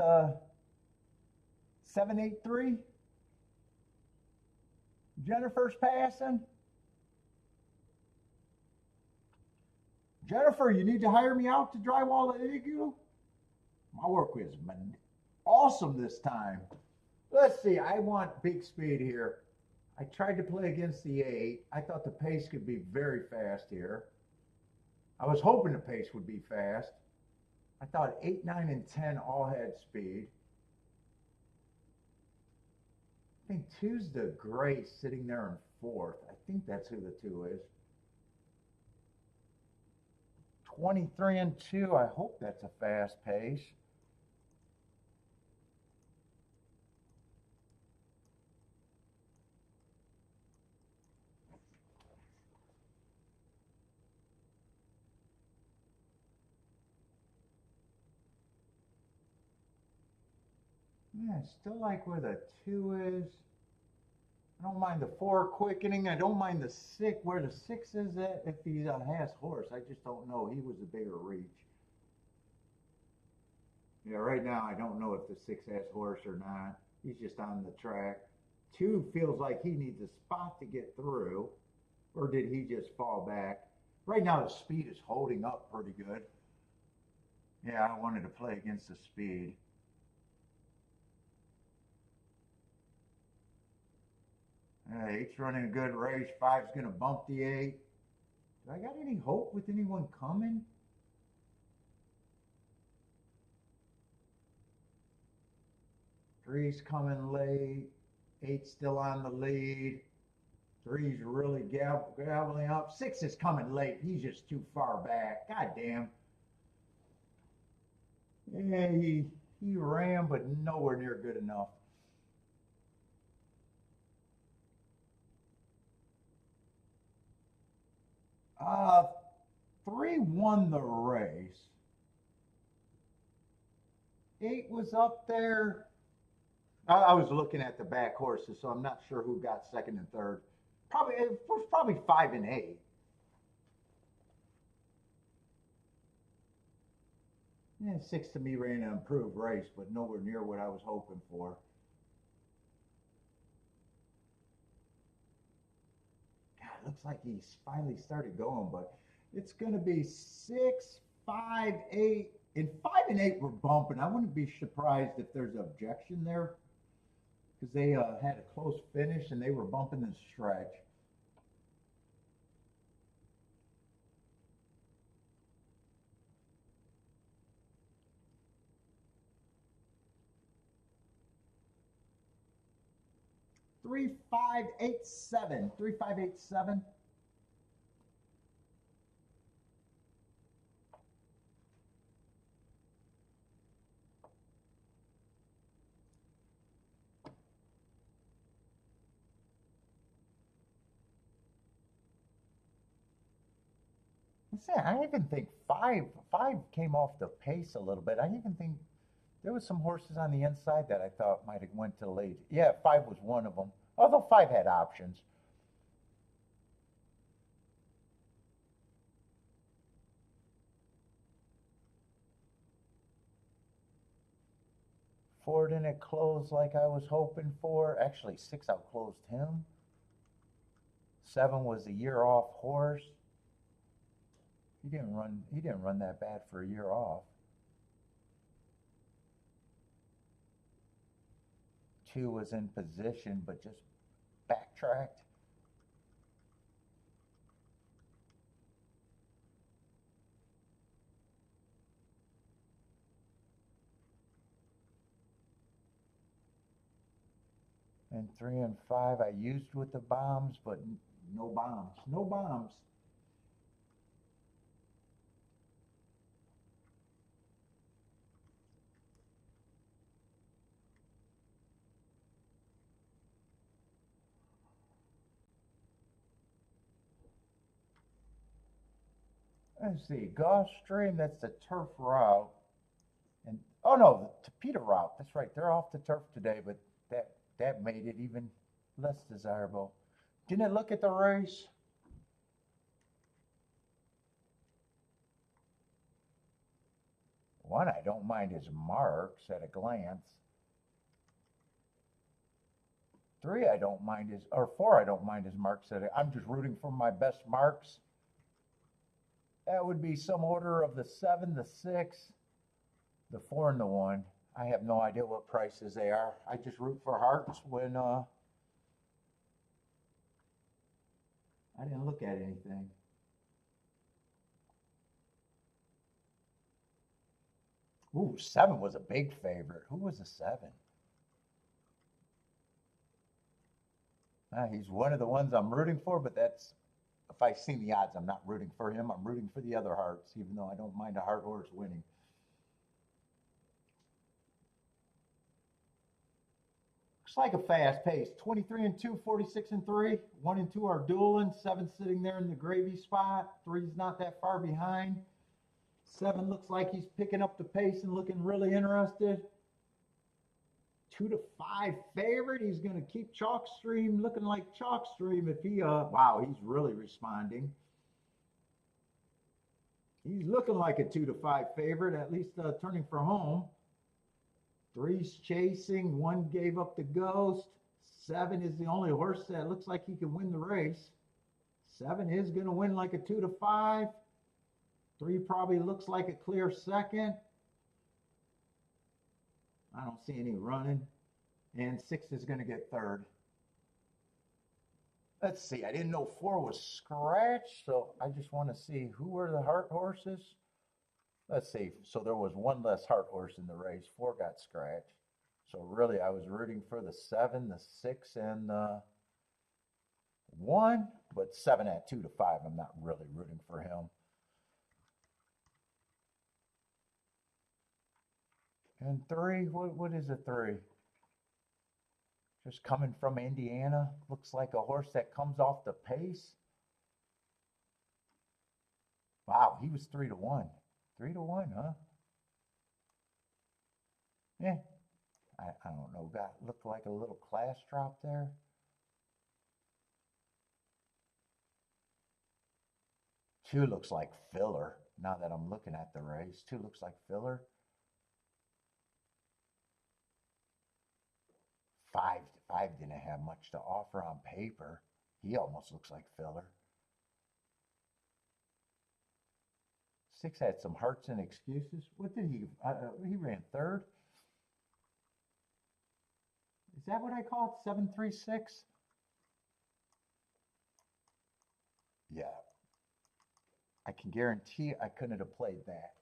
783. Jennifer's passing. Jennifer, you need to hire me out to drywall the igloo? My work was awesome this time. Let's see, I want big speed here. I tried to play against the 8. I thought the pace could be very fast here. I was hoping the pace would be fast. I thought 8, 9, and 10 all had speed. I think 2's the gray sitting there in 4th. I think that's who the 2 is. 23 and 2, I hope that's a fast pace. Yeah, I still like where the 2 is. I don't mind the 4 quickening. I don't mind the 6, where the 6 is at if he has horse. I just don't know. He was a bigger reach. Yeah, right now I don't know if the 6 has horse or not. He's just on the track. 2 feels like he needs a spot to get through. Or did he just fall back? Right now the speed is holding up pretty good. Yeah, I wanted to play against the speed. Eight's running a good race. 5's going to bump the 8. Do I got any hope with anyone coming? Three's coming late. 8's still on the lead. 3's really gabbling up. 6 is coming late. He's just too far back. God damn. Yeah, He ran, but nowhere near good enough. 3 won the race. 8 was up there. I was looking at the back horses, so I'm not sure who got second and third. Probably it was probably 5 and 8. Yeah, 6 to me ran an improved race, but nowhere near what I was hoping for. God, it looks like he's finally started going, but it's going to be 6, 5, 8, and 5 and 8 were bumping. I wouldn't be surprised if there's objection there because they had a close finish and they were bumping the stretch. Three, 5, 8, 7. 3, 5, 8, 7. I even think five came off the pace a little bit. I even think there was some horses on the inside that I thought might have went to the lead. Yeah, 5 was one of them. Although 5 had options. Four didn't close like I was hoping for. Actually, 6 outclosed him. 7 was a year off horse. He didn't run that bad for a year off. 2 was in position but just backtracked. And 3 and 5 I used with the bombs, but no bombs. No bombs. Let's see, Gulfstream, that's the turf route. And oh no, the Peter route. That's right. They're off the turf today, but that made it even less desirable. Didn't look at the race. One I don't mind his marks at a glance. 3 I don't mind his, or 4 I don't mind his marks at I'm just rooting for my best marks. That would be some order of the 7, the 6, the 4, and the 1. I have no idea what prices they are. I just root for hearts when I didn't look at anything. Ooh, 7 was a big favorite. Who was a 7? He's one of the ones I'm rooting for, but that's, if I've seen the odds, I'm not rooting for him. I'm rooting for the other hearts, even though I don't mind a heart horse winning. Looks like a fast pace. 23 and 2, 46 and 3. 1 and 2 are dueling. 7 sitting there in the gravy spot. 3's not that far behind. 7 looks like he's picking up the pace and looking really interested. 2 to 5 favorite. He's going to keep Chalkstream looking like Chalkstream if he, wow, he's really responding. He's looking like a 2 to 5 favorite, at least turning for home. 3's chasing. 1 gave up the ghost. 7 is the only horse that looks like he can win the race. 7 is going to win like a 2 to 5. 3 probably looks like a clear second. I don't see any running. And 6 is going to get third. Let's see. I didn't know 4 was scratched, so I just want to see who were the heart horses. Let's see. So there was 1 less heart horse in the race. 4 got scratched. So really, I was rooting for the 7, the 6, and the 1. But 7 at 2 to 5, I'm not really rooting for him. And 3, what is a 3? Just coming from Indiana. Looks like a horse that comes off the pace. Wow, he was 3 to 1. 3 to 1, huh? Yeah. I don't know. Looked like a little class drop there. Two looks like filler. Now that I'm looking at the race, 2 looks like filler. 5 didn't have much to offer on paper. He almost looks like filler. 6 had some hurts and excuses. What did he? He ran 3rd. Is that what I call it? 736? Yeah. I can guarantee I couldn't have played that.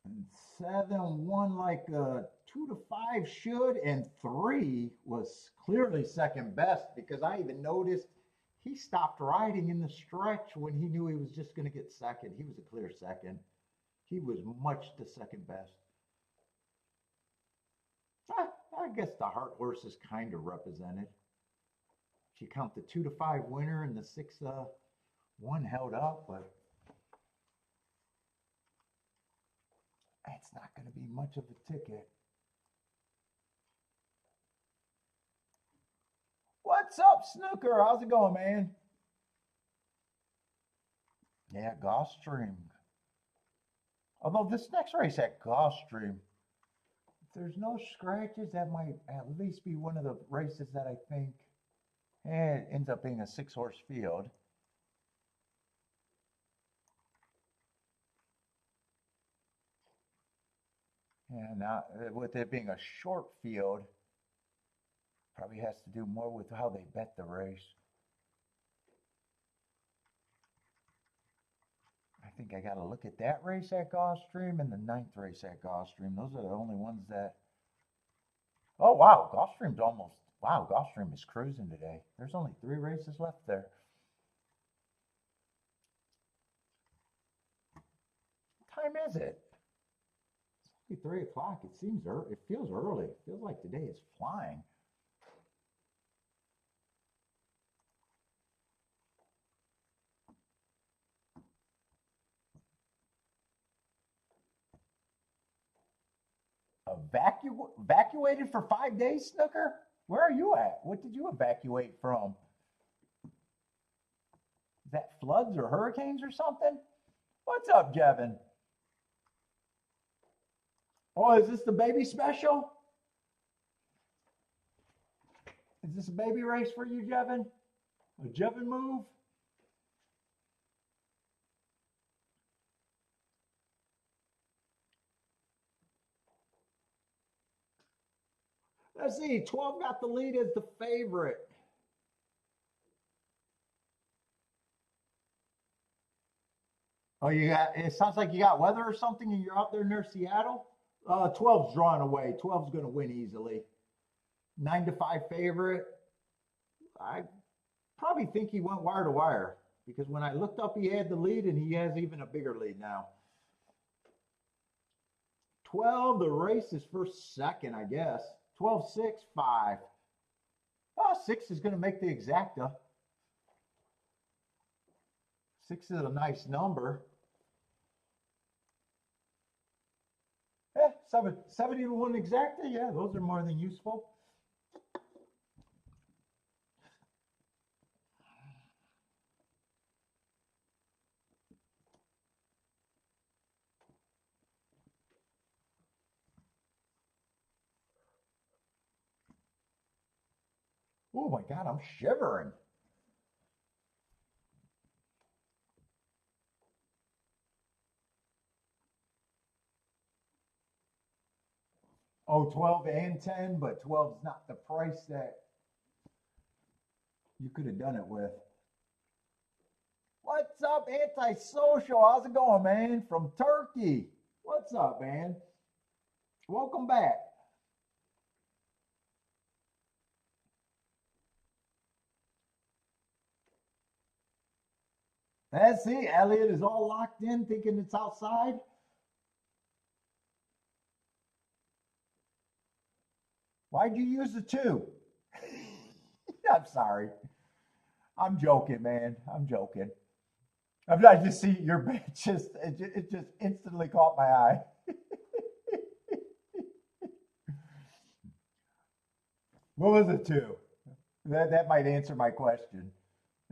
And 7 won like 2 to 5 should, and 3 was clearly second best because I even noticed he stopped riding in the stretch when he knew he was just going to get second. He was a clear second. He was much the second best. I guess the Heart horse is kind of represented. If you count the 2 to 5 winner and the 6 1 held up, but it's not going to be much of a ticket. What's up, Snooker? How's it going, man? Yeah, Gulfstream. Although this next race at Gulfstream, if there's no scratches, that might at least be one of the races that I think it ends up being a 6-horse field. Yeah, now with it being a short field, probably has to do more with how they bet the race. I think I got to look at that race at Gulfstream and the 9th race at Gulfstream. Those are the only ones that. Oh, wow. Gulfstream's almost. Wow, Gulfstream is cruising today. There's only 3 races left there. What time is it? It's only 3 o'clock. It seems early. It feels early. It feels like today is flying. Evacuated for 5 days, Snooker? Where are you at? What did you evacuate from? Is that floods or hurricanes or something? What's up, Jevin? Oh, is this the baby special? Is this a baby race for you, Jevin? A Jevin move? Let's see. 12 got the lead as the favorite. Oh, it sounds like you got weather or something and you're out there near Seattle? 12's drawn away. 12's going to win easily. 9 to 5 favorite. I probably think he went wire to wire because when I looked up, he had the lead and he has even a bigger lead now. 12, the race is for second, I guess. 12, 6, 5. Oh, 6 is going to make the exacta. 6 is a nice number. 70 to 1 exacta. Yeah, those are more than useful. Oh my God, I'm shivering. Oh, 12 and 10, but 12 is not the price that you could have done it with. What's up, Antisocial? How's it going, man? From Turkey. What's up, man? Welcome back. Let's see. Elliot is all locked in, thinking it's outside. Why'd you use the two? I'm sorry. I'm joking, man. I'm joking. I just see your bet it just instantly caught my eye. What was it two? That might answer my question.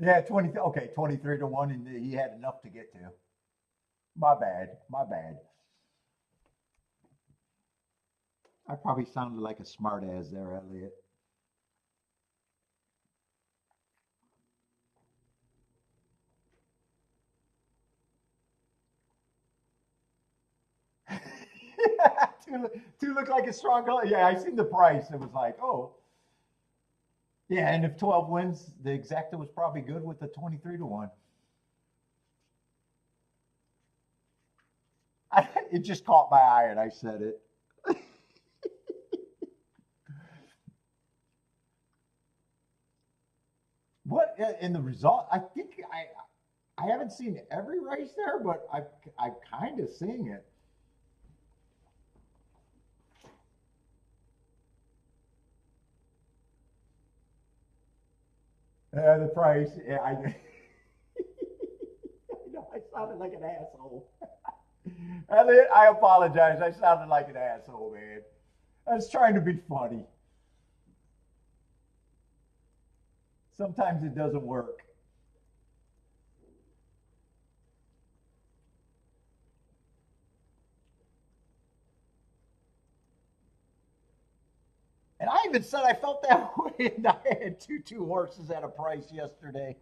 Yeah, 20. Okay, 23 to one, and he had enough to get to. My bad. My bad. I probably sounded like a smart ass there, Elliot. Two looked like a strong color. Yeah, I seen the price. It was like, oh, yeah. And if 12 wins, the exacta was probably good with the 23 to one. It just caught my eye, and I said it. What in the result? I think I haven't seen every race there, but I'm kind of seeing it. The price. Yeah, I. I know I sounded like an asshole. Elliot, I apologize. I sounded like an asshole, man. I was trying to be funny. Sometimes it doesn't work. And I even said I felt that way, and I had two horses at a price yesterday.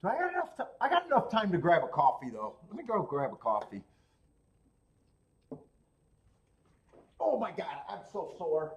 So I got enough. I got enough time to grab a coffee, though. Let me go grab a coffee. Oh my God, I'm so sore.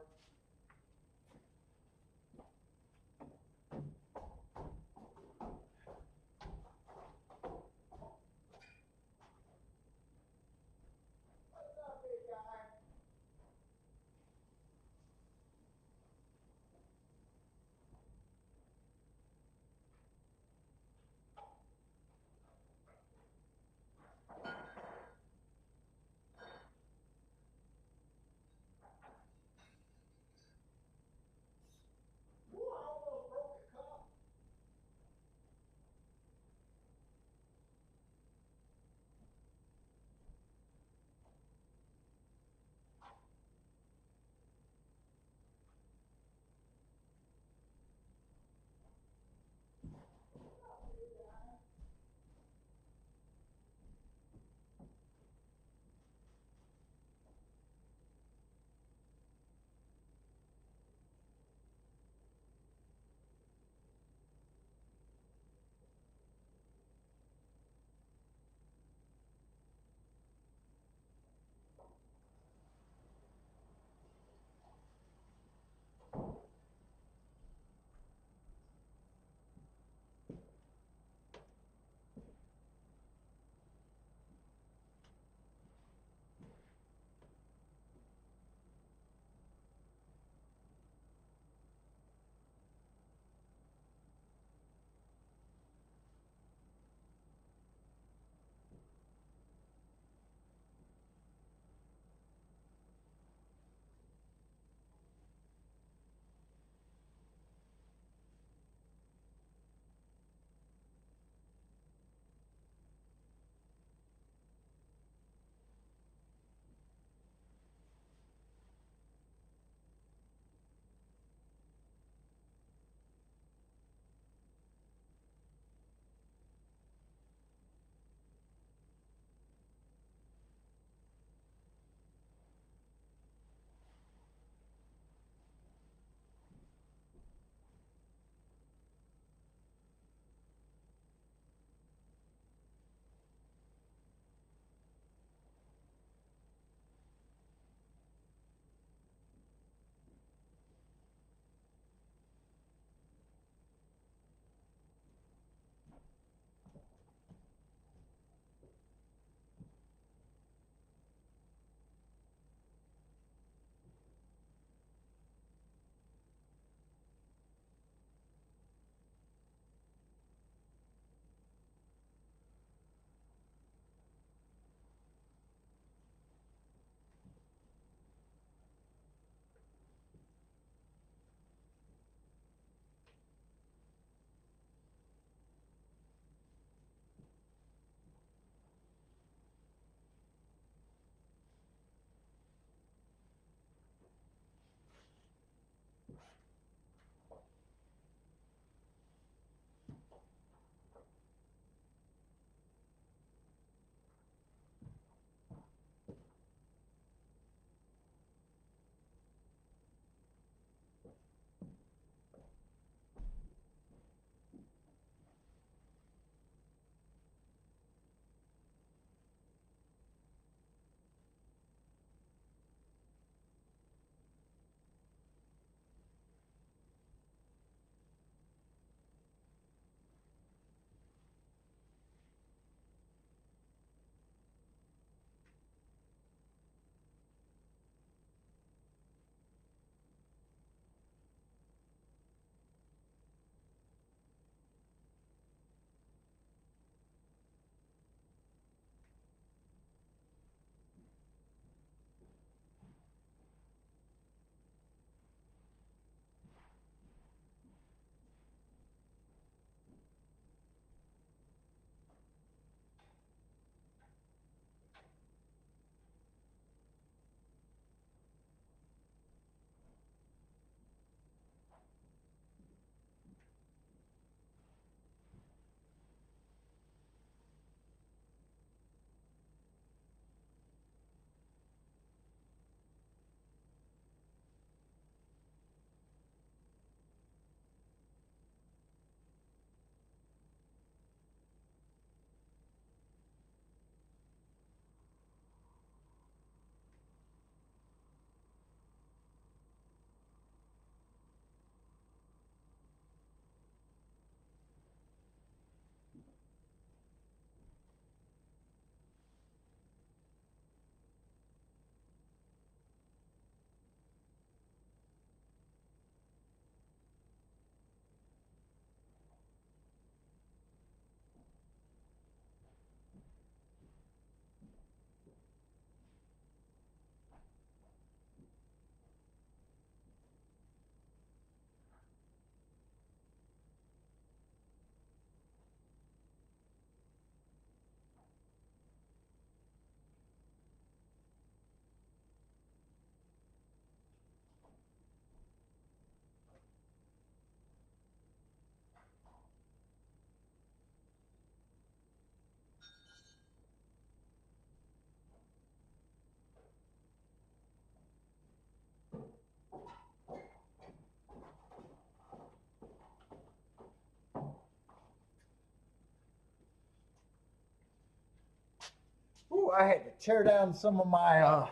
why I had to tear down some of my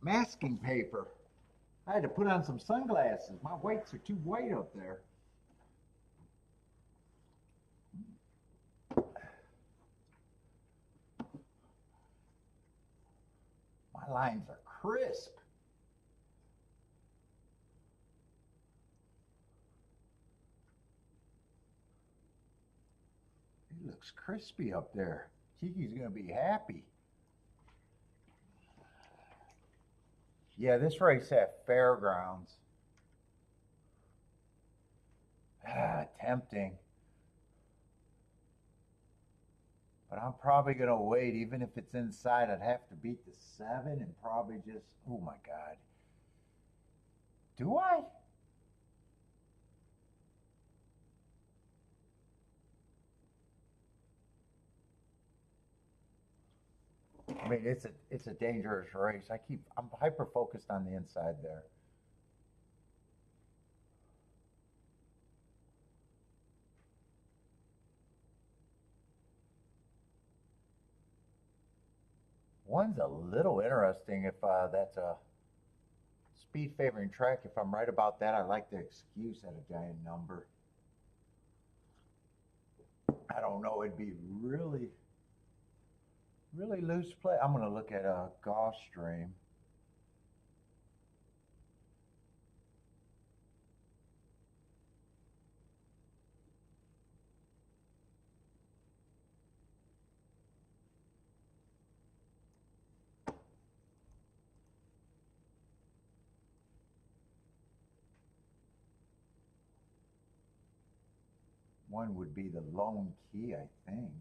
masking paper. I had to put on some sunglasses. My whites are too white up there. My lines are crisp. It looks crispy up there. Kiki's gonna be happy. Yeah, this race at Fairgrounds. Tempting. But I'm probably going to wait. Even if it's inside, I'd have to beat the 7 and probably just, oh my God. Do I? I mean, it's a dangerous race. I'm hyper focused on the inside there. One's a little interesting if that's a speed favoring track. If I'm right about that, I like the excuse at a giant number. I don't know. It'd be really, really loose play. I'm going to look at a Gulfstream. One would be the Lone Key, I think.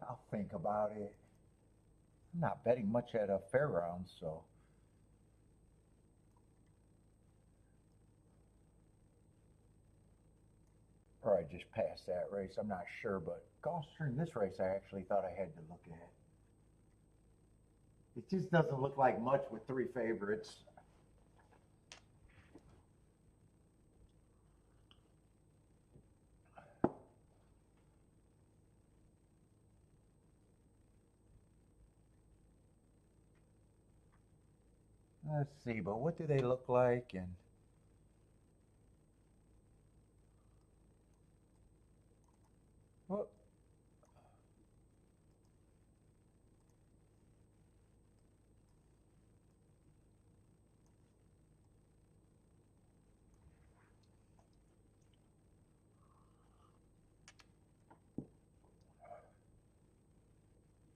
I'll think about it. I'm not betting much at a Fairgrounds, so. Or I just passed that race. I'm not sure, but Gulfstream, this race I actually thought I had to look at. It just doesn't look like much with 3 favorites. Let's see, but what do they look like? And well,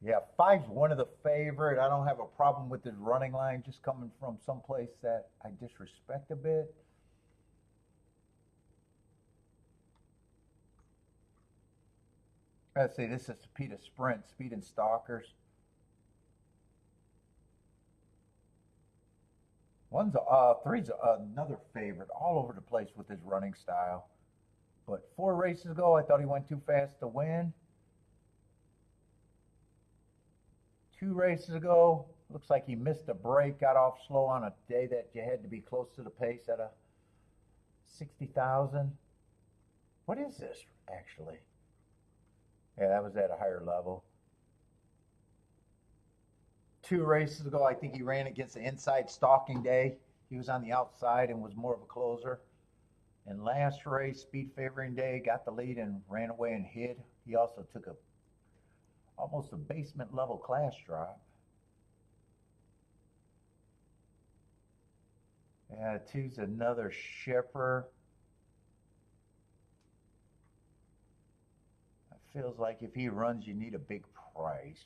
yeah, 5's one of the favorite. I don't have a problem with his running line just coming from someplace that I disrespect a bit. Let's see, this is Speed of Sprint, Speed and Stalkers. Three's another favorite, all over the place with his running style. But 4 races ago, I thought he went too fast to win. 2 races ago, looks like he missed a break, got off slow on a day that you had to be close to the pace at a 60,000. What is this, actually? Yeah, that was at a higher level. 2 races ago, I think he ran against the inside stalking day. He was on the outside and was more of a closer. And last race, speed favoring day, got the lead and ran away and hid. He also took almost a basement level class drop. Yeah, 2's another shipper. It feels like if he runs, you need a big price.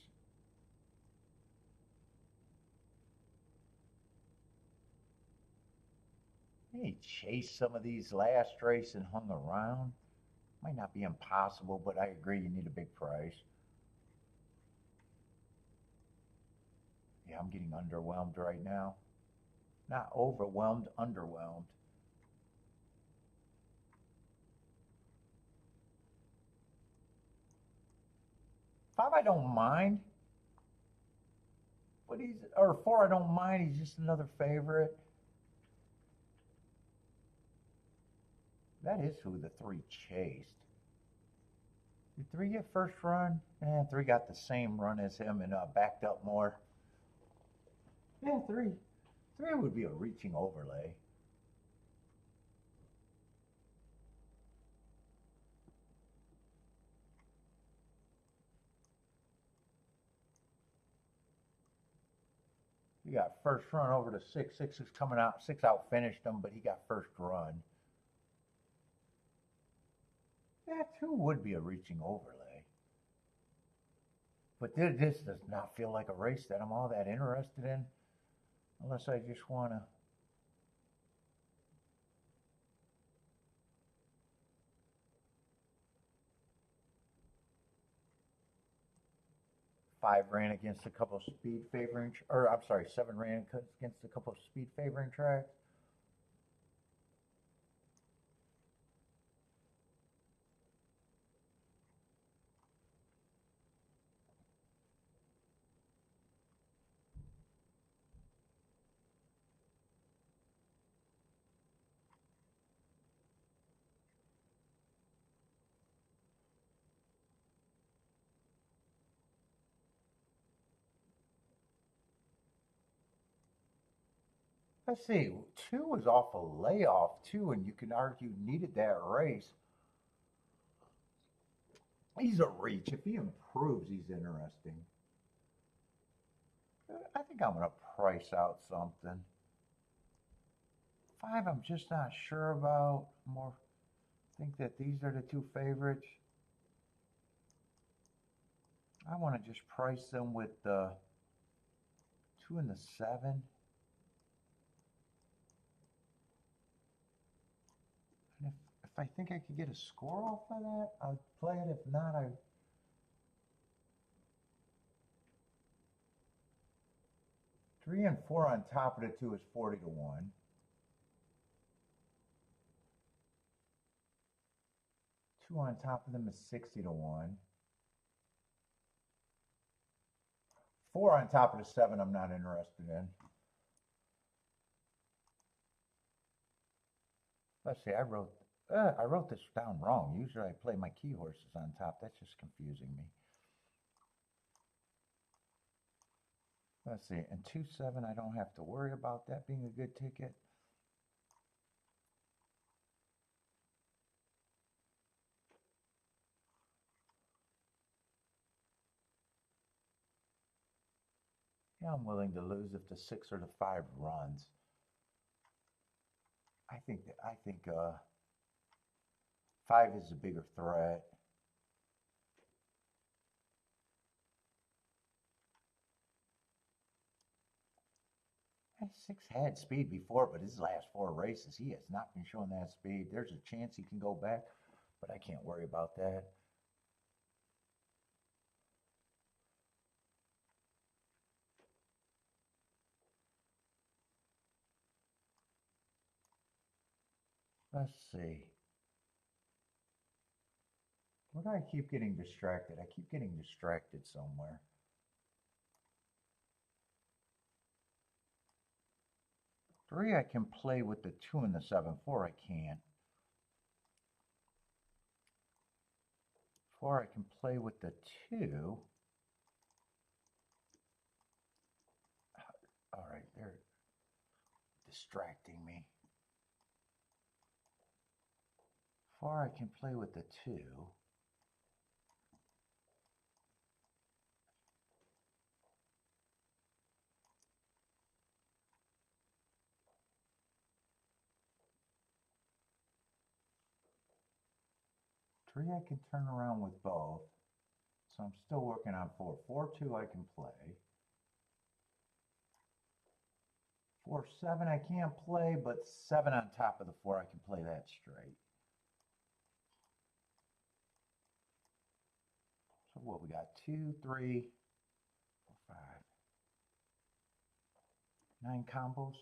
He chased some of these last race and hung around. Might not be impossible, but I agree you need a big price. Yeah, I'm getting underwhelmed right now. Not overwhelmed, underwhelmed. Five, I don't mind. But or 4, I don't mind. He's just another favorite. That is who the 3 chased. Did 3 get first run? 3 got the same run as him and backed up more. Yeah, 3. 3 would be a reaching overlay. He got first run over to 6. 6 is coming out. 6 out finished him, but he got first run. Yeah, 2 would be a reaching overlay. But this does not feel like a race that I'm all that interested in. Unless I just want to. Five ran against a couple of speed favoring, or I'm sorry, 7 ran against a couple of speed favoring tracks. Let's see, 2 was off a layoff too, and you can argue needed that race. He's a reach. If he improves, he's interesting. I think I'm going to price out something. 5, I'm just not sure about. More think that these are the 2 favorites. I want to just price them with the 2 and the 7. And if I think I could get a score off of that, I'd play it. If not, I. Three and 4 on top of the 2 is 40 to 1. Two on top of them is 60 to 1. 4 on top of the 7, I'm not interested in. Let's see, I wrote this down wrong. Usually I play my key horses on top. That's just confusing me. Let's see, and 2-7, I don't have to worry about that being a good ticket. Yeah, I'm willing to lose if the 6 or the 5 runs. I think 5 is a bigger threat. And 6 had speed before, but his last 4 races, he has not been showing that speed. There's a chance he can go back, but I can't worry about that. Let's see. Where do I keep getting distracted? I keep getting distracted somewhere. Three, I can play with the 2 and the 7. 4, I can't. 4, I can play with the 2. All right, they're distracting me. 4, I can play with the 2. Three, I can turn around with both. So I'm still working on 4. 4-2, I can play. 4-7, I can't play, but 7 on top of the 4, I can play that straight. So what we got? 2, 3, 4, 5, 9 combos.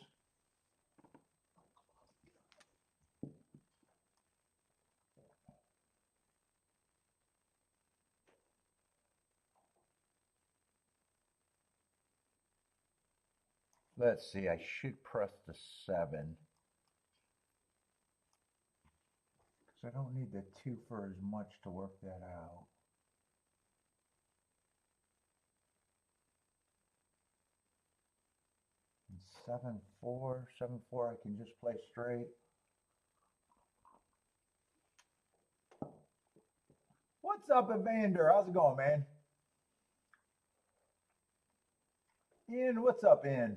Let's see, I should press the 7. Because I don't need the 2 for as much to work that out. 7-4, 7-4, I can just play straight. What's up, Evander? How's it going, man? Ian, what's up, Ian?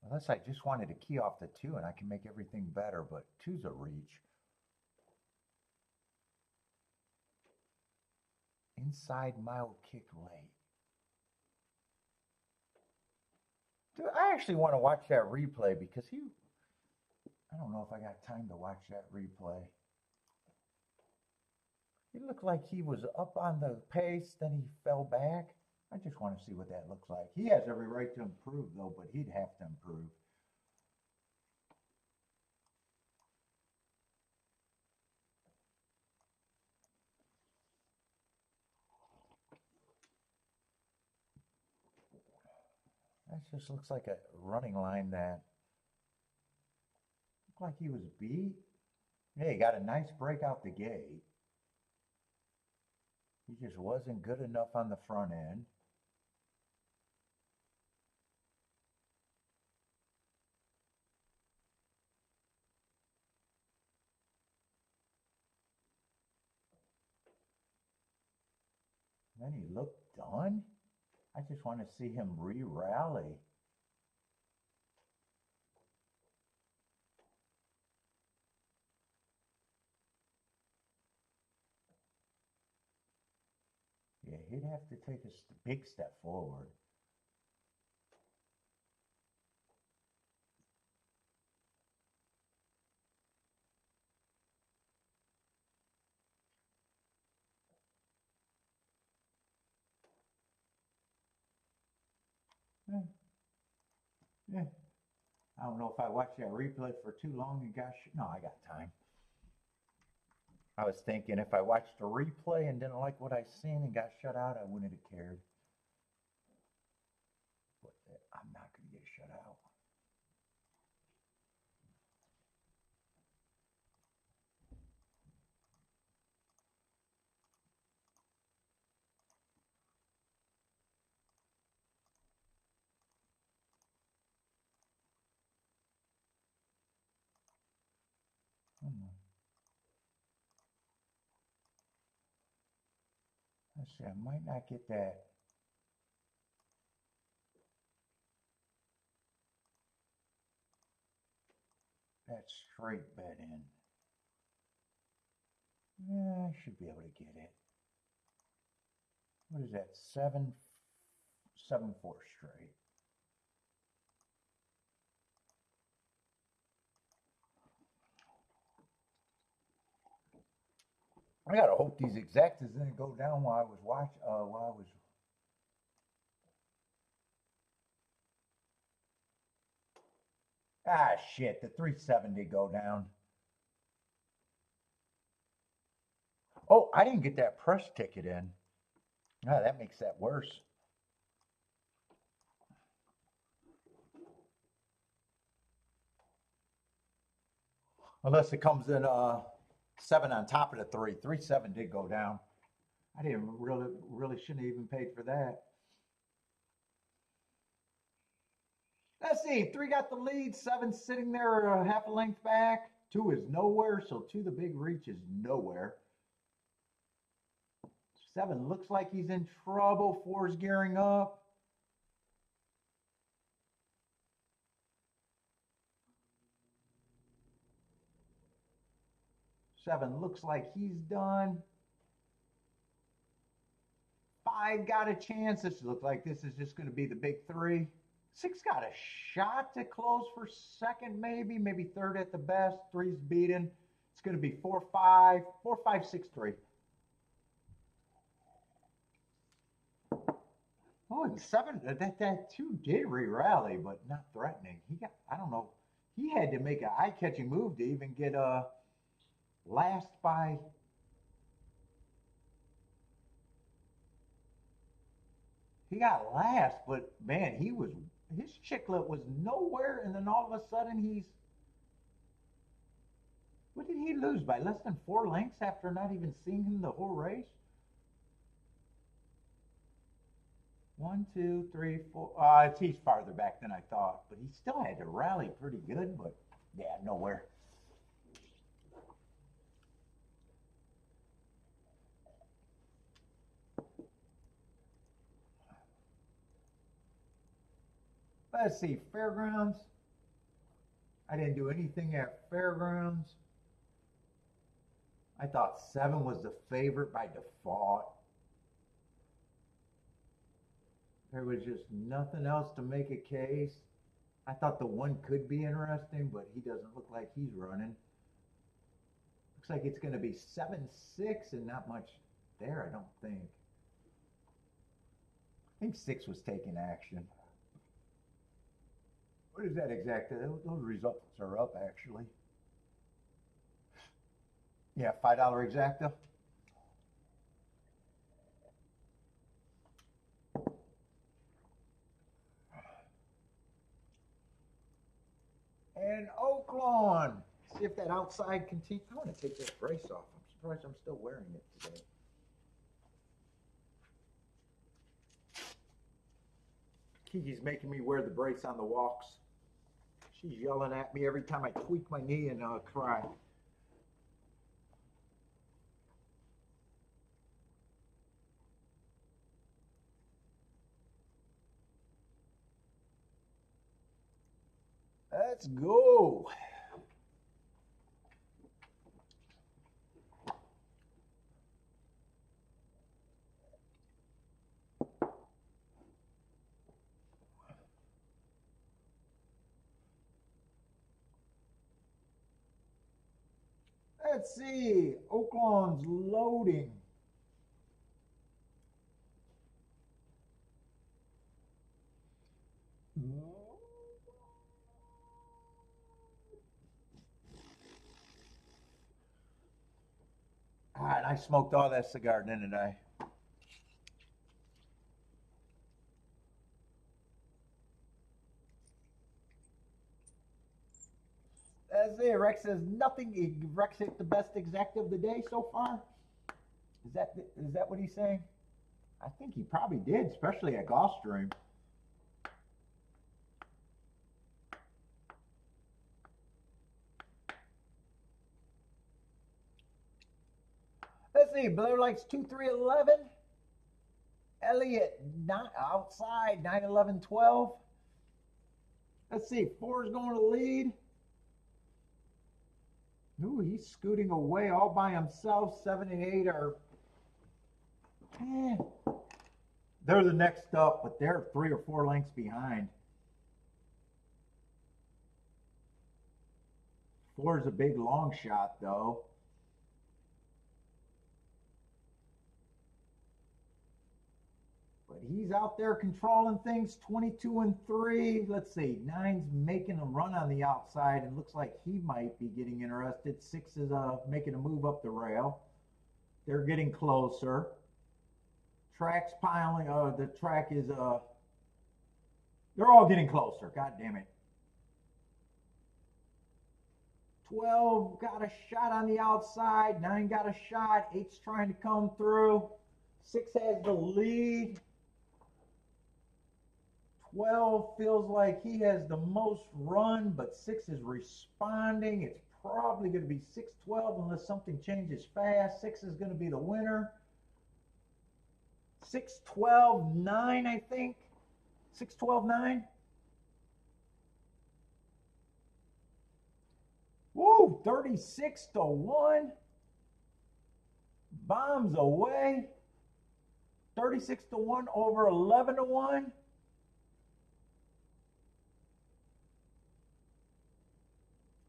Unless I just wanted to key off the 2 and I can make everything better, but 2's a reach. Inside mild kick late. Dude, I actually want to watch that replay because I don't know if I got time to watch that replay. It looked like he was up on the pace, then he fell back. I just want to see what that looks like. He has every right to improve, though, but he'd have to improve. That just looks like a running line that looked like he was beat. Yeah, he got a nice break out the gate. He just wasn't good enough on the front end. Then he looked done. I just want to see him re-rally. Yeah, he'd have to take a big step forward. Yeah. I don't know if I watched that replay for too long and no, I got time. I was thinking if I watched a replay and didn't like what I seen and got shut out, I wouldn't have cared. But I'm not going to get shut out. Let's see, I might not get that. That straight bet in. Yeah, I should be able to get it. What is that? 7-4 straight. I gotta hope these exactas didn't go down while I was watching. Ah, shit! The 3-7 did go down. Oh, I didn't get that press ticket in. Ah, that makes that worse. Unless it comes in 7 on top of the 3. 3-7 did go down. I didn't really shouldn't have even paid for that. Let's see. 3 got the lead. 7 sitting there half a length back. 2 is nowhere. So 2, the big reach, is nowhere. 7 looks like he's in trouble. 4's gearing up. Seven looks like he's done. 5 got a chance. This looks like this is just going to be the big 3. 6 got a shot to close for second, maybe third at the best. 3's beaten. It's going to be 4-5, 4-5, 6-3. Oh, and 7, that 2 did re-rally, but not threatening. He got, I don't know, he had to make an eye-catching move to even get last by. He got last, but man, his chiclet was nowhere, and then all of a sudden what did he lose by? Less than 4 lengths after not even seeing him the whole race? One, two, three, four. He's farther back than I thought, but he still had to rally pretty good, but yeah, nowhere. Let's see, Fairgrounds. I didn't do anything at Fairgrounds. I thought 7 was the favorite by default. There was just nothing else to make a case. I thought the 1 could be interesting, but he doesn't look like he's running. Looks like it's going to be 7-6 and not much there, I don't think. I think 6 was taking action. What is that exactly? Those results are up, actually. Yeah, $5 exacta. And Oaklawn. See if that outside continues. I want to take that brace off. I'm surprised I'm still wearing it today. Kiki's making me wear the brace on the walks. She's yelling at me every time I tweak my knee and cry. Let's go. Let's see. Oaklawn's loading. All right, I smoked all that cigar, didn't I? That's it. Rex says nothing. Rex hit the best exact of the day so far. Is that what he's saying? I think he probably did, especially at Gulfstream. Let's see. Blair likes 2-3-11. Elliott not outside 9-11-12. Let's see. 4 is going to lead. Ooh, he's scooting away all by himself. 7 and 8 are. They're the next up, but they're 3 or 4 lengths behind. 4 is a big long shot, though. But he's out there controlling things, 22 and 3. Let's see, 9's making a run on the outside and looks like he might be getting interested. 6 is making a move up the rail. They're getting closer. Track's piling. The track is they're all getting closer. God damn it. 12 got a shot on the outside. 9 got a shot. 8's trying to come through. 6 has the lead. 12 feels like he has the most run, but 6 is responding. It's probably going to be 6-12 unless something changes fast. 6 is going to be the winner. 6-12-9, I think. 6-12-9. Woo, 36-1. Bombs away. 36-1 over 11-1.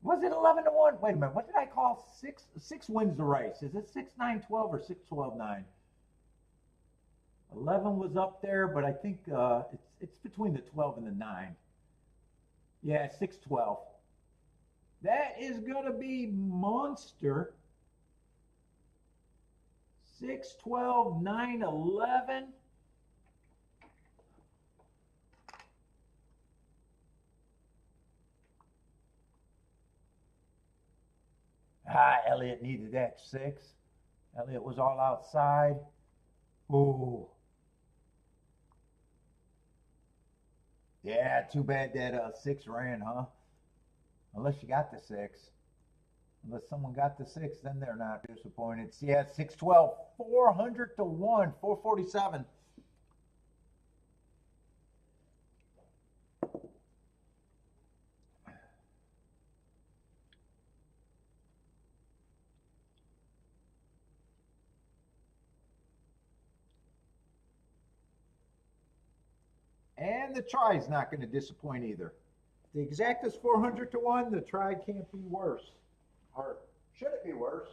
Was it 11-1? Wait a minute. What did I call 6? 6 wins the race. Is it 6-9-12 or 6-12-9? 11 was up there, but I think it's between the 12 and the 9. Yeah, 6-12. That is going to be monster. 6-12, 9-11. Elliott needed that 6. Elliott was all outside. Ooh. Yeah, too bad that 6 ran, huh? Unless you got the 6. Unless someone got the 6, then they're not disappointed. See, yeah, 612, 400 to 1, 447. And the try's not going to disappoint either. The exact is 400 to 1. The try can't be worse. Or should it be worse?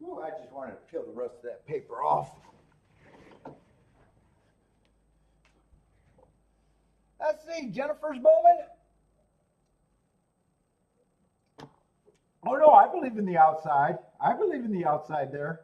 Ooh, I just wanted to peel the rest of that paper off. Let's see, Jennifer's Bowman. Oh no, I believe in the outside. I believe in the outside there.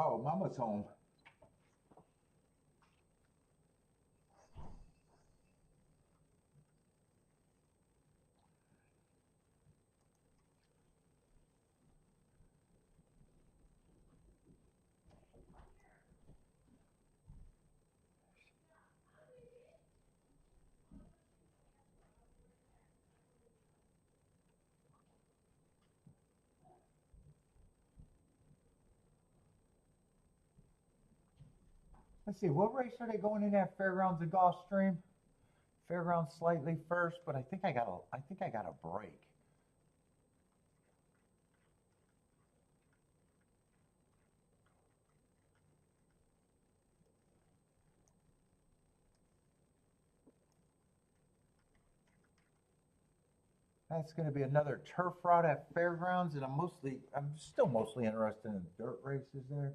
Oh, Mama's home. Let's see, what race are they going in at Fairgrounds and Gulfstream? Fairgrounds slightly first, but I think I got a break. That's going to be another turf route at Fairgrounds, and I'm still mostly interested in dirt races there.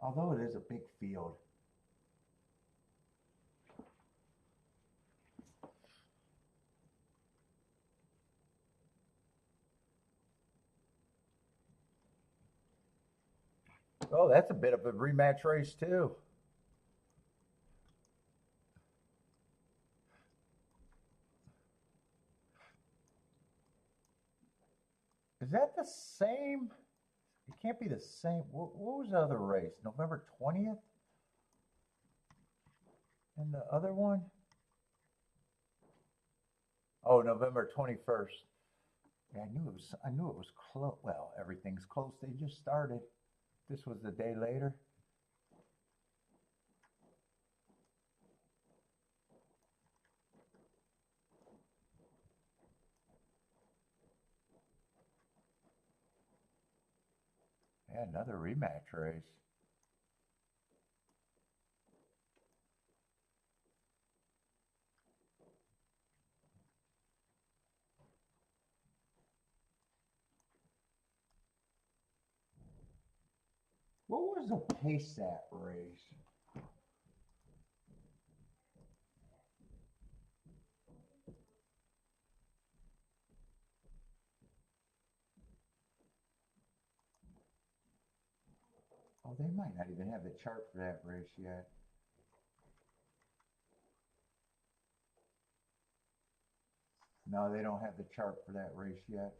Although it is a big field. Oh, that's a bit of a rematch race too. Is that the same? It can't be the same. What was the other race? November 20th? And the other one? Oh, November 21st. Yeah, I knew it was close. Well, everything's close. They just started. This was the day later. Yeah, another rematch race. What was the pace that race? Oh, they might not even have the chart for that race yet. No, they don't have the chart for that race yet.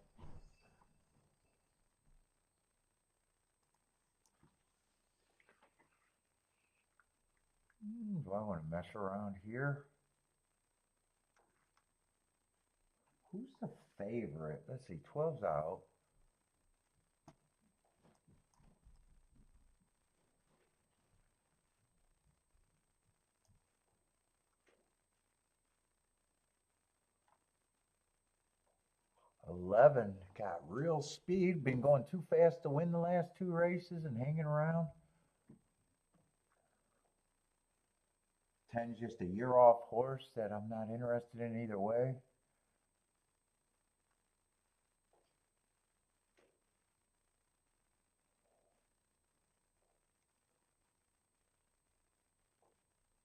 Do I want to mess around here? Who's the favorite? Let's see, 12's out. Eleven got real speed, been going too fast to win the last two races and hanging around. 10's just a year off horse that I'm not interested in either way.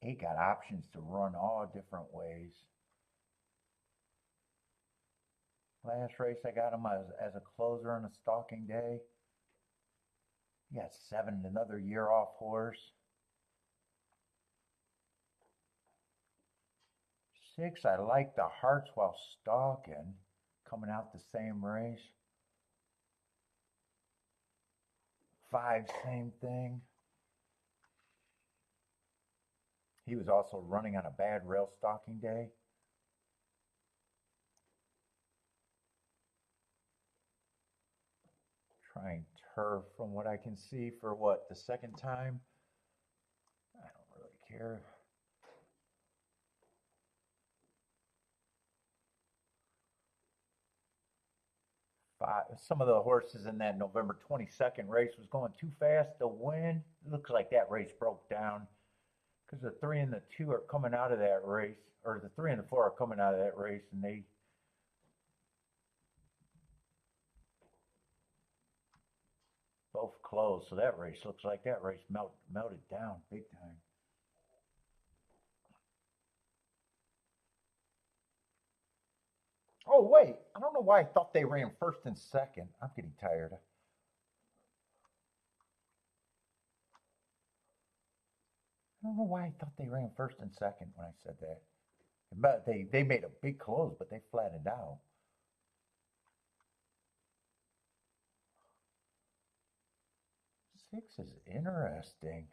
He got options to run all different ways. Last race I got him as a closer on a stalking day. He got 7, another year off horse. 6, I like the Hearts while stalking, coming out the same race. 5, same thing. He was also running on a bad rail stalking day. Trying turf from what I can see for what, the second time? I don't really care. Some of the horses in that November 22nd race was going too fast to win. It looks like that race broke down because the 3 and the 2 are coming out of that race, or the 3 and the 4 are coming out of that race, and they both closed. So that race looks like that race melted down big time. Oh, wait. I don't know why I thought they ran first and second. I'm getting tired. I don't know why I thought they ran first and second when I said that. But they made a big close, but they flattened out. Six is interesting.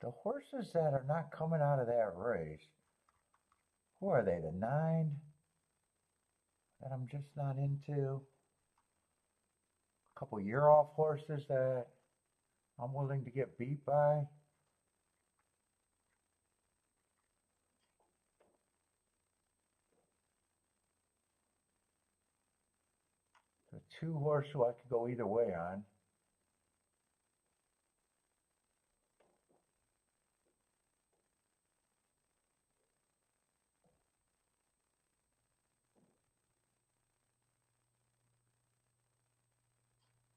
The horses that are not coming out of that race, who are they? The 9 that I'm just not into. A couple year off horses that I'm willing to get beat by. The 2 horse who I could go either way on.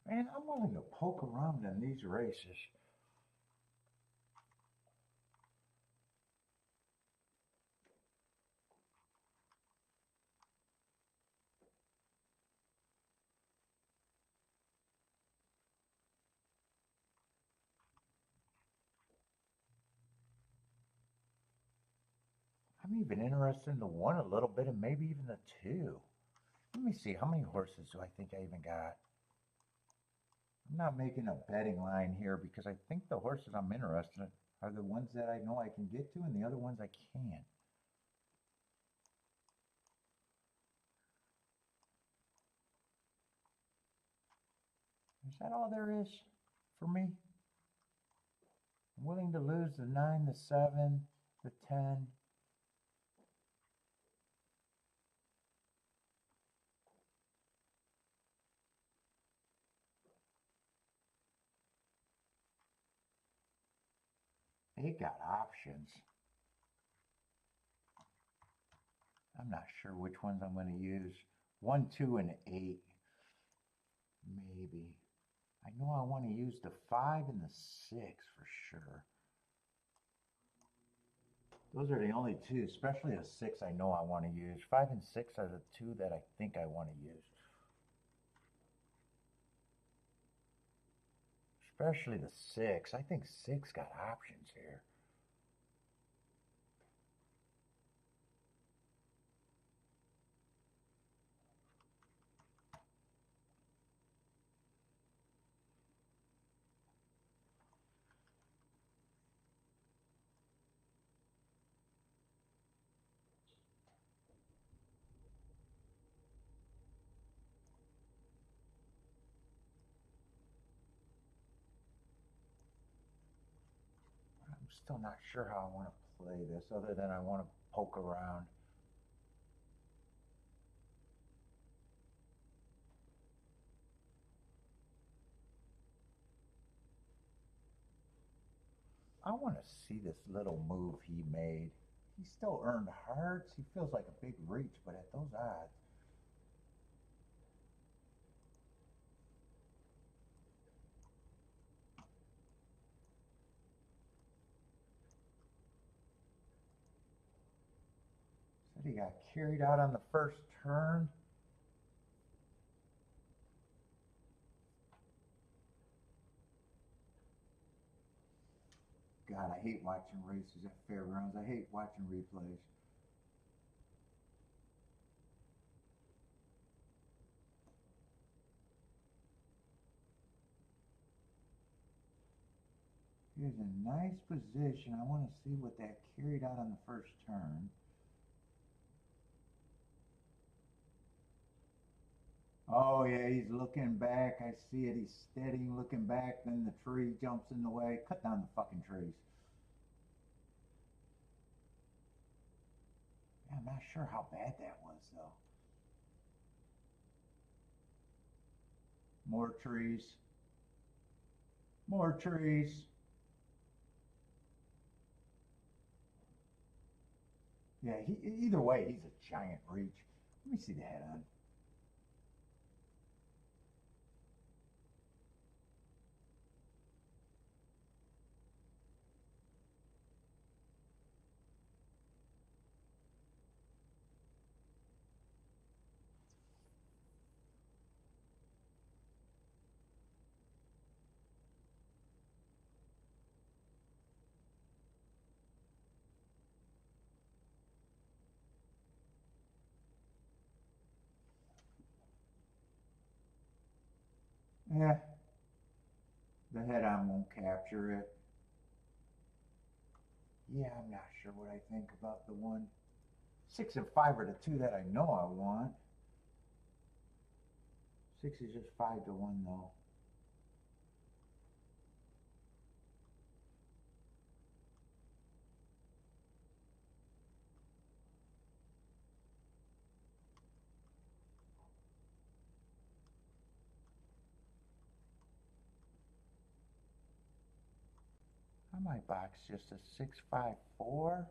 Man, I'm willing to poke around in these races. I'm even interested in the 1 a little bit and maybe even the 2. Let me see, how many horses do I think I even got? I'm not making a betting line here because I think the horses I'm interested in are the ones that I know I can get to and the other ones I can't. Is that all there is for me? I'm willing to lose the 9, the 7, the 10. They got options. I'm not sure which ones I'm going to use. 1, 2, and 8. Maybe. I know I want to use the 5 and the 6 for sure. Those are the only 2, especially the 6 I know I want to use. 5 and 6 are the 2 that I think I want to use. Especially the 6. I think 6 got options here. I'm still not sure how I want to play this other than I want to poke around. I want to see this little move he made. He still earned hearts. He feels like a big reach, but at those odds. Said he got carried out on the first turn. God, I hate watching races at fairgrounds. I hate watching replays. Here's a nice position. I want to see what that carried out on the first turn. Oh yeah, he's looking back. I see it. He's steady looking back. Then the tree jumps in the way. Cut down the fucking trees. Yeah, I'm not sure how bad that was though. More trees. More trees. Yeah, either way, he's a giant reach. Let me see the head on. Yeah, the head on won't capture it. Yeah, I'm not sure what I think about the one. 6 and 5 are the two that I know I want. 6 is just 5-1 though. How my box just a 6-5-4?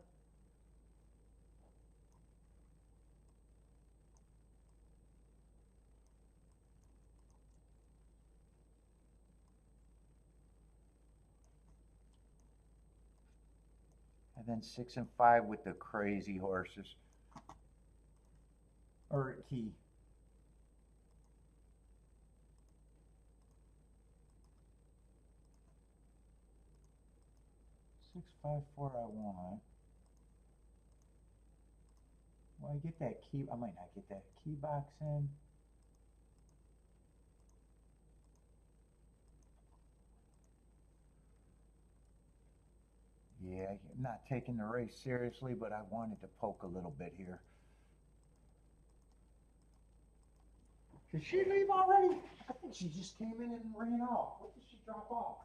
And then 6 and 5 with the crazy horses. Or key. 6-5-4 I want. Will I get that key? I might not get that key box in. Yeah, I'm not taking the race seriously, but I wanted to poke a little bit here. Did she leave already? I think she just came in and ran off. What did she drop off?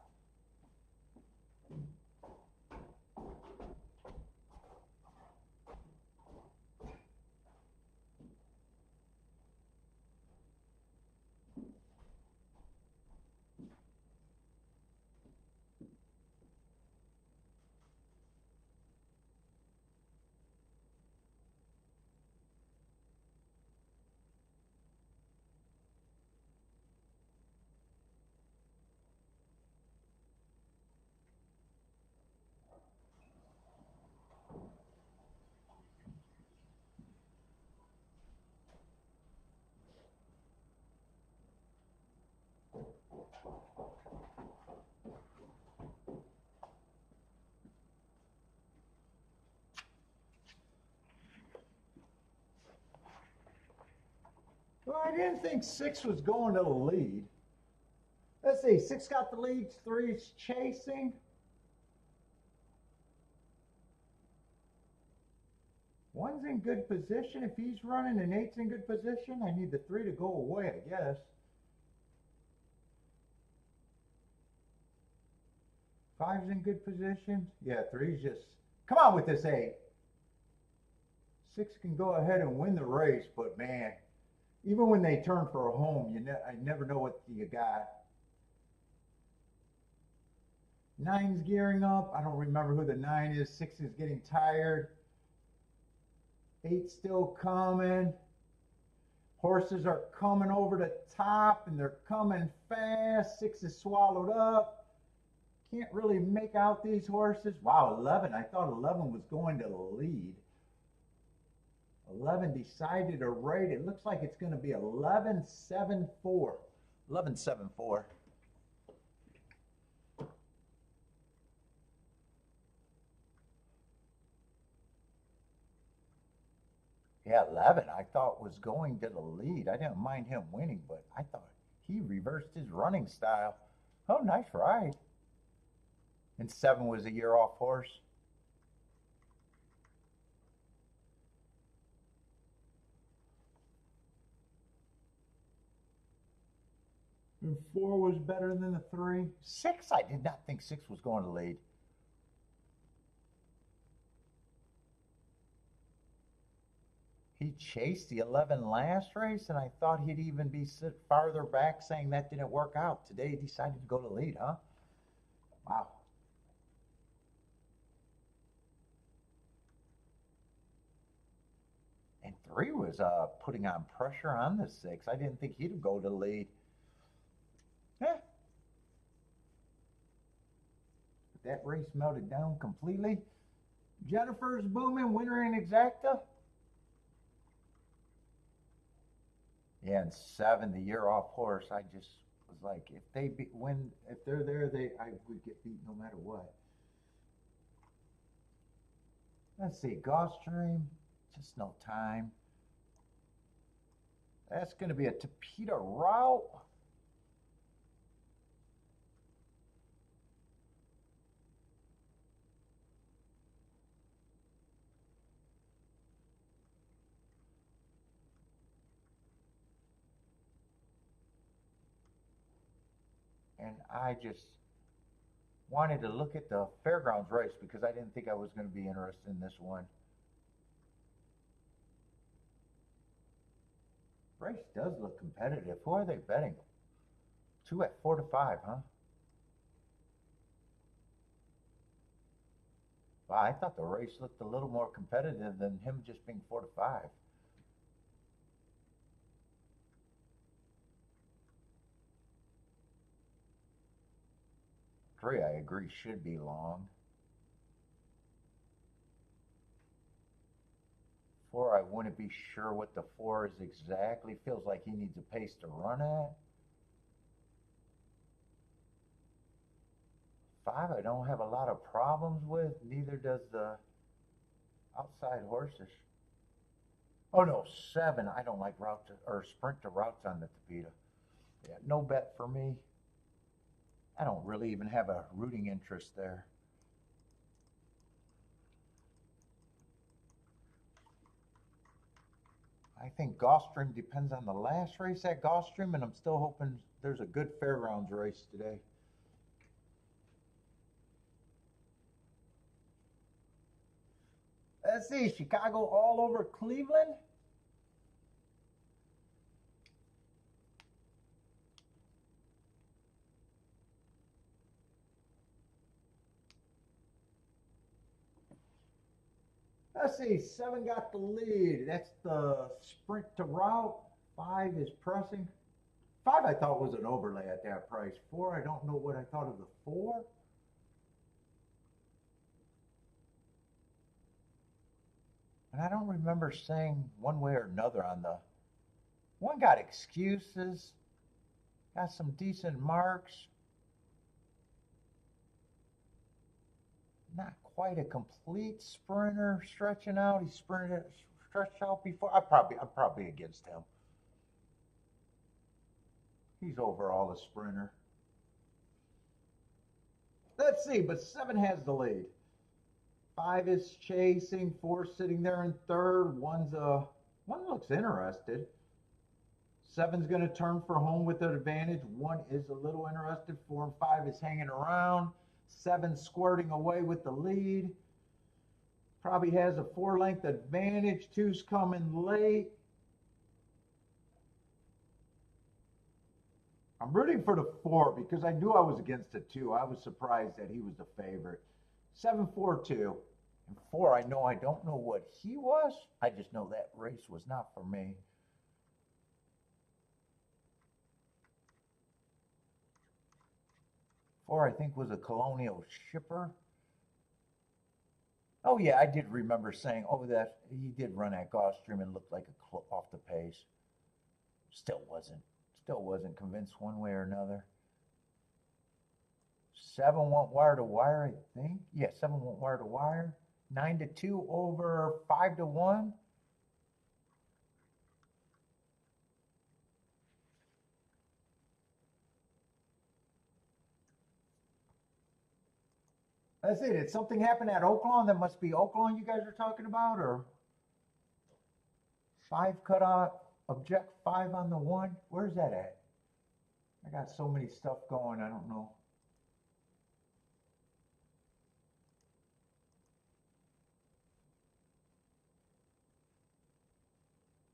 Well, I didn't think 6 was going to the lead. Let's see, 6 got the lead, 3's chasing. 1's in good position. If he's running and 8's in good position, I need the 3 to go away, I guess. 5's in good position. Yeah, 3's just, come on with this 8. 6 can go ahead and win the race, but man, even when they turn for a home, I never know what you got. 9's gearing up. I don't remember who the 9 is. 6 is getting tired. 8's still coming. Horses are coming over the top and they're coming fast. 6 is swallowed up. Can't really make out these horses. Wow, 11. I thought 11 was going to the lead. 11 decided to rate. It looks like it's going to be 11-7-4. 11-7-4. Yeah, 11 I thought was going to the lead. I didn't mind him winning, but I thought he reversed his running style. Oh, nice ride. And 7 was a year off horse. And 4 was better than the 3. 6, I did not think 6 was going to lead. He chased the 11 last race, and I thought he'd even be farther back saying that didn't work out. Today he decided to go to lead, huh? Wow. And 3 was putting on pressure on the 6. I didn't think he'd go to lead. Yeah. That race melted down completely. Jennifer's booming, winner in exacta. Yeah, and 7, the year off horse. I just was like, if they win, if they're there, I would get beat no matter what. Let's see, Gulfstream, just no time. That's going to be a Tapeta route. And I just wanted to look at the fairgrounds race because I didn't think I was going to be interested in this one. Race does look competitive. Who are they betting? 2 at 4 to 5, huh? Wow, I thought the race looked a little more competitive than him just being 4 to 5. Three, I agree, should be long. 4, I wouldn't be sure what the 4 is exactly. Feels like he needs a pace to run at. 5, I don't have a lot of problems with. Neither does the outside horses. Oh no, 7, I don't like route to, or sprint to routes on the Tapeta. Yeah, no bet for me. I don't really even have a rooting interest there. I think Gulfstream depends on the last race at Gulfstream, and I'm still hoping there's a good fairgrounds race today. Let's see, Chicago all over Cleveland. Let's see, 7 got the lead. That's the sprint to route. 5 is pressing. 5 I thought was an overlay at that price. 4, I don't know what I thought of the 4. And I don't remember saying one way or another on the one. Got excuses, got some decent marks. Not quite a complete sprinter stretching out. He sprinted stretched out before. I'm probably against him. He's overall a sprinter. Let's see, but 7 has the lead. 5 is chasing. 4 sitting there in third. One looks interested. 7's going to turn for home with an advantage. 1 is a little interested. 4 and 5 is hanging around. 7 squirting away with the lead. Probably has a 4-length advantage. 2's coming late. I'm rooting for the 4 because I knew I was against the 2. I was surprised that he was the favorite. 7-4-2. And 4, I don't know what he was. I just know that race was not for me. Four, I think, was a Colonial Shipper. Oh yeah, I did remember saying, oh, that he did run at Gulfstream and looked like off the pace. Still wasn't convinced one way or another. 7 went wire to wire, I think. Yeah, 7 went wire to wire. 9-2 over 5-1. That's it. Did something happen at Oaklawn? That must be Oaklawn you guys are talking about, or 5 cut off, object 5 on the 1. Where's that at? I got so many stuff going, I don't know.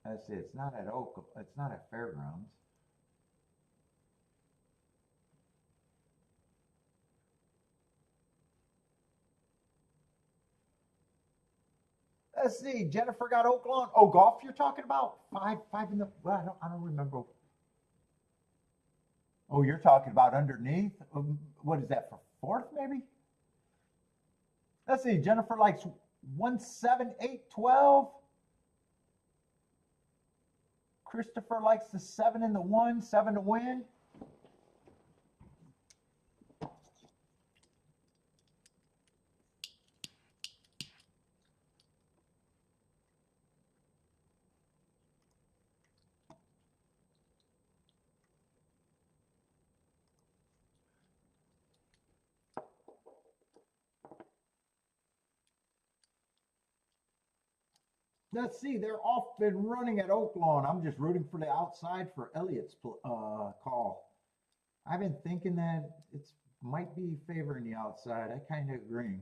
Let's see, it's not at it's not at Fairgrounds. Let's see, Jennifer got Oaklawn. Oh, golf you're talking about? Five in the, well, I don't remember. Oh, you're talking about underneath? What is that, for fourth maybe? Let's see, Jennifer likes 1, 7, 8, 12. Christopher likes the 7 and the 1, 7 to win. Let's see, they're off and running at Oaklawn. I'm just rooting for the outside for Elliott's call. I've been thinking that it's might be favoring the outside. I kind of agree.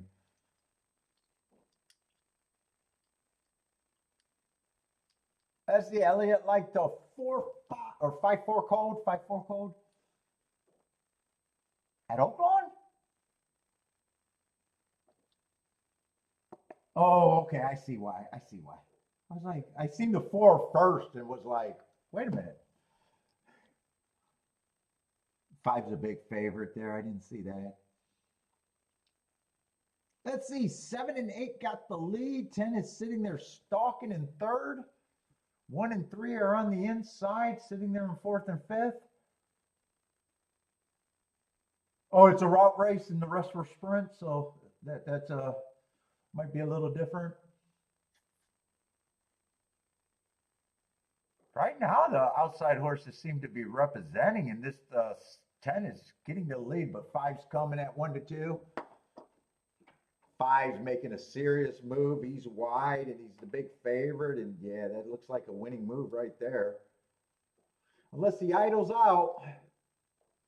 Let's see, Elliott like the 4-5 or 5-4 code, 5-4 code at Oaklawn. Oh, okay, I see why. I see why. I was like, I seen the 4 first and was like, wait a minute. 5's a big favorite there. I didn't see that. Let's see, 7 and 8 got the lead. 10 is sitting there stalking in third. 1 and 3 are on the inside, sitting there in fourth and fifth. Oh, it's a route race and the rest were sprints, so that's might be a little different. Right now, the outside horses seem to be representing, and this 10 is getting the lead, but 5's coming at 1 to 2. 5's making a serious move. He's wide and he's the big favorite, and yeah, that looks like a winning move right there. Unless he idles out,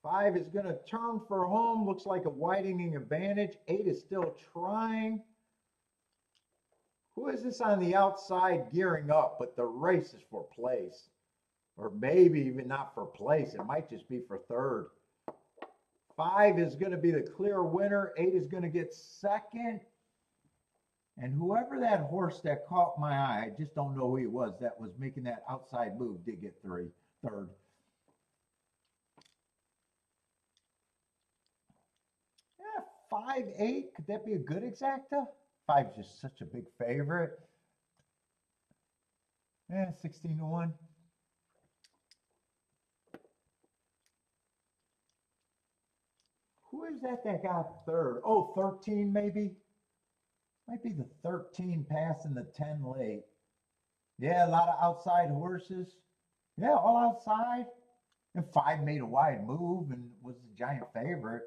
5 is going to turn for home. Looks like a widening advantage. 8 is still trying. Who is this on the outside gearing up? But the race is for place. Or maybe even not for place. It might just be for third. 5 is going to be the clear winner. 8 is going to get second. And whoever that horse that caught my eye, I just don't know who he was, that was making that outside move, did get third. Yeah, 5-8. Could that be a good exacta? 5's just such a big favorite. Yeah, 16 to 1. Who is that got third? Oh, 13 maybe? Might be the 13 passing the 10 late. Yeah, a lot of outside horses. Yeah, all outside. And 5 made a wide move and was the giant favorite.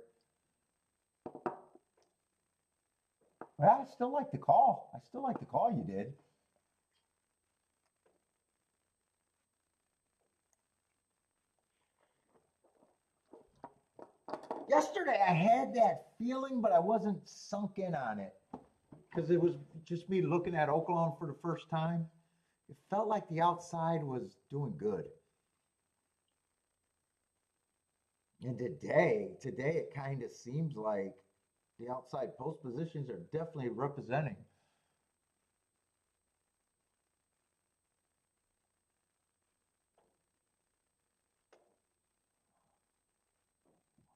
Well, I still like the call. I still like the call you did. Yesterday I had that feeling, but I wasn't sunk in on it because it was just me looking at Oaklawn for the first time. It felt like the outside was doing good. And today it kind of seems like the outside post positions are definitely representing.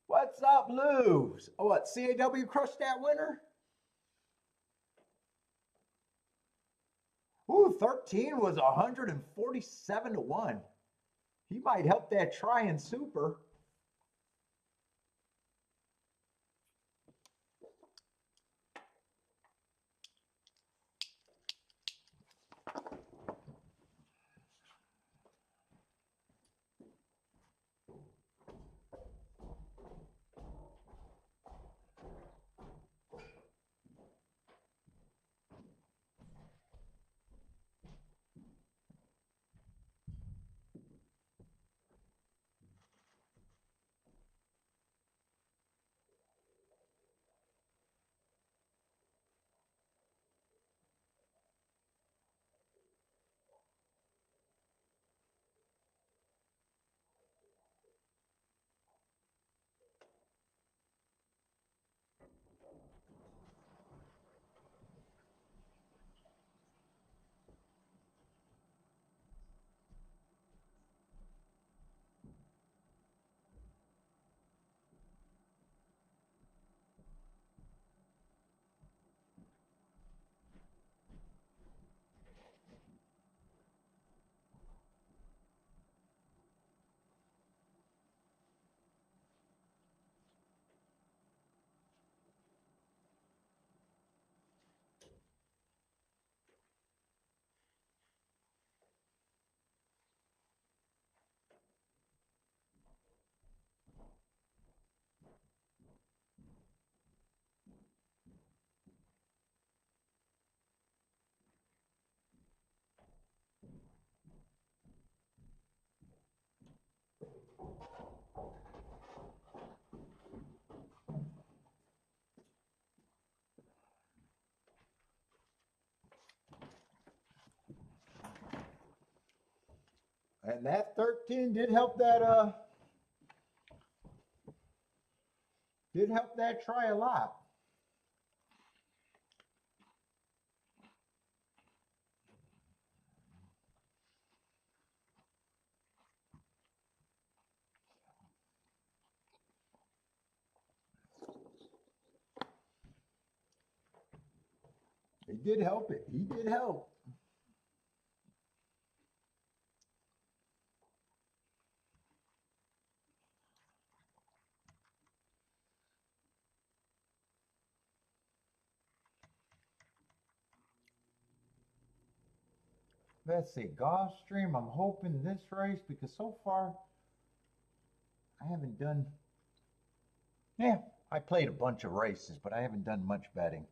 What's up, Lou? Oh, what, CAW crushed that winner? Ooh, 13 was 147 to 1. He might help that try in super. that 13 did help that try a lot. He did help it. He did help. Let's see, Gulfstream. I'm hoping this race, because so far I haven't done, yeah, I played a bunch of races, but I haven't done much betting.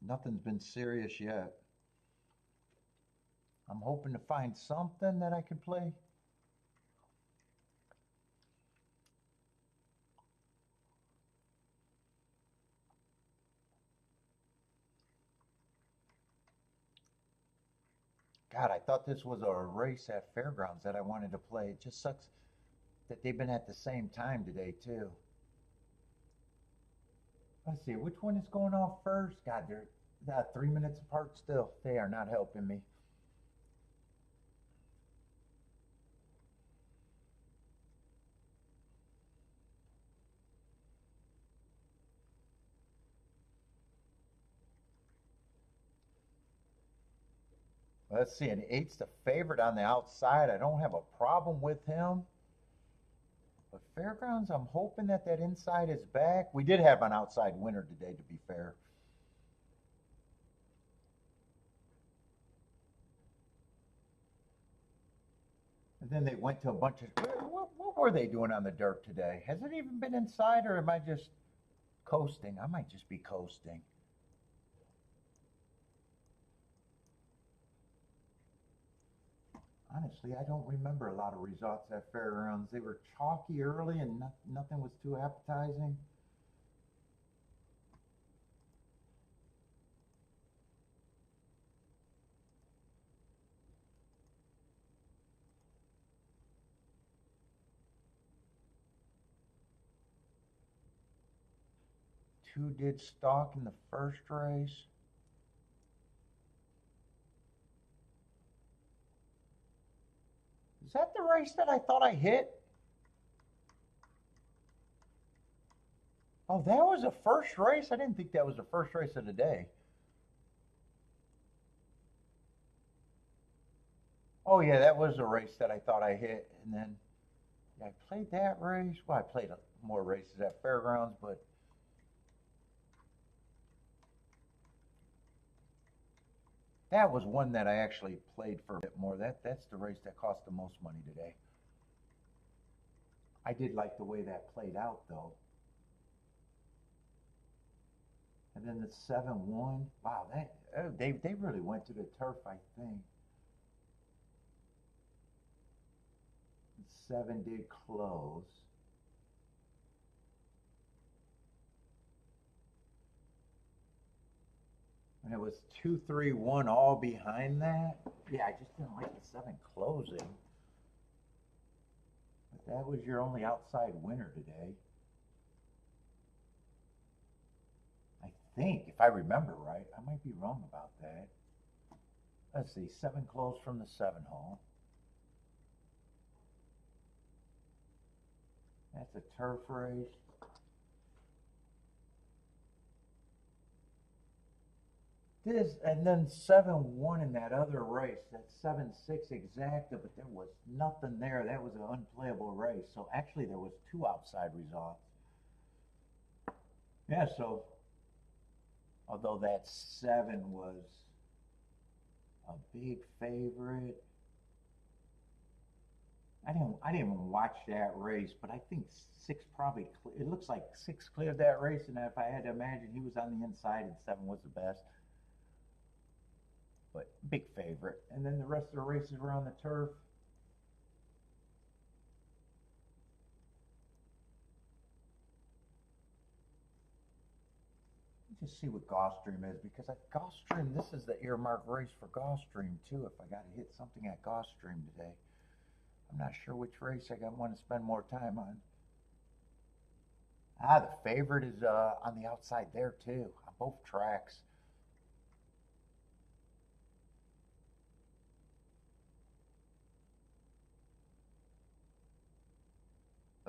Nothing's been serious yet. I'm hoping to find something that I can play. God, I thought this was a race at Fairgrounds that I wanted to play. It just sucks that they've been at the same time today, too. Let's see, which one is going off first? God, they're 3 minutes apart still. They are not helping me. Let's see, and 8's the favorite on the outside. I don't have a problem with him. But Fairgrounds, I'm hoping that inside is back. We did have an outside winner today, to be fair. And then they went to a bunch of, what were they doing on the dirt today? Has it even been inside, or am I just coasting? I might just be coasting. Honestly, I don't remember a lot of results at Fairgrounds. They were chalky early and nothing was too appetizing. Two did stalk in the first race. Is that the race that I thought I hit? Oh, that was the first race? I didn't think that was the first race of the day. Oh, yeah, that was the race that I thought I hit. And then yeah, I played that race. Well, I played more races at Fairgrounds, but that was one that I actually played for a bit more. That's the race that cost the most money today. I did like the way that played out, though. And then the 7-1. Wow, they really went to the turf, I think. 7 did close. And it was 2-3-1 all behind that. Yeah, I just didn't like the 7 closing. But that was your only outside winner today. I think, if I remember right. I might be wrong about that. Let's see, 7 closed from the 7 hole. That's a turf race. This, and then 7-1 in that other race, that 7-6 exacta, but there was nothing there. That was an unplayable race. So actually there was 2 outside results. Yeah, so although that 7 was a big favorite, I didn't even watch that race, but I think 6 probably, it looks like 6 cleared that race, and if I had to imagine, he was on the inside and 7 was the best. But big favorite. And then the rest of the races were on the turf. Let's just see what Gulfstream is, because at Gulfstream, this is the earmark race for Gulfstream too, if I got to hit something at Gulfstream today. I'm not sure which race I want to spend more time on. Ah, the favorite is on the outside there too, on both tracks.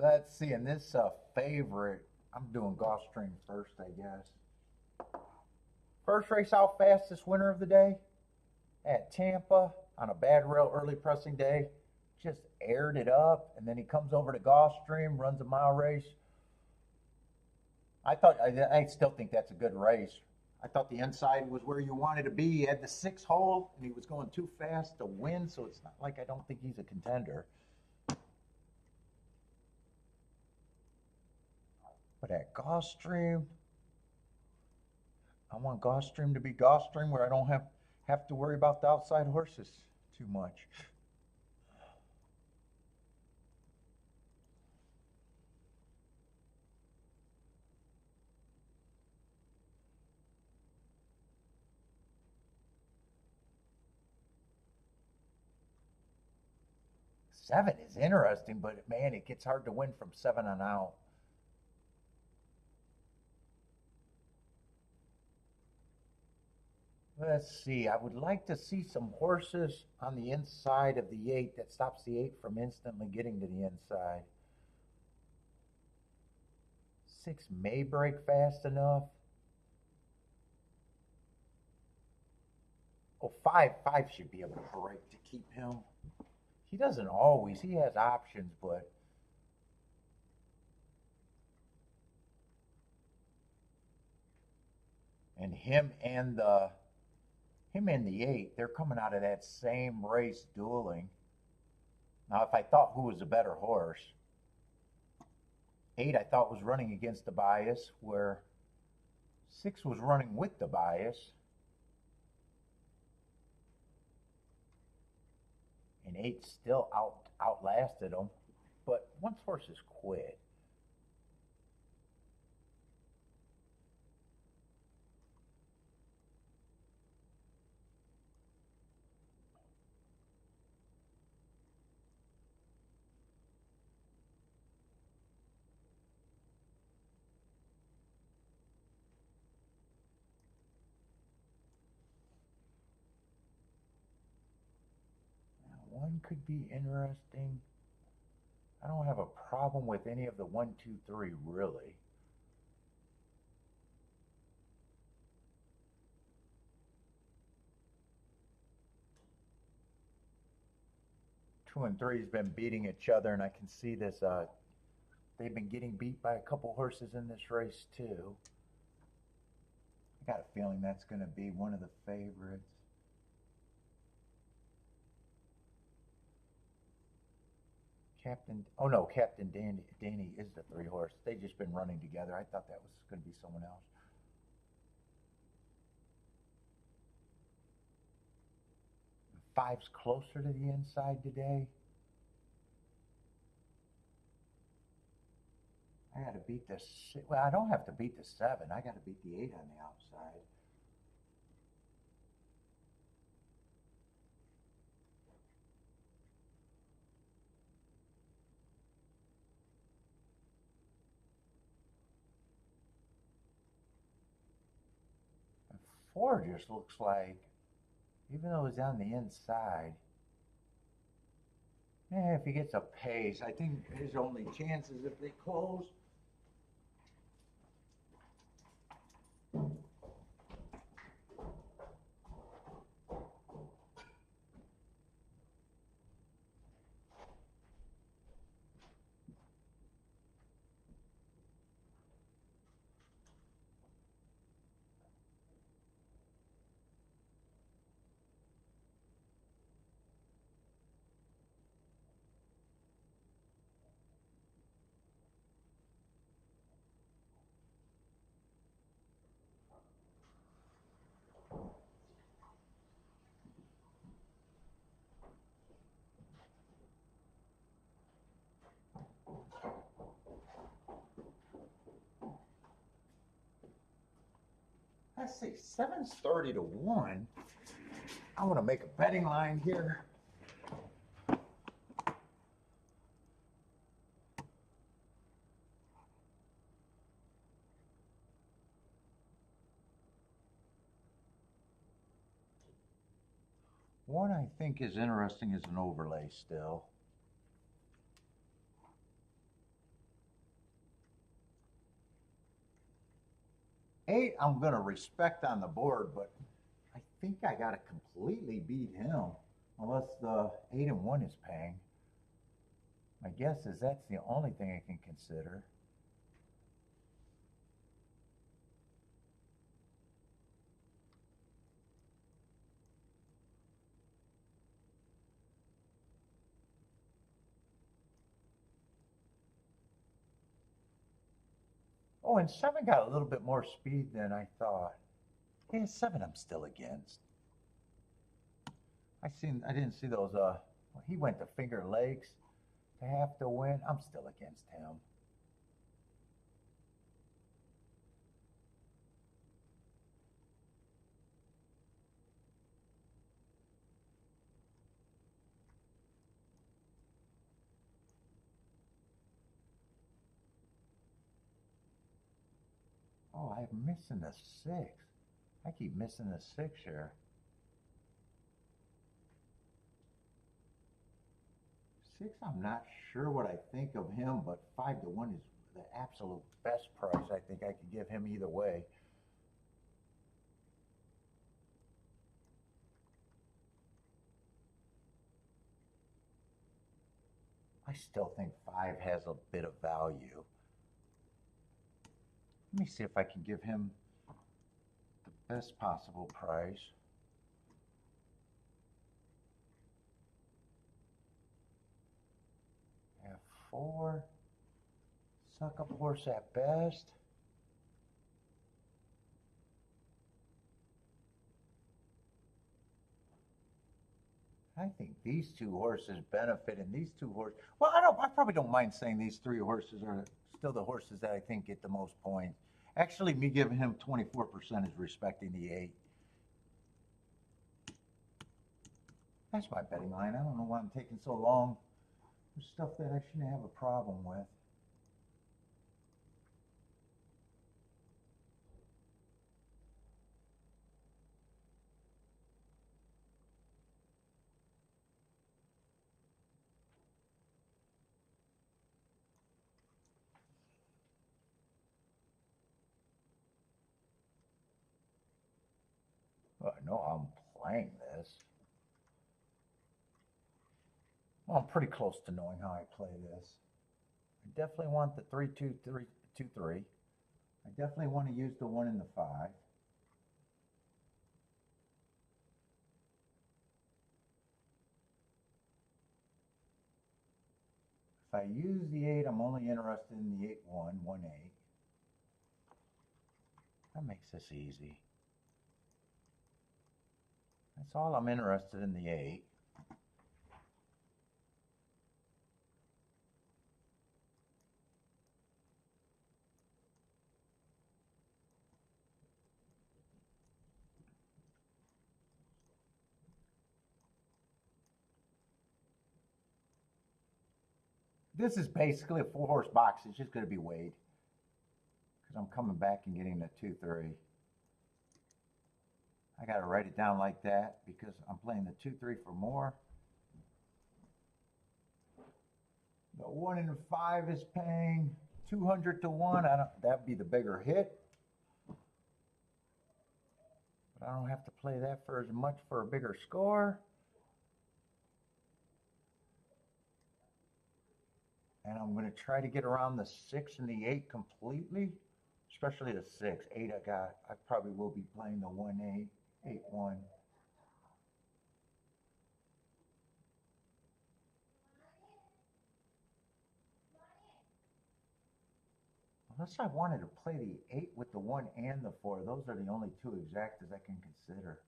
Let's see, in this favorite, I'm doing Gulfstream first, I guess. First race out fastest winner of the day at Tampa on a bad rail early pressing day. Just aired it up, and then he comes over to Gulfstream, runs a mile race. I still think that's a good race. I thought the inside was where you wanted to be. He had the 6 hole, and he was going too fast to win, so it's not like I don't think he's a contender. But at Gulfstream, I want Gulfstream to be Gulfstream where I don't have to worry about the outside horses too much. Seven is interesting, but man, it gets hard to win from 7 on out. Let's see. I would like to see some horses on the inside of the 8 that stops the 8 from instantly getting to the inside. 6 may break fast enough. Oh, five should be able to break to keep him. He doesn't always. He has options, but and him and the 8, they're coming out of that same race dueling. Now, if I thought who was a better horse, 8 I thought was running against the bias, where 6 was running with the bias. And 8 still outlasted him. But once horses quit, one could be interesting. I don't have a problem with any of the 1, 2, 3 really. Two and three has been beating each other, and I can see this. They've been getting beat by a couple horses in this race too. I got a feeling that's going to be one of the favorites. Captain Danny is the 3 horse. They've just been running together. I thought that was going to be someone else. Five's closer to the inside today. I got to beat the well. I don't have to beat the 7. I got to beat the 8 on the outside. And 4 just looks like, even though he's on the inside, if he gets a pace, I think his only chance is if they close. Let's see, 7's 30 to 1. I want to make a betting line here. One I think is interesting is an overlay still. Eight, I'm going to respect on the board, but I think I got to completely beat him unless the 8 and 1 is paying. My guess is that's the only thing I can consider. Oh, and 7 got a little bit more speed than I thought. Yeah, 7 I'm still against. I didn't see those, he went to Finger Lakes to have to win. I'm still against him. Oh, I'm missing the 6. I keep missing the 6 here. 6, I'm not sure what I think of him, but 5 to 1 is the absolute best price I think I could give him either way. I still think 5 has a bit of value. Let me see if I can give him the best possible price. F4, suck up horse at best. I think these 2 horses benefit, and these 2 horses. Well, I probably don't mind saying these 3 horses are still the horses that I think get the most points. Actually, me giving him 24% is respecting the 8. That's my betting line. I don't know why I'm taking so long for stuff that I shouldn't have a problem with. Well, I know I'm playing this. Well, I'm pretty close to knowing how I play this. I definitely want the 3 2 3 2 3. I definitely want to use the 1 and the 5. If I use the 8, I'm only interested in the 8 1, 1 8. That makes this easy. That's all I'm interested in the 8. This is basically a 4-horse box. It's just going to be weighed. Because I'm coming back and getting the 2 3. I got to write it down like that because I'm playing the 2 3 for more. The 1 and 5 is paying 200 to 1. That'd be the bigger hit. But I don't have to play that for as much for a bigger score. And I'm going to try to get around the 6 and the 8 completely, especially the 6. 8 I probably will be playing the 1 8, 8 1. Unless I wanted to play the 8 with the 1 and the 4. Those are the only 2 exactas I can consider.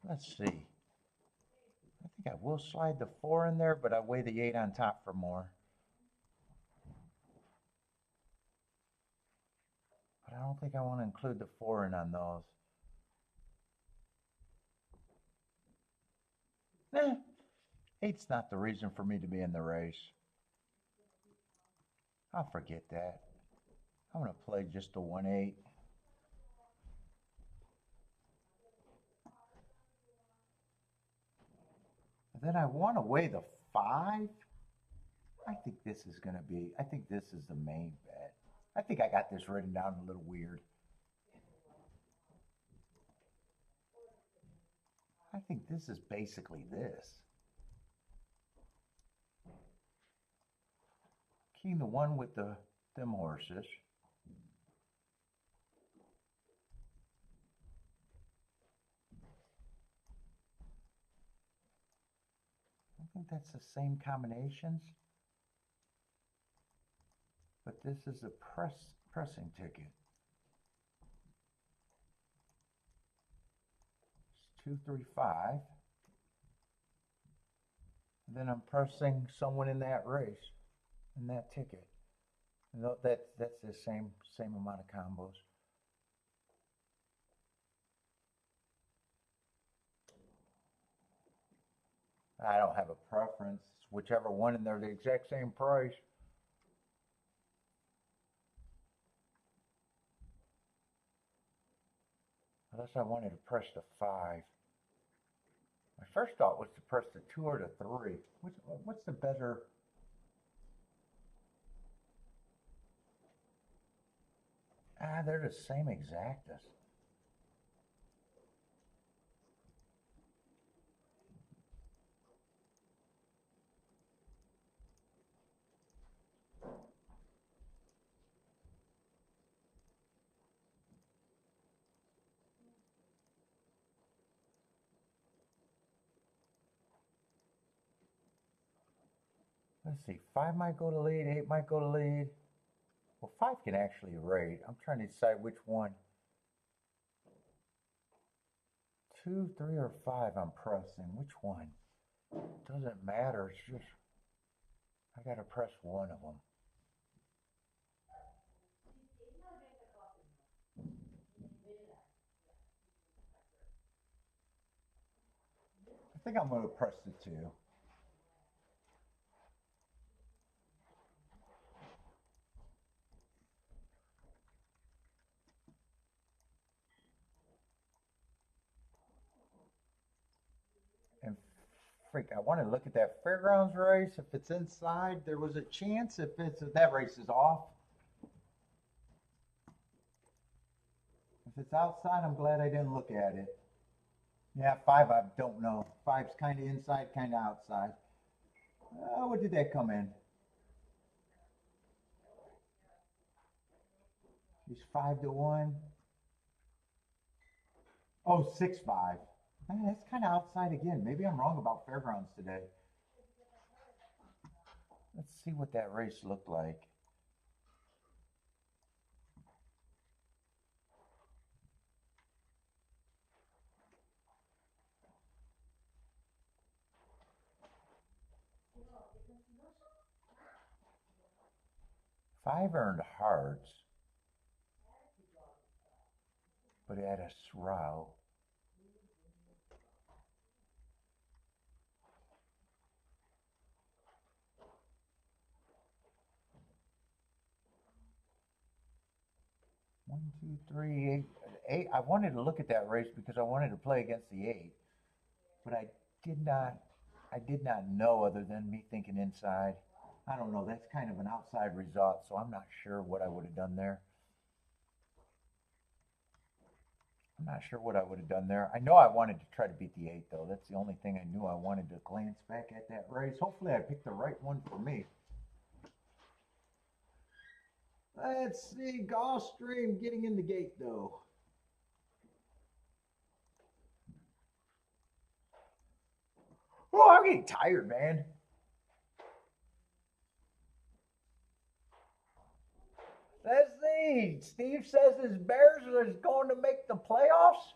Let's see. I think I will slide the 4 in there, but I weigh the 8 on top for more. But I don't think I want to include the 4 in on those. 8's not the reason for me to be in the race. I'll forget that. I'm going to play just a 1 8. Then I want to weigh the 5. I think this is going to be, I think this is the main bet. I think I got this written down a little weird. I think this is basically this. Keying the one with them horses. I think that's the same combinations. But this is a pressing ticket. It's 2, 3, 5. And then I'm pressing someone in that race, in that ticket. And that's the same amount of combos. I don't have a preference. Whichever one, and they're the exact same price. Unless I wanted to press the 5. My first thought was to press the 2 or the 3. What's the better? They're the same exactus. Let's see, 5 might go to lead, 8 might go to lead. Well, 5 can actually rate. I'm trying to decide which one. 2, 3, or 5 I'm pressing. Which one? Doesn't matter. It's just, I got to press one of them. I think I'm going to press the 2. And freak, I want to look at that fairgrounds race. If it's inside, there was a chance. If that race is off. If it's outside, I'm glad I didn't look at it. Yeah, 5, I don't know. 5's kind of inside, kind of outside. What did that come in? He's 5 to 1. Oh, 6-5. That's kind of outside again. Maybe I'm wrong about fairgrounds today. Let's see what that race looked like. Five earned hearts, but it had a throw. One, two, three, eight. I wanted to look at that race because I wanted to play against the 8, but I did not know other than me thinking inside. I don't know. That's kind of an outside result, so I'm not sure what I would have done there. I know I wanted to try to beat the 8, though. That's the only thing I knew I wanted to glance back at that race. Hopefully I picked the right one for me. Let's see, Gulfstream getting in the gate, though. Oh, I'm getting tired, man. Let's see. Steve says his Bears are going to make the playoffs.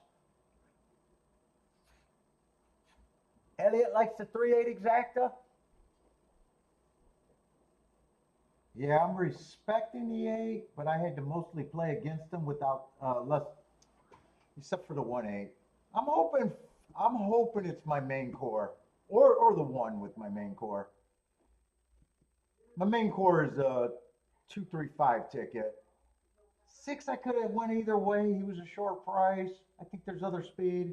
Elliot likes the 3-8 exacta. Yeah, I'm respecting the 8, but I had to mostly play against them without except for the 1-8. I'm hoping it's my main core or the 1 with my main core. My main core is a 2-3-5 ticket. 6 I could have went either way. He was a short price. I think there's other speed.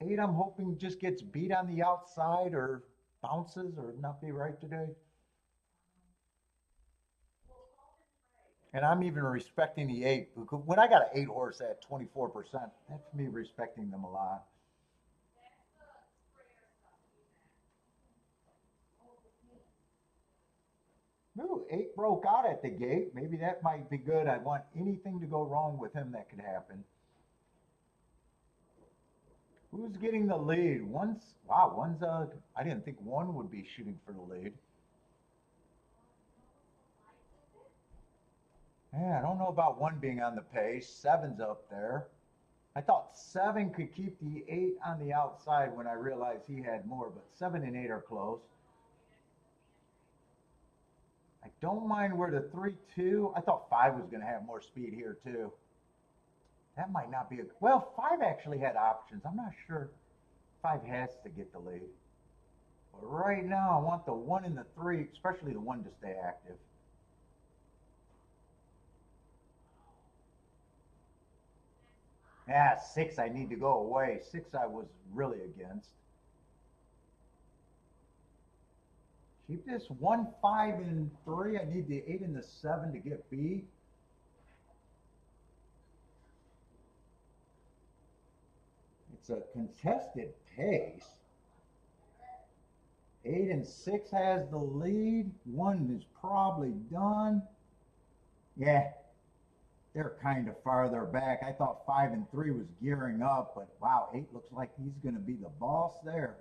8, I'm hoping just gets beat on the outside or bounces or not be right today. And I'm even respecting the 8. When I got an 8 horse at 24%, that's me respecting them a lot. Ooh, 8 broke out at the gate. Maybe that might be good. I want anything to go wrong with him that could happen. Who's getting the lead? One's I didn't think one would be shooting for the lead. Yeah, I don't know about one being on the pace. 7's up there. I thought 7 could keep the 8 on the outside when I realized he had more, but 7 and 8 are close. I don't mind where the 3-2. I thought 5 was going to have more speed here too. That might not be a well. 5 actually had options. I'm not sure. 5 has to get the lead. But right now, I want the 1 and the 3, especially the 1, to stay active. Yeah, 6, I need to go away. 6, I was really against. Keep this 1, 5, and 3. I need the 8 and the 7 to get beat. It's a contested pace. 8 and 6 has the lead. 1 is probably done. Yeah, they're kind of farther back. I thought 5 and 3 was gearing up, but wow, 8 looks like he's going to be the boss there.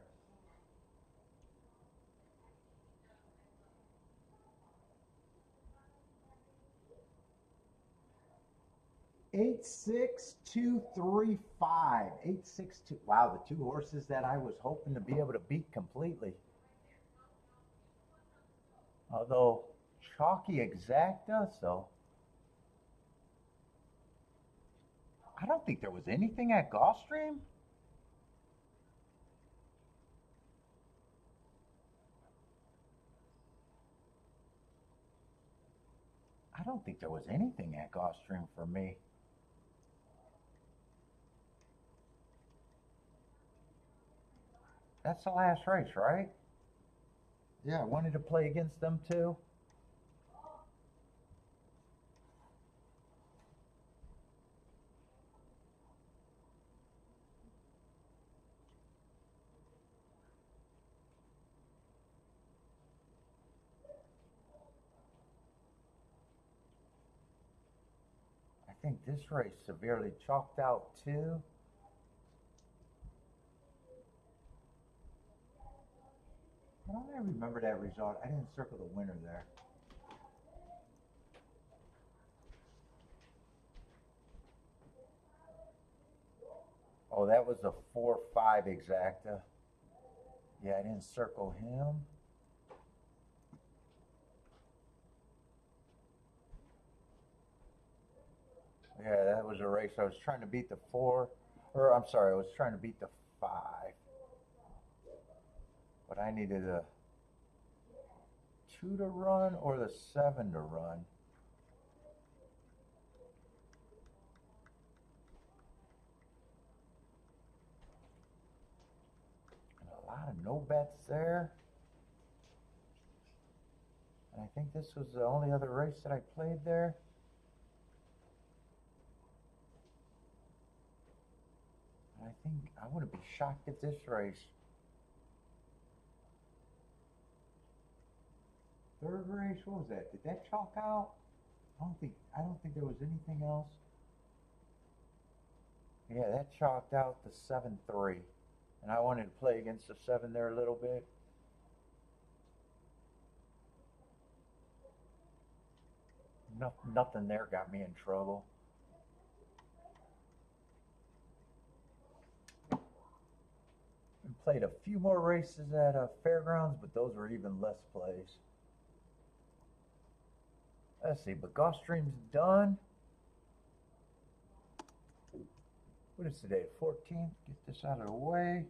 8-6-2-3-5. 8-6-2. Wow, the 2 horses that I was hoping to be able to beat completely. Although chalky exacta, so I don't think there was anything at Gulfstream. I don't think there was anything at Gulfstream for me. That's the last race, right? Yeah, I wanted to play against them too. I think this race severely chalked out too. I don't remember that result. I didn't circle the winner there. Oh, that was a 4-5 exacta. Yeah, I didn't circle him. Yeah, that was a race. I was trying to beat the 4, or I'm sorry, I was trying to beat the 5. But I needed a 2 to run or the 7 to run. And a lot of no bets there. And I think this was the only other race that I played there. And I think I wouldn't be shocked if this race. Third race, what was that? Did that chalk out? I don't think there was anything else. Yeah, that chalked out the 7-3. And I wanted to play against the 7 there a little bit. Nothing there got me in trouble. And played a few more races at Fairgrounds, but those were even less plays. Let's see, but Gulfstream's done. What is today? 14th. Get this out of the way.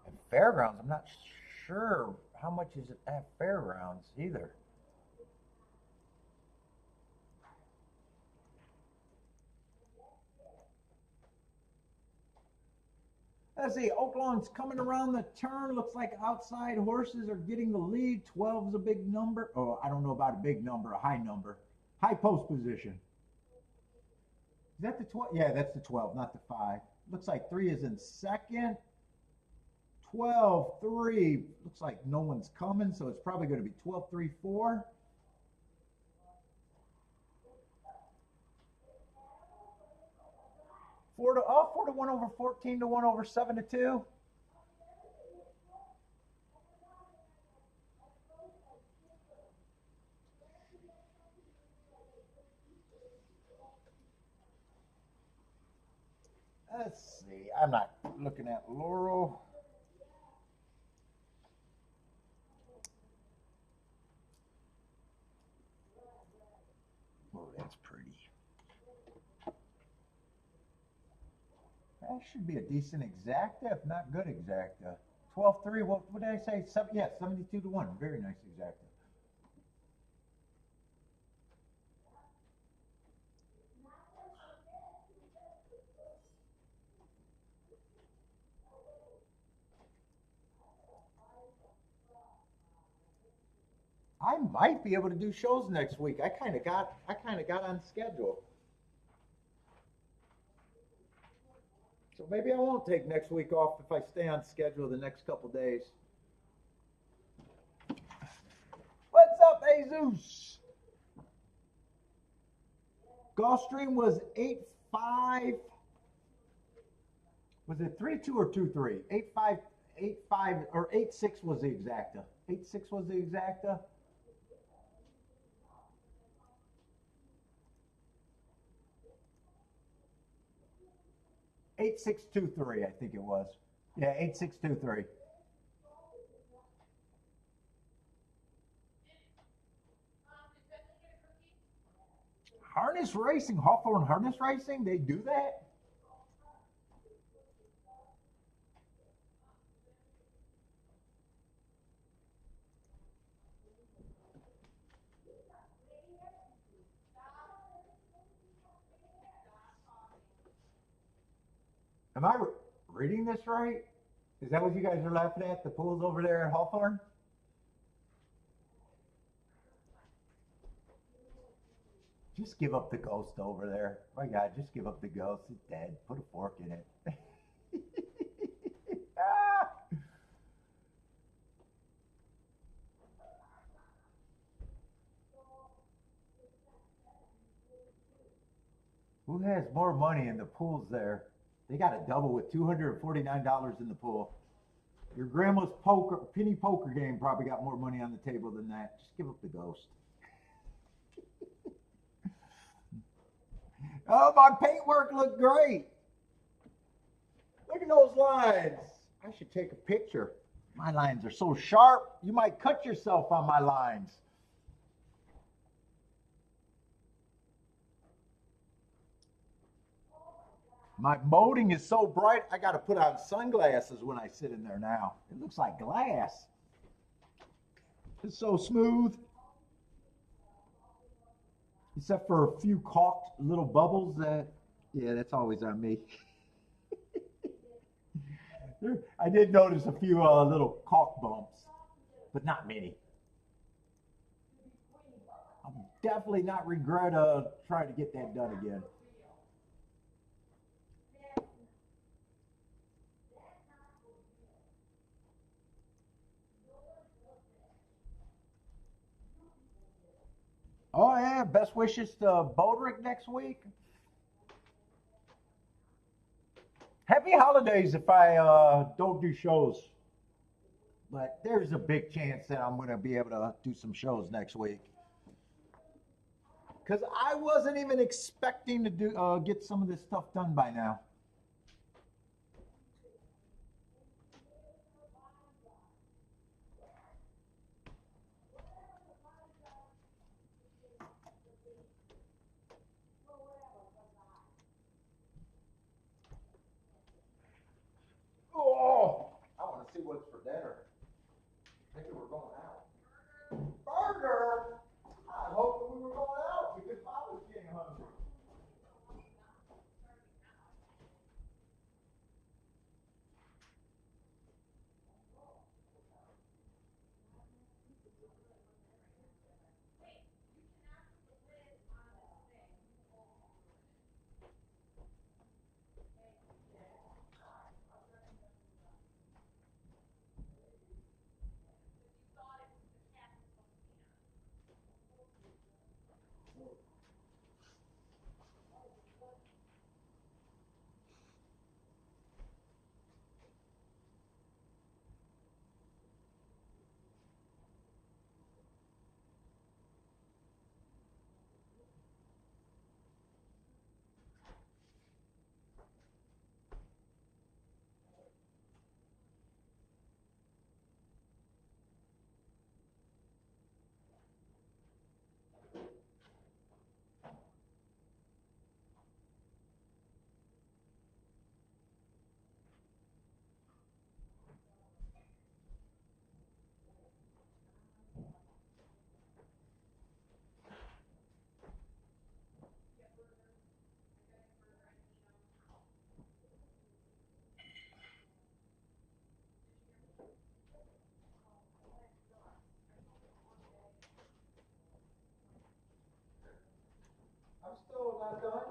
And Fairgrounds, I'm not sure how much is it at Fairgrounds either. Let's see, Oaklawn's coming around the turn. Looks like outside horses are getting the lead. 12's a big number. Oh, I don't know about a big number, a high number. High post position. Is that the 12? Yeah, that's the 12, not the 5. Looks like 3 is in second. 12, 3. Looks like no one's coming, so it's probably going to be 12, 3, 4. Four to 1 over 14 to 1 over 7 to 2. Let's see. I'm not looking at Laurel. Oh, that's pretty. That should be a decent exacta, if not good exacta. 12-3, what did I say? Yeah, 72 to 1. Very nice exacta. I might be able to do shows next week. I kind of got on schedule. So maybe I won't take next week off if I stay on schedule the next couple days. What's up, Jesus? Gulfstream was 8-5. Was it 3-2 or 2-3? 8-5, 8-5, or 8-6 was the exacta. 8-6 was the exacta. 8-6-2-3, I think it was. Yeah, 8-6-2-3. Harness racing, Hawthorne Harness Racing, they do that? Am I reading this right? Is that what you guys are laughing at? The pools over there at Hawthorne? Just give up the ghost over there. My God, just give up the ghost. It's dead. Put a fork in it. Ah! Who has more money in the pools there? They got a double with $249 in the pool. Your grandma's penny poker game probably got more money on the table than that. Just give up the ghost. Oh, my paintwork looked great. Look at those lines. I should take a picture. My lines are so sharp, you might cut yourself on my lines. My molding is so bright, I got to put on sunglasses when I sit in there now. It looks like glass. It's so smooth. Except for a few caulked little bubbles that, yeah, that's always on me. I did notice a few little caulk bumps, but not many. I'll definitely not regret trying to get that done again. Oh yeah, best wishes to Bodrick next week. Happy holidays if I don't do shows. But there's a big chance that I'm going to be able to do some shows next week. Because I wasn't even expecting to get some of this stuff done by now. Oh, I want to see what's for dinner. Maybe we're going out. Burger? I hope that we were going out because I was getting hungry.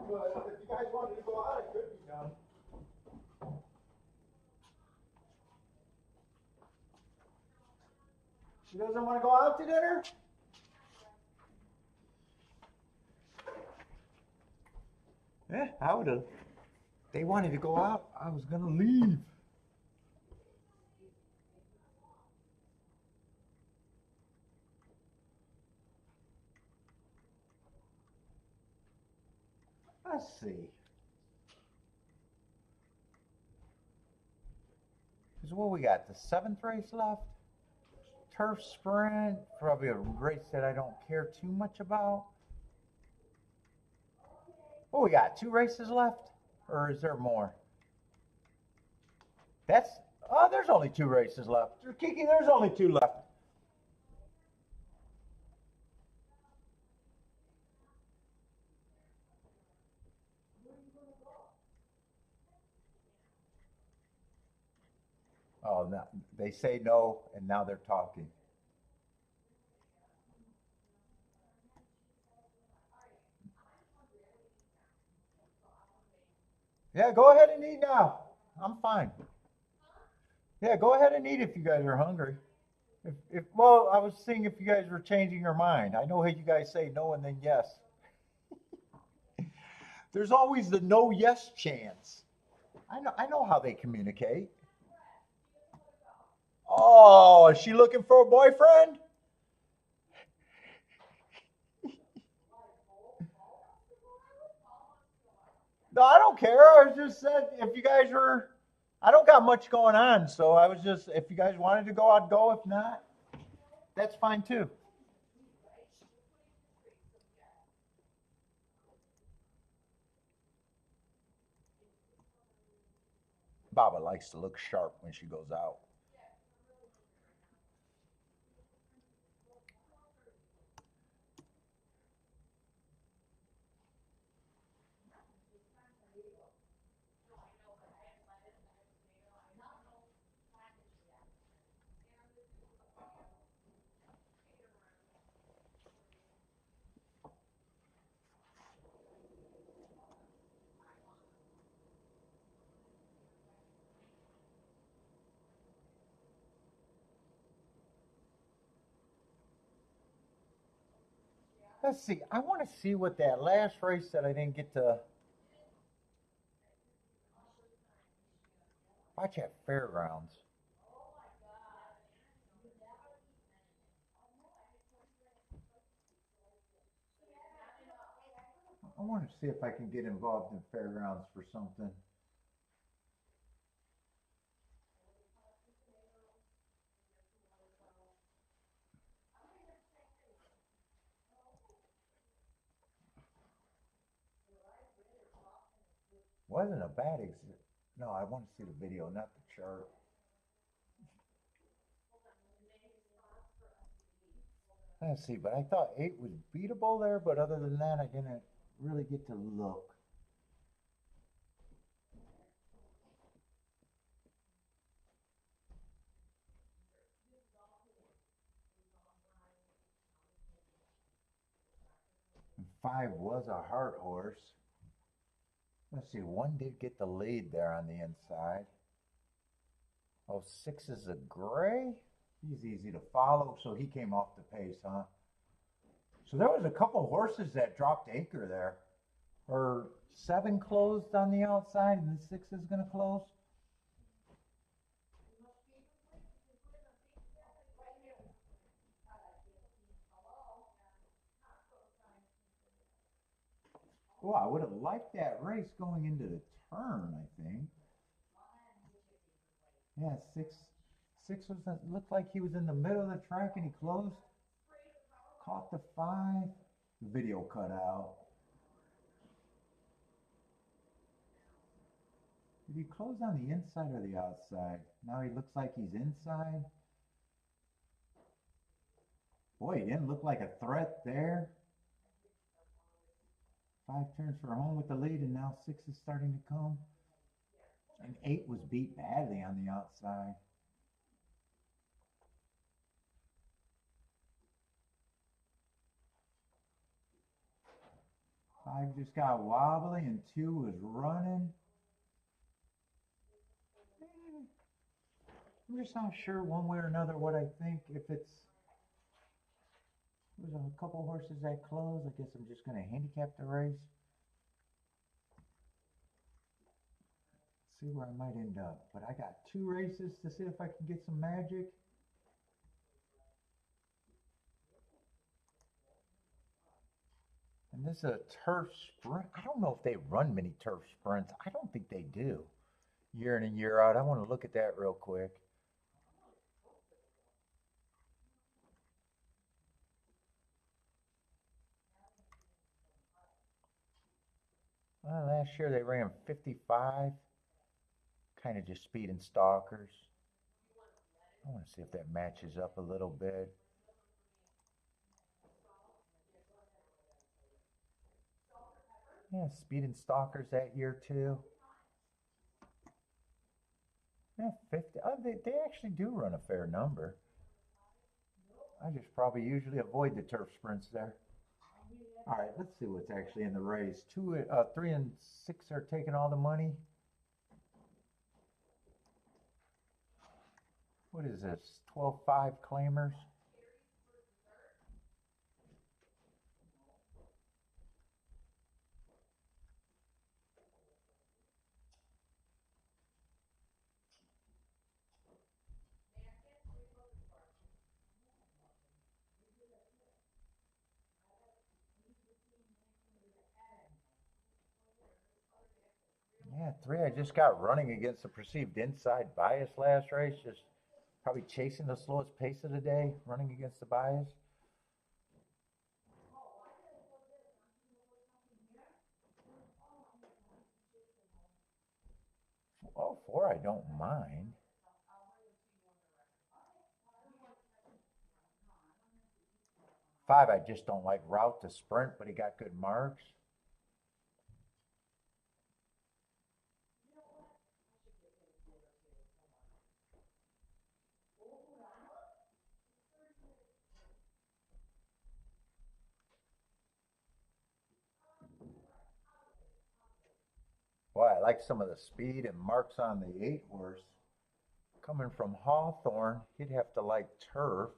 but if you guys wanted to go out, it could be done. She doesn't want to go out to dinner? Yeah, I would have. They wanted to go out. I was going to leave. Let's see. Because what we got? The 7th race left? Turf sprint. Probably a race that I don't care too much about. What we got? 2 races left? Or is there more? Oh, there's only 2 races left. Kiki, there's only 2 left. Oh, no, they say no, and now they're talking. Yeah, go ahead and eat now. I'm fine. Yeah, go ahead and eat if you guys are hungry. Well, I was seeing if you guys were changing your mind. I know how you guys say no and then yes. There's always the no yes chance. I know how they communicate. Oh, is she looking for a boyfriend? No, I don't care. I was just said if you guys were, I don't got much going on, so I was just, if you guys wanted to go, I'd go. If not, that's fine too. Baba likes to look sharp when she goes out. Let's see. I want to see what that last race that I didn't get to watch at Fairgrounds. I want to see if I can get involved in Fairgrounds for something. Wasn't a bad exit. No, I want to see the video, not the chart. Let's see, but I thought 8 was beatable there, but other than that, I didn't really get to look. And 5 was a heart horse. Let's see, 1 did get the lead there on the inside. Oh, 6 is a gray. He's easy to follow, so he came off the pace, huh? So there was a couple horses that dropped anchor there. Or 7 closed on the outside, and the 6 is going to close. Oh, I would have liked that race going into the turn, I think. Yeah, six was looked like he was in the middle of the track and he closed. Caught the 5. The video cut out. Did he close on the inside or the outside? Now he looks like he's inside. Boy, he didn't look like a threat there. 5 turns for home with the lead, and now 6 is starting to come. And 8 was beat badly on the outside. 5 just got wobbly and 2 was running. I'm just not sure one way or another what I think. If it's there's a couple horses that close, I guess I'm just going to handicap the race. See where I might end up. But I got 2 races to see if I can get some magic. And this is a turf sprint. I don't know if they run many turf sprints. I don't think they do. Year in and year out. I want to look at that real quick. Last year they ran 55. Kind of just speed and stalkers. I want to see if that matches up a little bit. Yeah, speed and stalkers that year too. Yeah, 50. They actually do run a fair number. I just probably usually avoid the turf sprints there. All right, let's see what's actually in the race. 3 and 6 are taking all the money. What is this? 12-5 claimers. Yeah, 3 I just got running against the perceived inside bias last race. Just probably chasing the slowest pace of the day, running against the bias. Oh, 4 I don't mind. 5 I just don't like route to sprint, but he got good marks. Boy, I like some of the speed and marks on the 8 horse. Coming from Hawthorne, he'd have to like turf.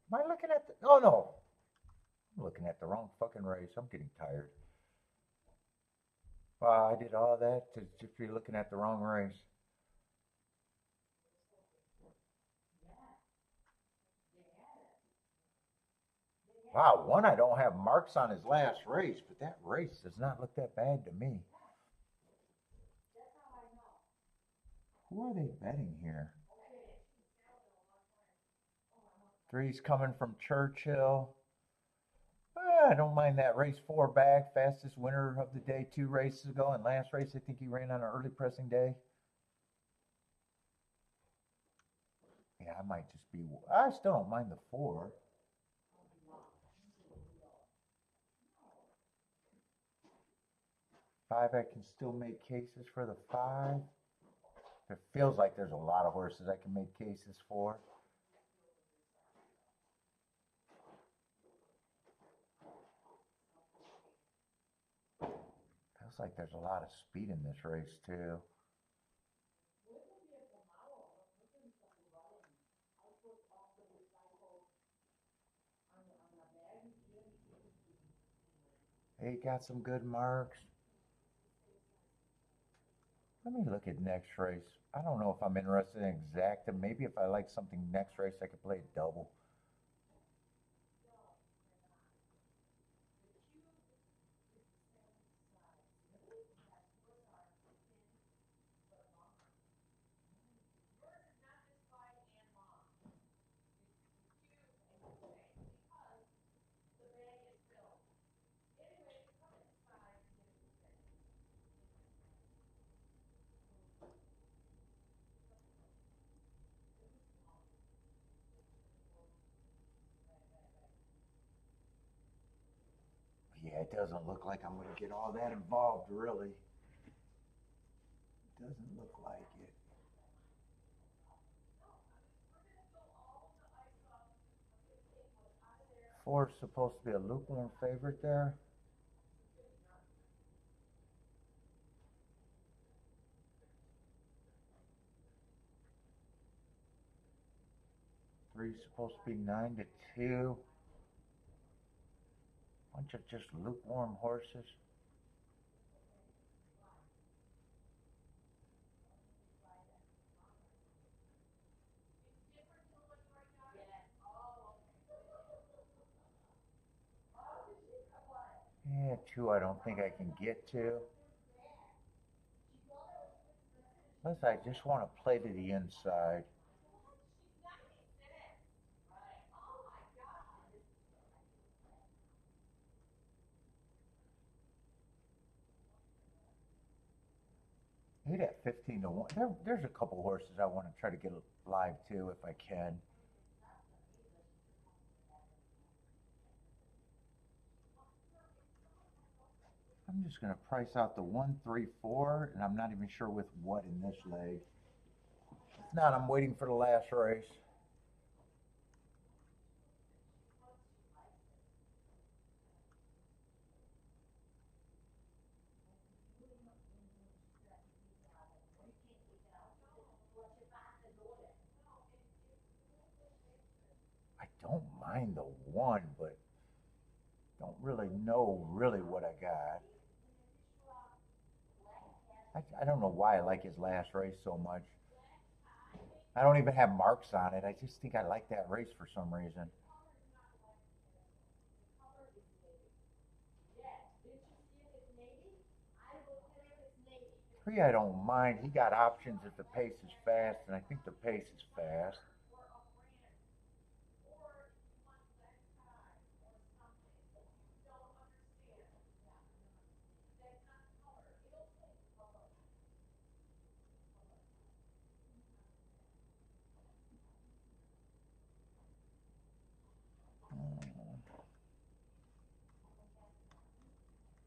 Am I looking at the... Oh, no. I'm looking at the wrong fucking race. I'm getting tired. Wow, I did all that to just be looking at the wrong race. Wow, 1 I don't have marks on his last race, but that race does not look that bad to me. Who are they betting here? 3's coming from Churchill. I don't mind that race. 4 back, fastest winner of the day 2 races ago. And last race, I think he ran on an early pressing day. Yeah, I might just be... I still don't mind the 4. Five, I can still make cases for the 5. It feels like there's a lot of horses I can make cases for. Feels like there's a lot of speed in this race too. He got some good marks. Let me look at next race. I don't know if I'm interested in exacta. Maybe if I like something next race, I could play a double. Yeah, it doesn't look like I'm going to get all that involved, really. It doesn't look like it. 4 is supposed to be a lukewarm favorite there. Three is supposed to be 9-2. Bunch of just lukewarm horses. Yeah, 2 I don't think I can get to. Unless I just want to play to the inside. Eight at 15-1. There's a couple horses I want to try to get live too if I can. I'm just going to price out the 1, 3, 4, and I'm not even sure with what in this leg. If not, I'm waiting for the last race. I don't mind the 1, but don't really know what I got. I don't know why I like his last race so much. I don't even have marks on it. I just think I like that race for some reason. 3 I don't mind. He got options if the pace is fast, and I think the pace is fast.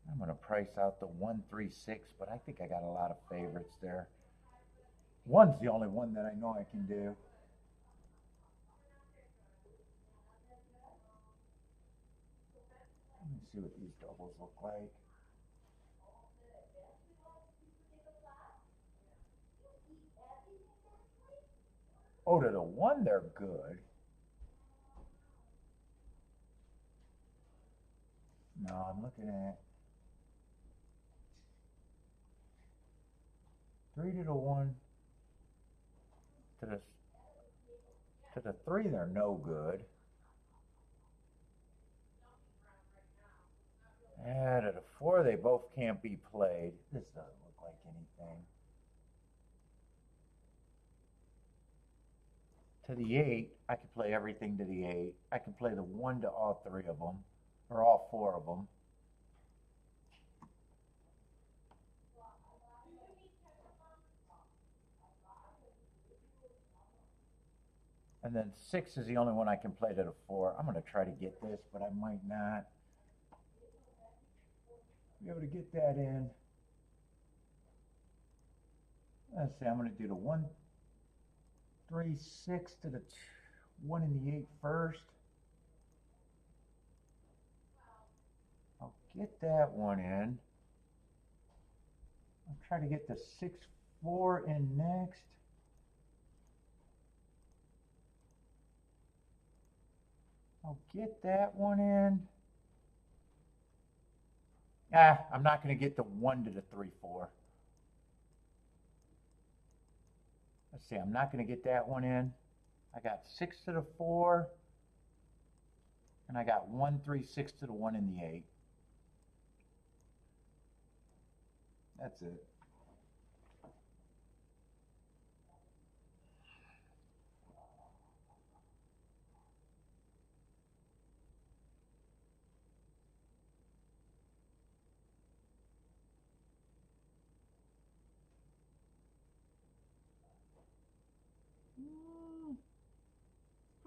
I'm going to price out the 1, 3, 6, but I think I got a lot of favorites there. 1's the only one that I know I can do. Let me see what these doubles look like. Oh, to the 1, they're good. No, I'm looking at 3 to the 1. To the 3, they're no good. And to the 4, they both can't be played. This doesn't look like anything. To the 8, I can play everything to the 8. I can play the 1 to all 3 of them, or all 4 of them. And then 6 is the only one I can play to the 4. I'm going to try to get this, but I might not be able to get that in. Let's see, I'm going to do the 1, 3, 6 to the 1 in the 8 first. I'll get that one in. I'll try to get the 6, 4 in next. I'll get that one in. I'm not going to get the 1 to the 3, 4. Let's see, I'm not going to get that one in. I got 6 to the 4. And I got 1, 3, 6 to the 1 in the 8. That's it.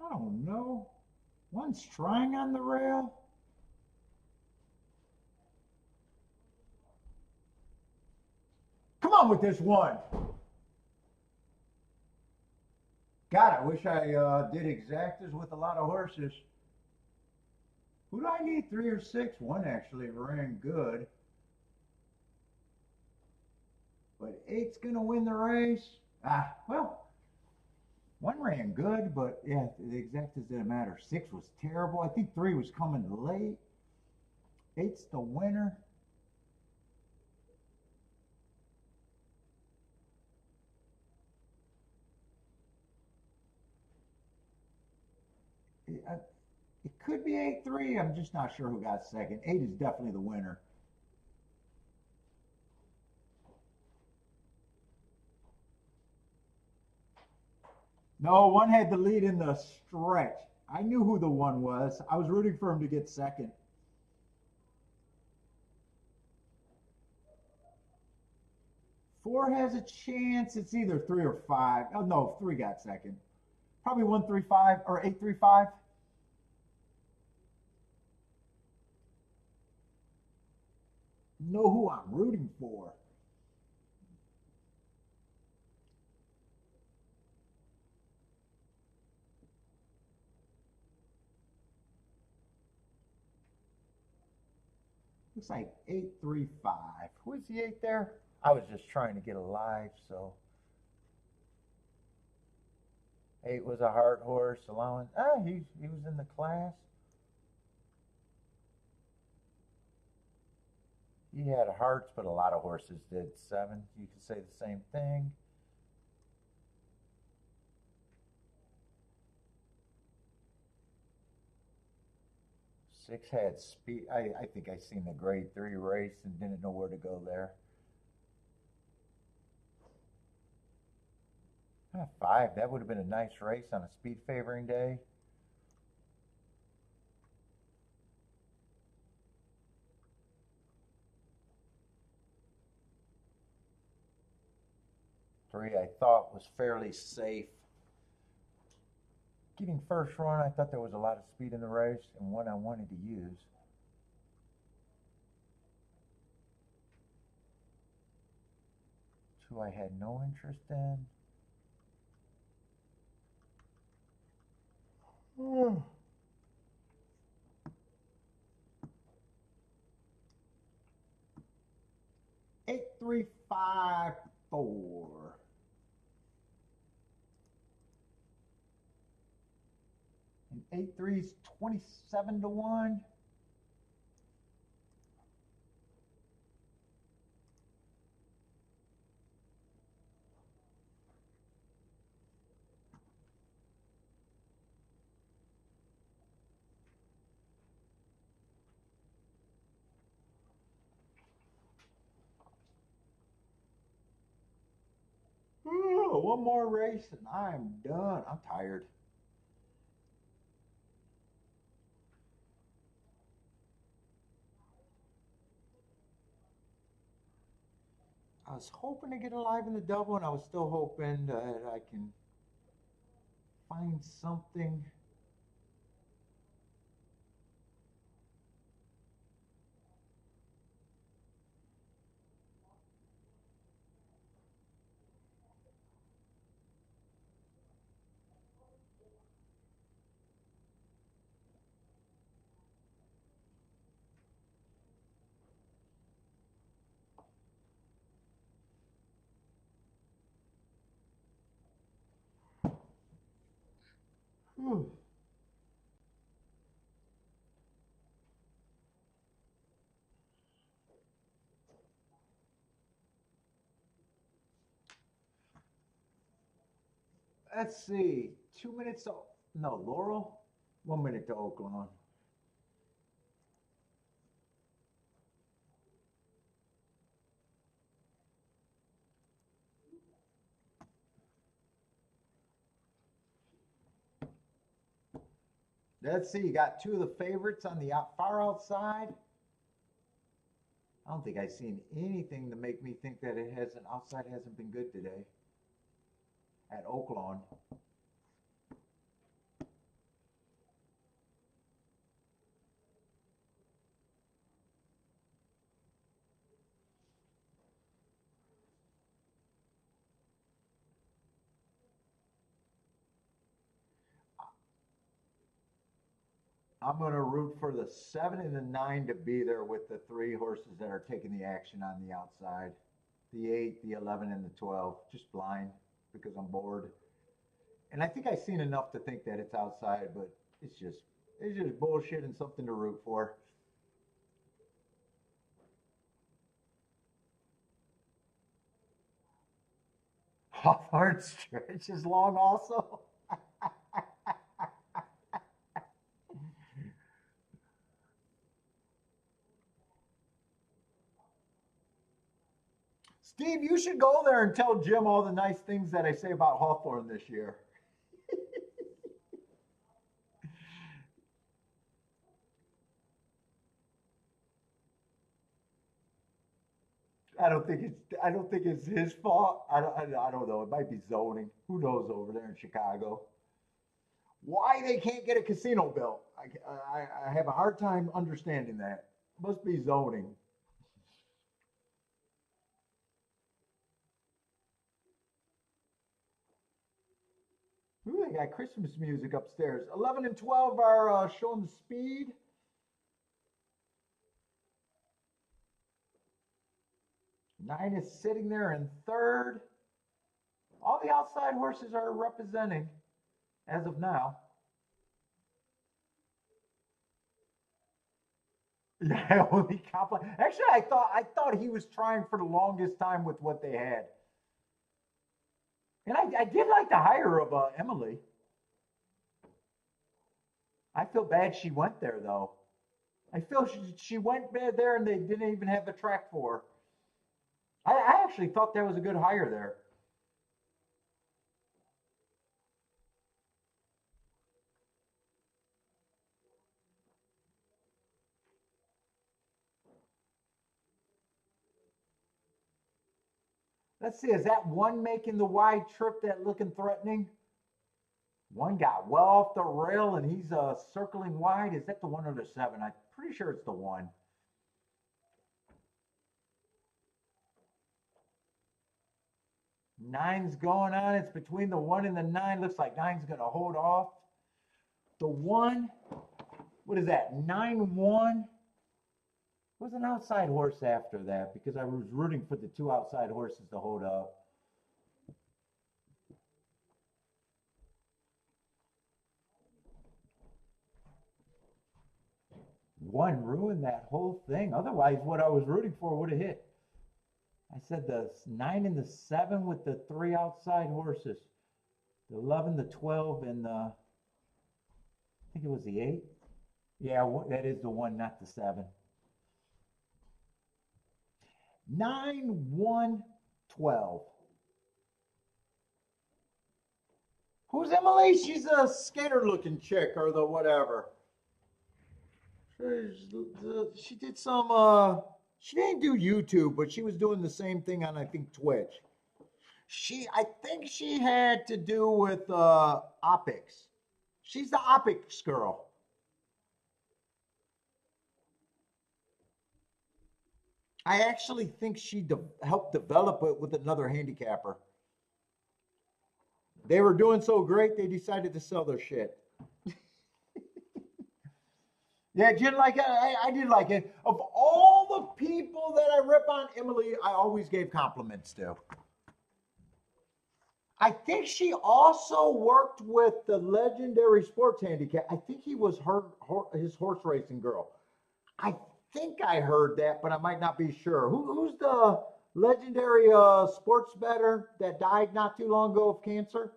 I don't know. 1's trying on the rail. Come on with this 1. God, I wish I did exactas with a lot of horses. Who do I need? 3 or 6? One actually ran good. But 8's going to win the race. Well, one ran good, but yeah, the exactas didn't matter. 6 was terrible. I think 3 was coming late. 8's the winner. It could be 8-3. I'm just not sure who got second. 8 is definitely the winner. No, 1 had the lead in the stretch. I knew who the 1 was. I was rooting for him to get second. 4 has a chance. It's either 3 or 5. Oh no, 3 got second. Probably 1-3-5 or 8-3-5. Know who I'm rooting for. Looks like 8-3-5. Who is the 8 there? I was just trying to get a live, so 8 was a hard horse. Allowing he was in the class. He had hearts, but a lot of horses did. 7, you could say the same thing. Six had speed. I think I seen the grade 3 race and didn't know where to go there. 5, that would have been a nice race on a speed favoring day. Three, I thought was fairly safe. Getting first run, I thought there was a lot of speed in the race and one I wanted to use. Two I had no interest in. Oh. 8-3-5-4. And 8-3's 27-1. Ooh, one more race and I'm done. I'm tired. I was hoping to get alive in the double, and I was still hoping that I can find something. Whew. Let's see. 2 minutes. No, Laurel. 1 minute to Oaklawn. Let's see. You got 2 of the favorites on the far outside. I don't think I've seen anything to make me think that it hasn't outside hasn't been good today at Oaklawn. I'm going to root for the 7 and the 9 to be there with the 3 horses that are taking the action on the outside. The 8, the 11, and the 12. Just blind because I'm bored. And I think I've seen enough to think that it's outside, but it's just bullshit and something to root for. Hawthorne stretch is long also. Steve, you should go there and tell Jim all the nice things that I say about Hawthorne this year. I don't think it's his fault. I don't know. It might be zoning. Who knows over there in Chicago? Why they can't get a casino built? I have a hard time understanding that. Must be zoning. Ooh, they got Christmas music upstairs. 11 and 12 are showing the speed. 9 is sitting there in third. All the outside horses are representing as of now. Yeah, only compliment. Actually, I thought he was trying for the longest time with what they had, and I did like the hire of Emily. I feel bad she went there though. I feel she went bad there and they didn't even have the track for her. I actually thought that was a good hire there. Let's see, is that one making the wide trip that looking threatening? One got well off the rail and he's circling wide. Is that the 1 or the 7? I'm pretty sure it's the 1. Nine's going on. It's between the 1 and the 9. Looks like nine's going to hold off. The 1, what is that? 9-1. Was an outside horse after that because I was rooting for the 2 outside horses to hold up. One ruined that whole thing. Otherwise, what I was rooting for would have hit. I said the 9 and the 7 with the 3 outside horses. The 11, the 12, and the, I think it was the 8. Yeah, that is the 1, not the 7. 9, 1, 12. Who's Emily? She's a skater looking chick or the whatever. She did some, she didn't do YouTube, but she was doing the same thing on, I think, Twitch. I think she had to do with optics. She's the optics girl. I actually think she helped develop it with another handicapper. They were doing so great, they decided to sell their shit. Yeah, Jen, like I did like it. Of all the people that I rip on, Emily, I always gave compliments to. I think she also worked with the legendary sports handicap. I think he was his horse racing girl. I think I heard that, but I might not be sure. Who's the legendary sports bettor that died not too long ago of cancer?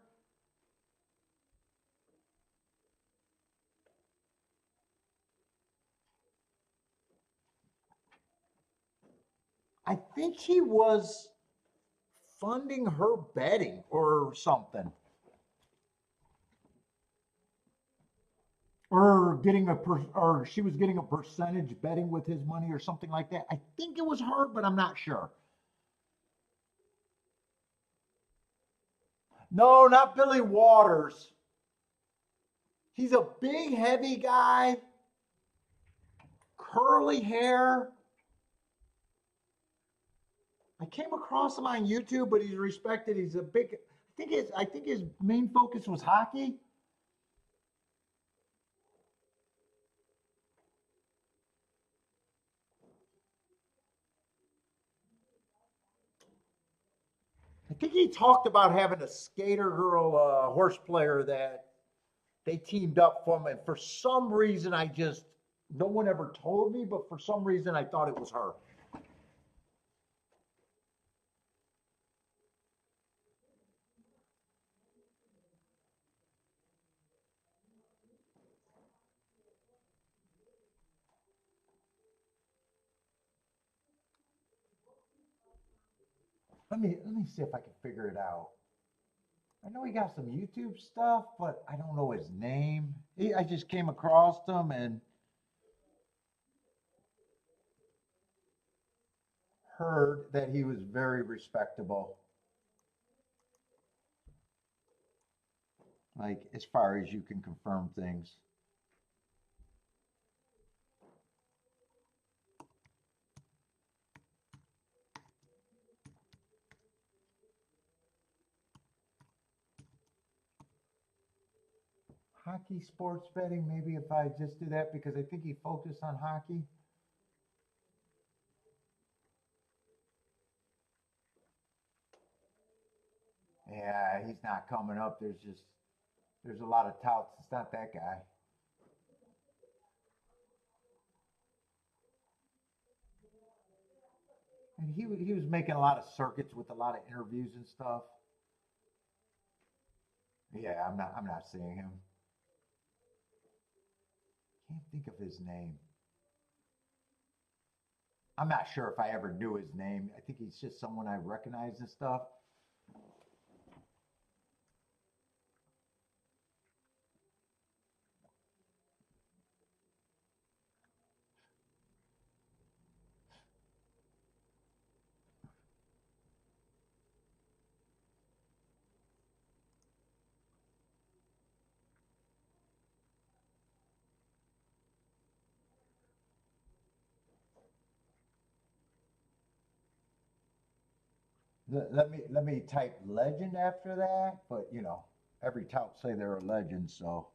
I think he was funding her betting or something. Or she was getting a percentage betting with his money or something like that. I think it was her, but I'm not sure. No, not Billy Waters. He's a big, heavy guy, curly hair. I came across him on YouTube, but he's respected. He's a big. I think his main focus was hockey. I think he talked about having a skater girl horse player that they teamed up from, and for some reason no one ever told me, but for some reason I thought it was her. Let me see if I can figure it out. I know he got some YouTube stuff, but I don't know his name. I just came across him and heard that he was very respectable. Like, as far as you can confirm things. Hockey sports betting, maybe if I just do that, because I think he focused on hockey. Yeah, he's not coming up. There's a lot of touts. It's not that guy. And he was making a lot of circuits with a lot of interviews and stuff. Yeah, I'm not seeing him. Can't think of his name. I'm not sure if I ever knew his name. I think he's just someone I recognize and stuff. Let me type legend after that, but every tout say they're a legend, so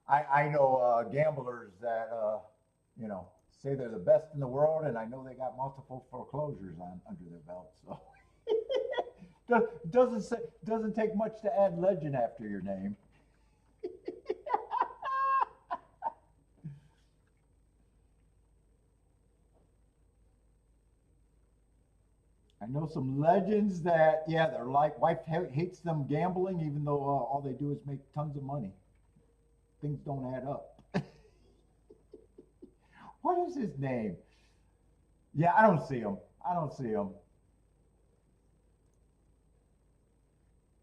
I know gamblers that you know say they're the best in the world, and I know they got multiple foreclosures on under their belt. So doesn't take much to add legend after your name. I know some legends that their wife hates them gambling, even though all they do is make tons of money. Things don't add up. What is his name? Yeah, I don't see him. I don't see him.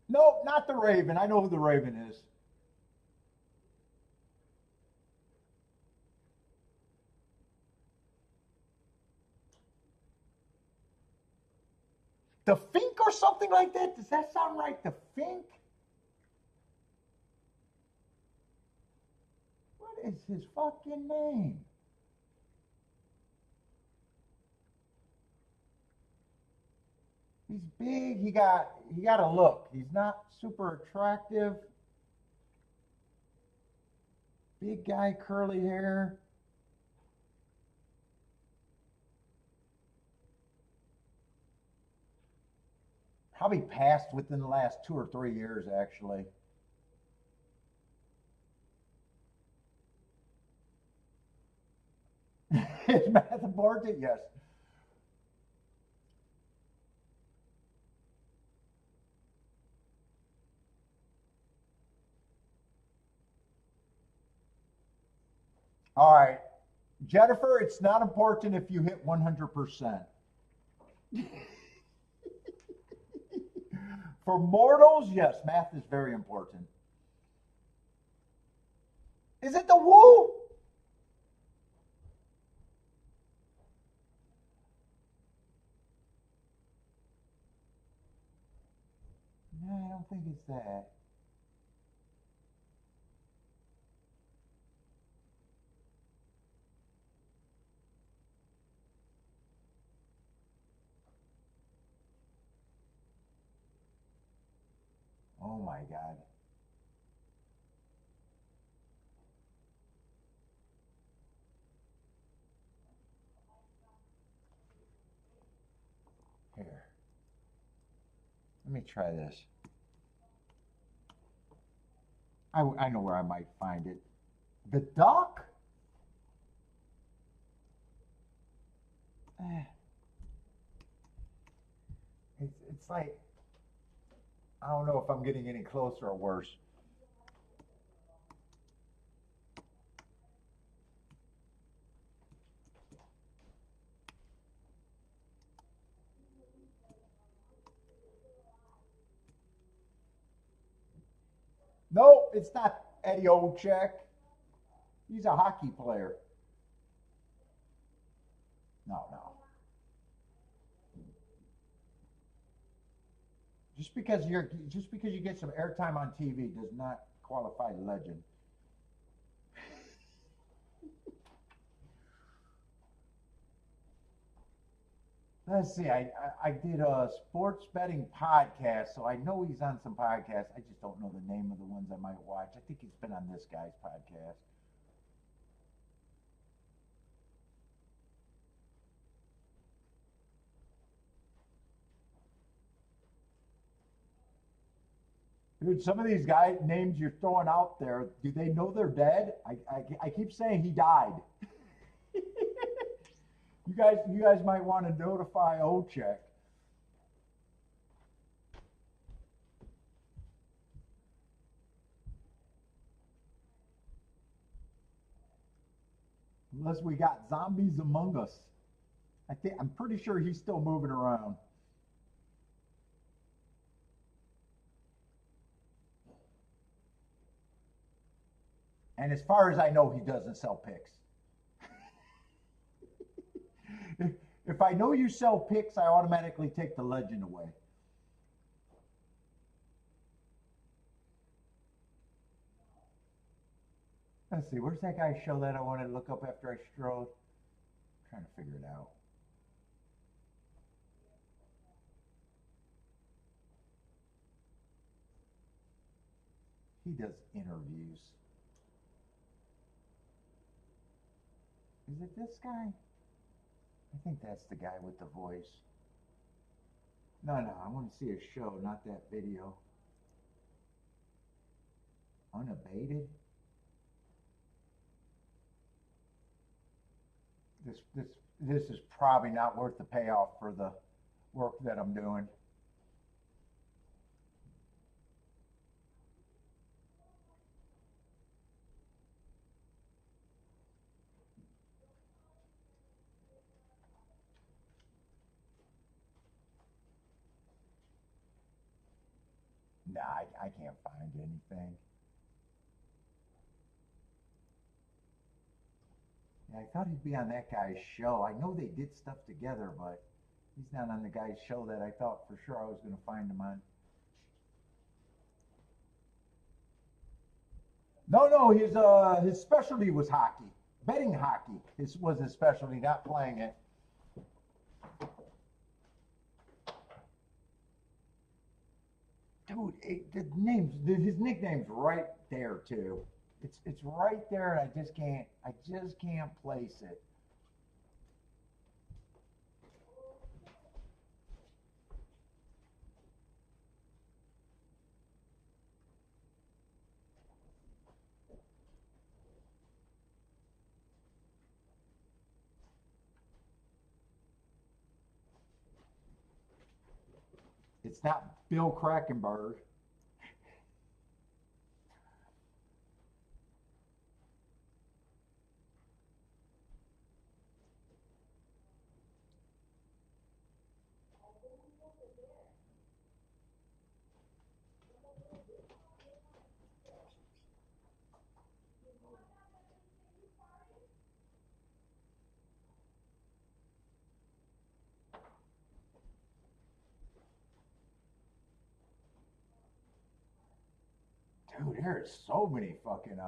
No, not the Raven. I know who the Raven is. The Fink or something like that? Does that sound right? The Fink? What is his fucking name? He's big. He got a look. He's not super attractive. Big guy, curly hair. Probably passed within the last 2 or 3 years, actually. Is Matt important? Yes. All right. Jennifer, it's not important if you hit 100%. For mortals, yes, math is very important. Is it the woo? No, I don't think it's that. Oh my God. Let me try this. I know where I might find it. The duck? It's like, I don't know if I'm getting any closer or worse. No, it's not Eddie Olczyk. He's a hockey player. No. Just because you get some airtime on TV does not qualify legend. Let's see. I did a sports betting podcast, so I know he's on some podcasts. I just don't know the name of the ones I might watch. I think he's been on this guy's podcast. Dude, some of these guy names you're throwing out there, do they know they're dead? I keep saying he died. You guys might want to notify Olczyk. Unless we got zombies among us. I'm pretty sure he's still moving around. And as far as I know, he doesn't sell picks. If I know you sell picks, I automatically take the legend away. Let's see, where's that guy's show that I wanted to look up after I strolled? I'm trying to figure it out. He does interviews. Is it this guy? I think that's the guy with the voice. No, I want to see a show, not that video. Unabated? This is probably not worth the payoff for the work that I'm doing. Nah, I can't find anything. Yeah, I thought he'd be on that guy's show. I know they did stuff together, but he's not on the guy's show that I thought for sure I was going to find him on. No, his specialty was hockey. Betting hockey was his specialty, not playing it. Dude, his nickname's right there too. It's right there, and I just can't place it. It's not Bill Krakenberg. Dude, there's so many fucking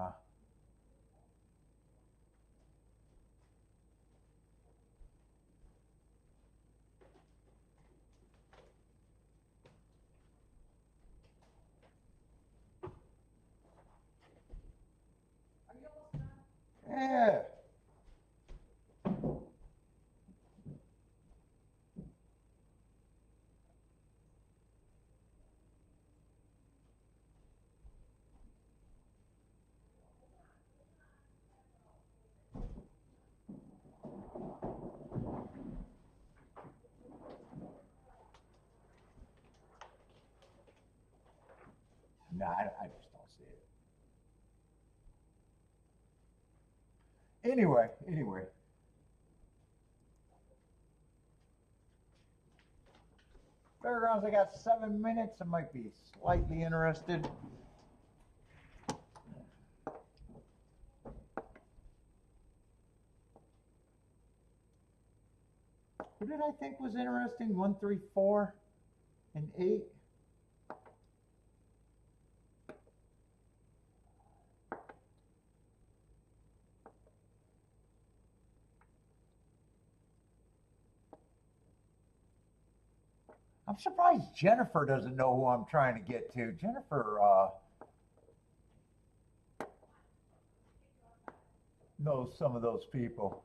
yeah. No, I just don't see it. Anyway. Fairgrounds, I got 7 minutes. I might be slightly interested. Who did I think was interesting? 1, 3, 4, and 8. I'm surprised Jennifer doesn't know who I'm trying to get to. Jennifer knows some of those people.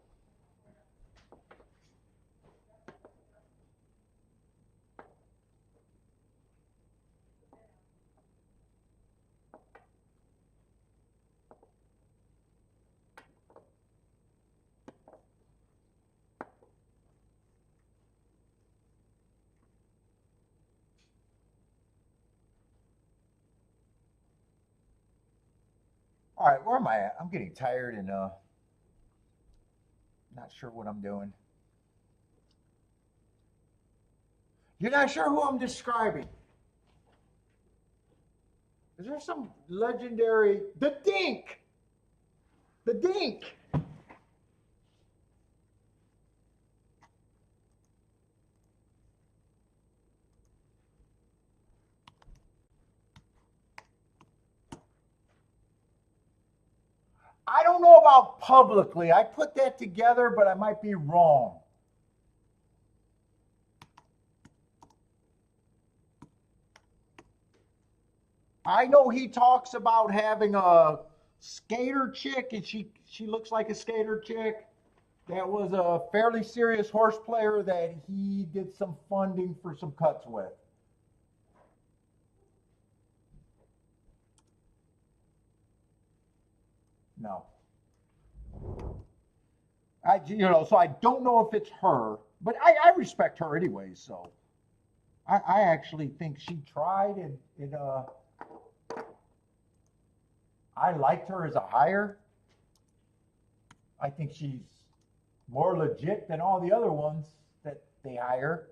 All right, where am I at? I'm getting tired and not sure what I'm doing. You're not sure who I'm describing. Is there some legendary the Dink? The Dink. I don't know about publicly. I put that together, but I might be wrong. I know he talks about having a skater chick, and she looks like a skater chick. That was a fairly serious horse player that he did some funding for some cuts with. No. So I don't know if it's her, but I respect her anyway. So I actually think she tried, and I liked her as a hire. I think she's more legit than all the other ones that they hire.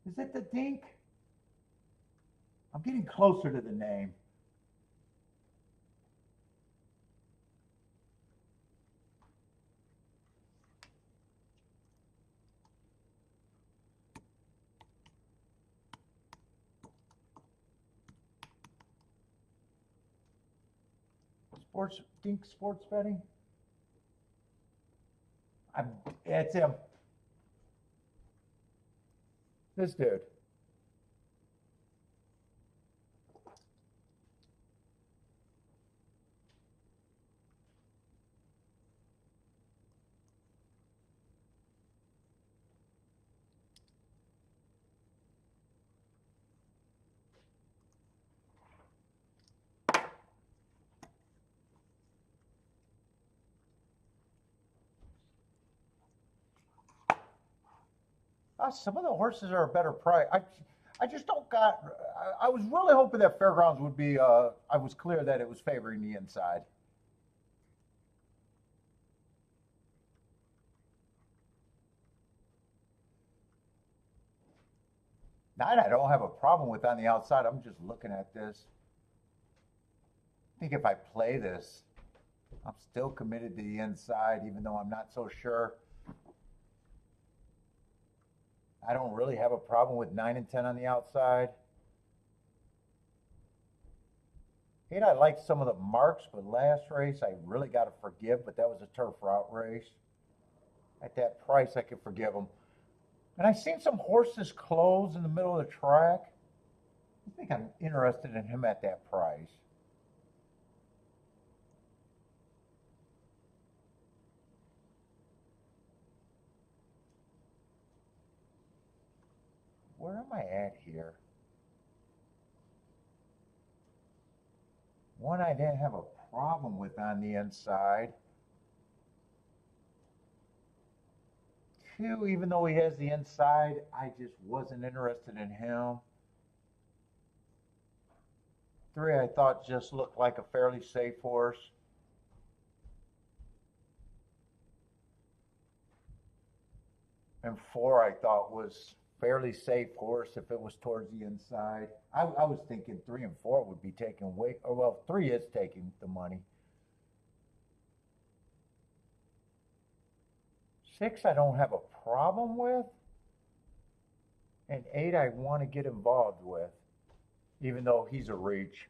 Is it the Dink? I'm getting closer to the name. Dink sports betting? It's him. This dude. Some of the horses are a better price. I just don't got. I was really hoping that Fairgrounds would be. I was clear that it was favoring the inside. That I don't have a problem with on the outside. I'm just looking at this. I think if I play this, I'm still committed to the inside, even though I'm not so sure. I don't really have a problem with 9 and 10 on the outside. 8, I liked some of the marks, but last race I really got to forgive, but that was a turf route race. At that price, I could forgive them. And I've seen some horses close in the middle of the track. I think I'm interested in him at that price. Where am I at here? One I didn't have a problem with on the inside. 2, even though he has the inside, I just wasn't interested in him. 3, I thought just looked like a fairly safe horse. And 4, I thought was fairly safe horse if it was towards the inside. I was thinking 3 and 4 would be taking way, or well, 3 is taking the money. 6, I don't have a problem with. And 8, I want to get involved with, even though he's a reach.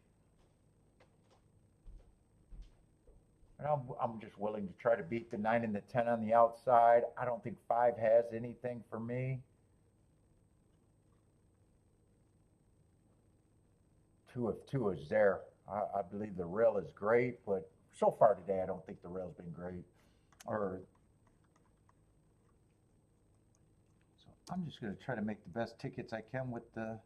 And I'm just willing to try to beat the 9 and the 10 on the outside. I don't think 5 has anything for me. 2 of 2 is there. I believe the rail is great, but so far today, I don't think the rail's been great. So I'm just going to try to make the best tickets I can with the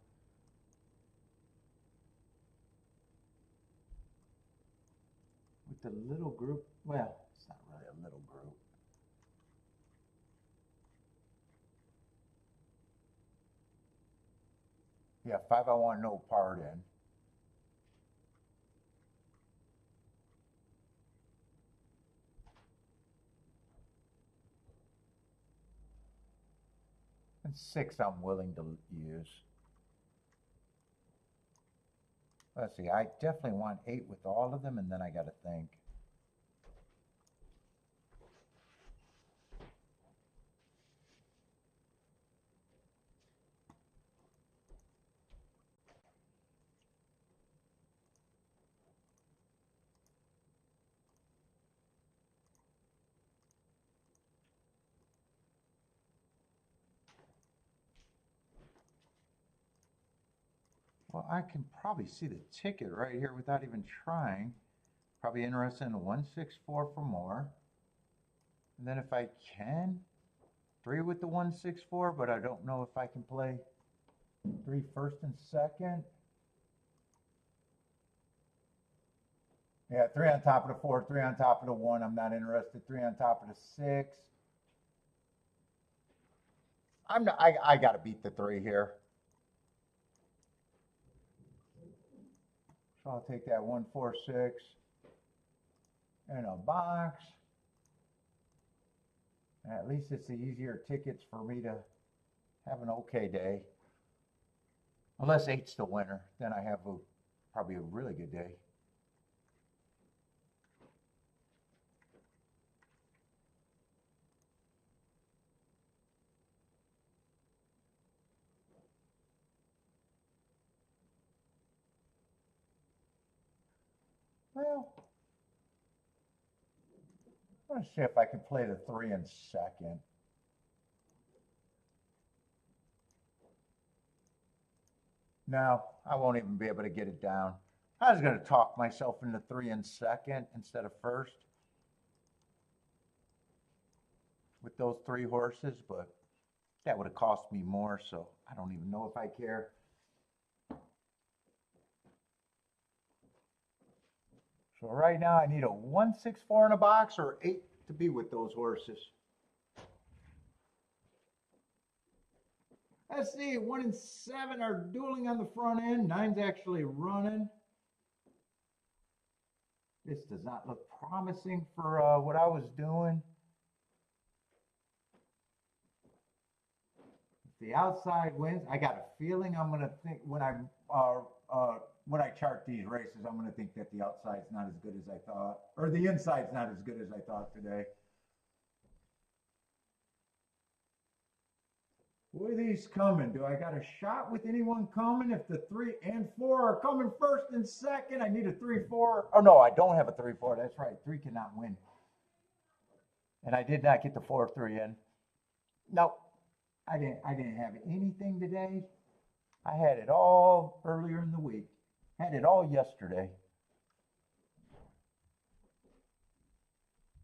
little group. Well, it's not really a little group. Yeah, 5 I want no part in. And 6 I'm willing to use. Let's see, I definitely want 8 with all of them, and then I got to think. Well, I can probably see the ticket right here without even trying. Probably interested in the 164 for more. And then if I can, 3 with the 164, but I don't know if I can play 3 first and second. Yeah, 3 on top of the 4, 3 on top of the 1. I'm not interested. 3 on top of the 6. I got to beat the 3 here. So I'll take that 146 in a box. And at least it's the easier tickets for me to have an okay day. Unless 8's the winner, then I have probably a really good day. Well, let's see if I can play the 3 in second. No, I won't even be able to get it down. I was going to talk myself into 3 in second instead of first with those 3 horses, but that would have cost me more, so I don't even know if I care. So right now I need a 164 in a box or 8 to be with those horses. Let's see, 1 and 7 are dueling on the front end. 9's actually running. This does not look promising for what I was doing. If the outside wins, I got a feeling I'm going to think when I chart these races, I'm going to think that the outside's not as good as I thought, or the inside's not as good as I thought today. Who are these coming? Do I got a shot with anyone coming? If the 3 and 4 are coming first and second, I need a 3-4. Oh no, I don't have a 3-4. That's right. 3 cannot win. And I did not get the 4-3 in. Nope. I didn't have anything today. I had it all earlier in the week. Had it all yesterday.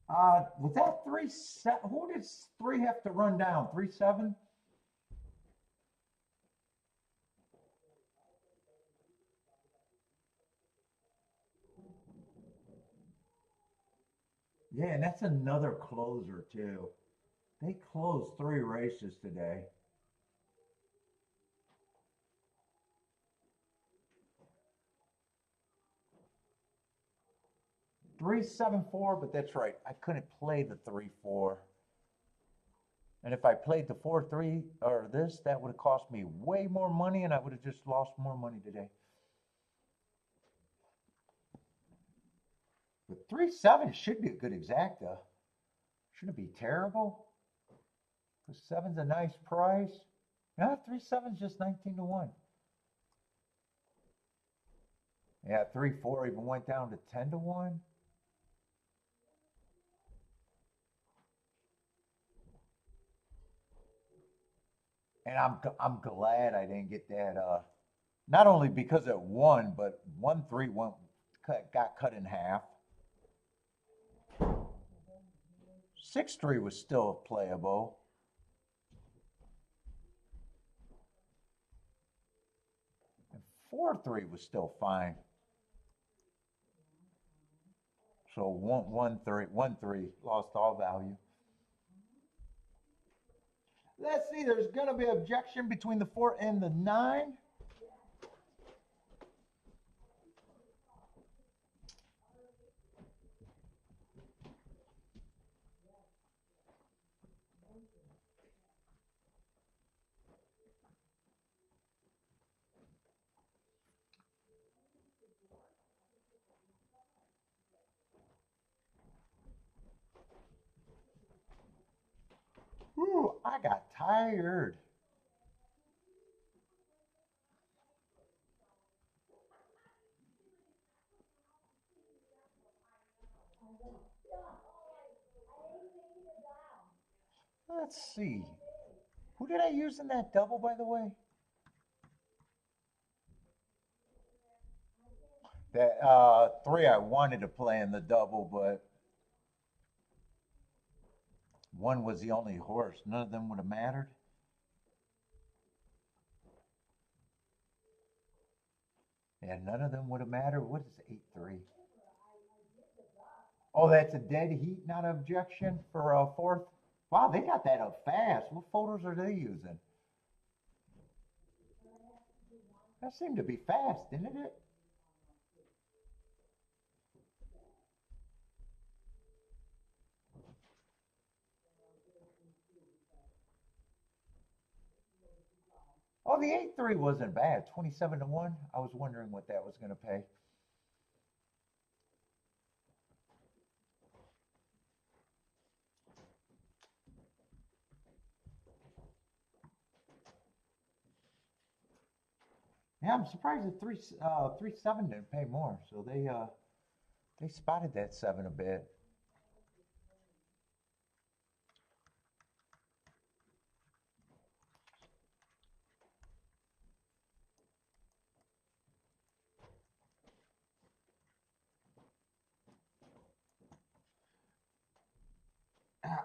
Was that 3-7? Who does 3 have to run down? 3-7? Yeah, and that's another closer too. They closed 3 races today. $374, but that's right. I couldn't play the 3-4. And if I played the 4-3 or this, that would have cost me way more money, and I would have just lost more money today. But 3-7 should be a good exacta. Shouldn't be terrible. The 7's a nice price. Yeah, 3-7's just 19 to 1. Yeah, 3-4 even went down to 10 to 1. And I'm glad I didn't get that. Not only because it won, but 1-3 got cut in half. 6-3 was still playable. And 4-3 was still fine. So 1-3 lost all value. Let's see, there's going to be an objection between the 4 and the 9. Ooh, I got tired. Let's see. Who did I use in that double, by the way? That 3 I wanted to play in the double, but 1 was the only horse. None of them would have mattered. Yeah, none of them would have mattered. What is 8-3? Oh, that's a dead heat, not an objection for a 4th. Wow, they got that up fast. What photos are they using? That seemed to be fast, didn't it? Oh, the 8-3 wasn't bad. 27 to 1. I was wondering what that was going to pay. Yeah, I'm surprised that 3-7 didn't pay more. So they spotted that 7 a bit.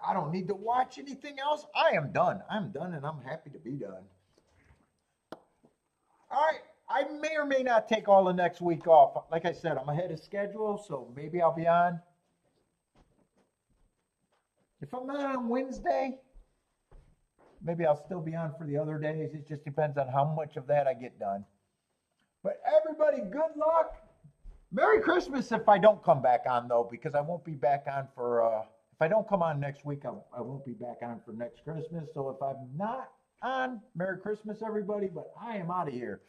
I don't need to watch anything else. I am done. I'm done, and I'm happy to be done. All right. I may or may not take all the next week off. Like I said, I'm ahead of schedule, so maybe I'll be on. If I'm not on Wednesday, maybe I'll still be on for the other days. It just depends on how much of that I get done. But everybody, good luck. Merry Christmas if I don't come back on, though, because I won't be back on for, if I don't come on next week, I won't be back on for next Christmas. So if I'm not on, Merry Christmas, everybody, but I am out of here.